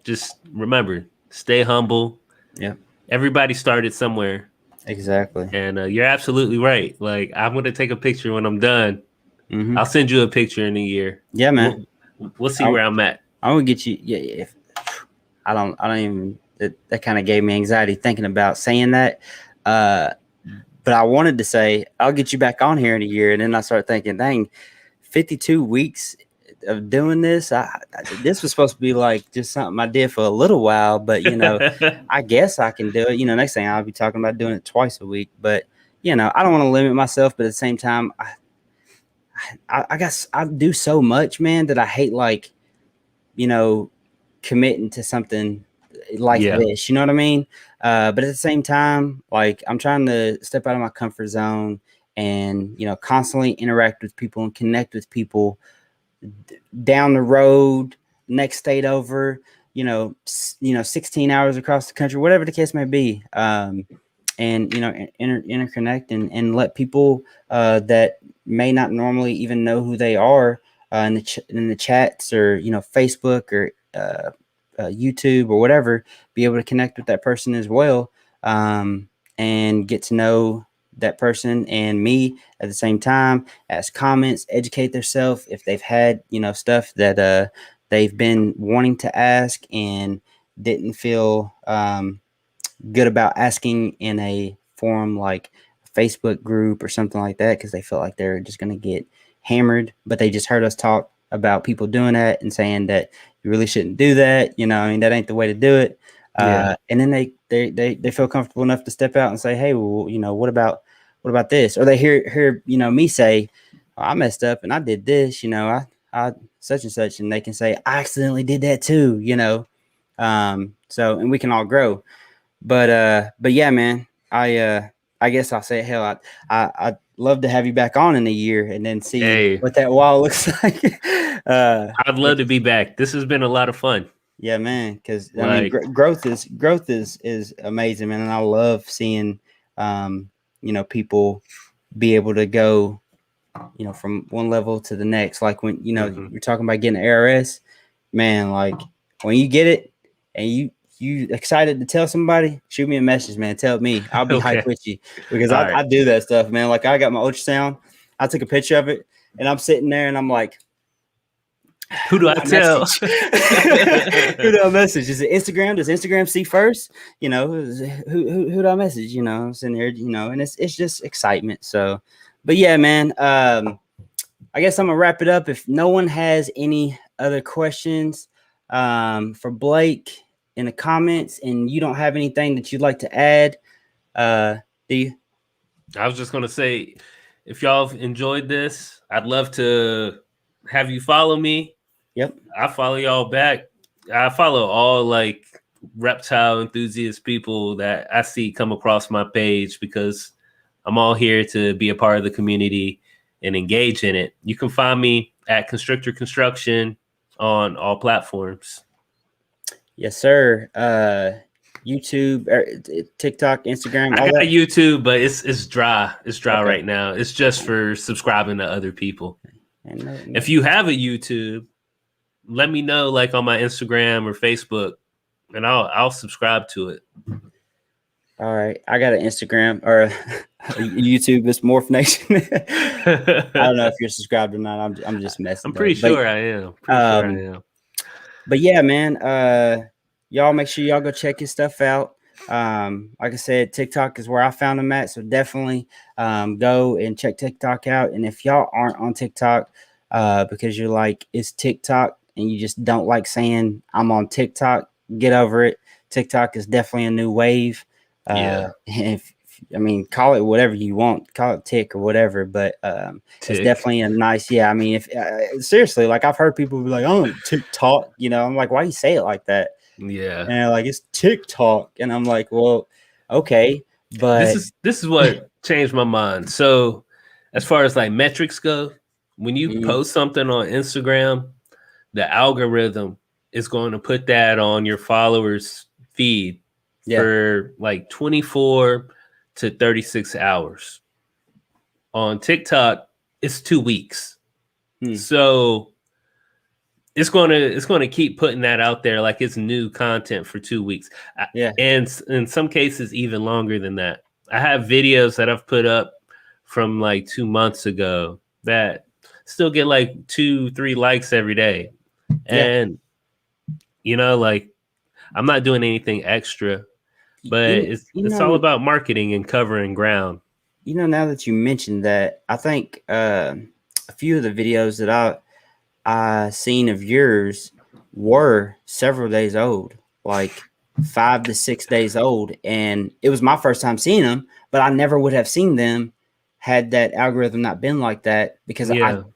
Speaker 2: just remember, stay humble.
Speaker 1: yeah,
Speaker 2: Everybody started somewhere,
Speaker 1: exactly.
Speaker 2: and you're absolutely right. Like, I'm gonna take a picture when I'm done.
Speaker 1: Hmm.
Speaker 2: I'll send you a picture in a year.
Speaker 1: Yeah, man.
Speaker 2: We'll see
Speaker 1: I'm,
Speaker 2: where I'm at.
Speaker 1: I'm gonna get you. Yeah, if I don't even. That kind of gave me anxiety thinking about saying that. Uh, But I wanted to say I'll get you back on here in a year, and then I started thinking, dang, 52 weeks of doing this. This was supposed to be like just something I did for a little while, but I guess I can do it. Next thing I'll be talking about doing it twice a week. But I don't want to limit myself, but at the same time, I guess I do so much, man, that I hate like you know committing to something like
Speaker 2: Yeah,
Speaker 1: this. You know what I mean? But at the same time, like I'm trying to step out of my comfort zone and constantly interact with people and connect with people down the road, next state over, 16 hours across the country, whatever the case may be. And interconnect and let people that may not normally even know who they are in the chats or Facebook or YouTube or whatever, be able to connect with that person as well, and get to know that person and me at the same time. Ask comments, educate themselves if they've had stuff that they've been wanting to ask and didn't feel good about asking in a forum like a Facebook group or something like that because they felt like they're just going to get hammered, but they just heard us talk about people doing that and saying that you really shouldn't do that. I mean, that ain't the way to do it.
Speaker 2: yeah,
Speaker 1: And then they feel comfortable enough to step out and say, hey, well, what about this? Or they hear me say, oh, I messed up and I did this, I such and such, and they can say, I accidentally did that too, so, and we can all grow. But yeah, man, I guess I'll say, hell, I'd love to have you back on in a year and then see
Speaker 2: hey,
Speaker 1: what that wall looks like.
Speaker 2: I'd love to be back. This has been a lot of fun.
Speaker 1: Yeah, man, because I mean,
Speaker 2: Like,
Speaker 1: growth is amazing, man, and I love seeing, people be able to go, from one level to the next. Like when
Speaker 2: mhm.
Speaker 1: you're talking about getting ARS, man, like when you get it and you excited to tell somebody, shoot me a message, man. Tell me. I'll be hyped with you because
Speaker 2: All
Speaker 1: I,
Speaker 2: right.
Speaker 1: I do that stuff, man. Like I got my ultrasound. I took a picture of it and I'm sitting there and I'm like,
Speaker 2: Who do I tell?
Speaker 1: Who do I message? Is it Instagram? Does Instagram see first? You know, who do I message? You know, I'm sitting here, you know, and it's just excitement. So, but yeah, man. I guess I'm gonna wrap it up. If no one has any other questions for Blake in the comments, and you don't have anything that you'd like to add, do you?
Speaker 2: I was just gonna say, if y'all have enjoyed this, I'd love to have you follow me.
Speaker 1: Yep.
Speaker 2: I follow y'all back. I follow all like reptile enthusiast people that I see come across my page because I'm all here to be a part of the community and engage in it. You can find me at Constrictor Construction on all platforms.
Speaker 1: Yes, sir. YouTube, TikTok, Instagram,
Speaker 2: I
Speaker 1: all
Speaker 2: got
Speaker 1: that.
Speaker 2: YouTube, but it's dry. It's dry
Speaker 1: Okay.
Speaker 2: right now. It's just for subscribing to other people.
Speaker 1: And
Speaker 2: If you have a YouTube, let me know like on my Instagram or Facebook, and I'll subscribe to it.
Speaker 1: all right, I got an Instagram or a YouTube. It's Morph Nation. I don't know if you're subscribed or not. I'm just messing.
Speaker 2: I'm pretty sure I am.
Speaker 1: But yeah, man. Y'all make sure y'all go check his stuff out. Like I said, TikTok is where I found him at. So definitely go and check TikTok out. And if y'all aren't on TikTok because you're like, it's TikTok and you just don't like saying I'm on TikTok, get over it. TikTok is definitely a new wave. I mean, call it whatever you want, call it tick or whatever, but it's definitely a nice, yeah. I mean, if seriously, like I've heard people be like, oh, TikTok, you know, I'm like, why do you say it like that?
Speaker 2: Yeah.
Speaker 1: And they're like, it's TikTok. And I'm like, well, okay, but
Speaker 2: this is what changed my mind. So as far as like metrics go, when you post something on Instagram, the algorithm is going to put that on your followers' feed for like 24 to 36 hours. On TikTok, it's 2 weeks. So it's going to keep putting that out there like it's new content for 2 weeks. And in some cases even longer than that. I have videos that I've put up from like 2 months ago that still get like 2-3 likes every day. And you know, like I'm not doing anything extra, but it's all about marketing and covering ground.
Speaker 1: You know, now that you mentioned that, I think a few of the videos that I seen of yours were several days old, like 5 to 6 days old. And it was my first time seeing them, but I never would have seen them had that algorithm not been like that, because I'm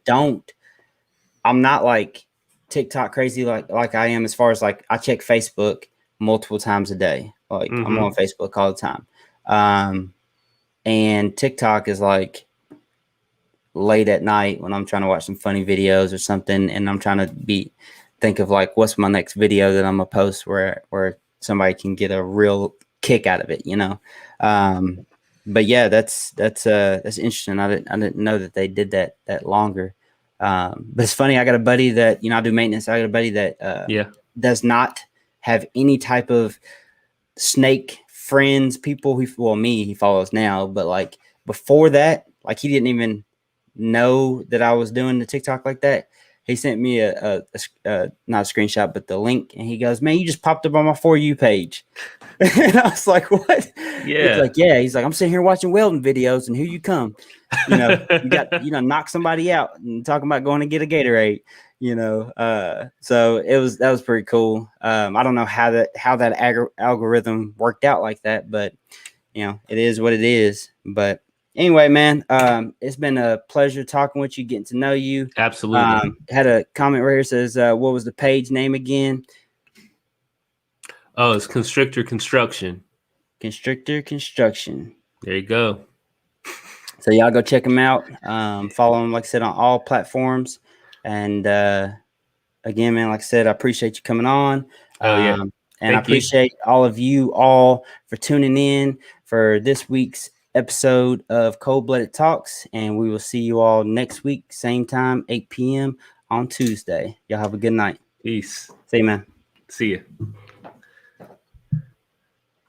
Speaker 1: not like TikTok crazy like I am, as far as like I check Facebook multiple times a day. Like I'm on Facebook all the time. And TikTok is like late at night when I'm trying to watch some funny videos or something, and I'm trying to think of like what's my next video that I'm gonna post where somebody can get a real kick out of it, you know. But yeah, that's interesting. I didn't know that they did that longer. But it's funny. I got a buddy that, you know, I do maintenance. I got a buddy that does not have any type of snake friends, people he follows now, but like before that, like he didn't even know that I was doing the TikTok like that. He sent me a not a screenshot, but the link, and he goes, "Man, you just popped up on my For You page." And I was like, "What?" He's like, "Yeah." He's like, "I'm sitting here watching welding videos, and here you come. You know, you knock somebody out and talking about going to get a Gatorade." You know, so that was pretty cool. I don't know how that algorithm worked out like that, but you know, it is what it is. But anyway, man, it's been a pleasure talking with you, getting to know you.
Speaker 2: Absolutely.
Speaker 1: Had a comment right here says, what was the page name again?
Speaker 2: Oh, it's Constrictor Construction.
Speaker 1: Constrictor Construction.
Speaker 2: There you go.
Speaker 1: So y'all go check them out. Follow them, like I said, on all platforms. And again, man, like I said, I appreciate you coming on. And I appreciate all of you all for tuning in for this week's episode of Cold Blooded Talks. And we will see you all next week, same time, 8 p.m. on Tuesday. Y'all have a good night.
Speaker 2: Peace.
Speaker 1: See you, man.
Speaker 2: See you.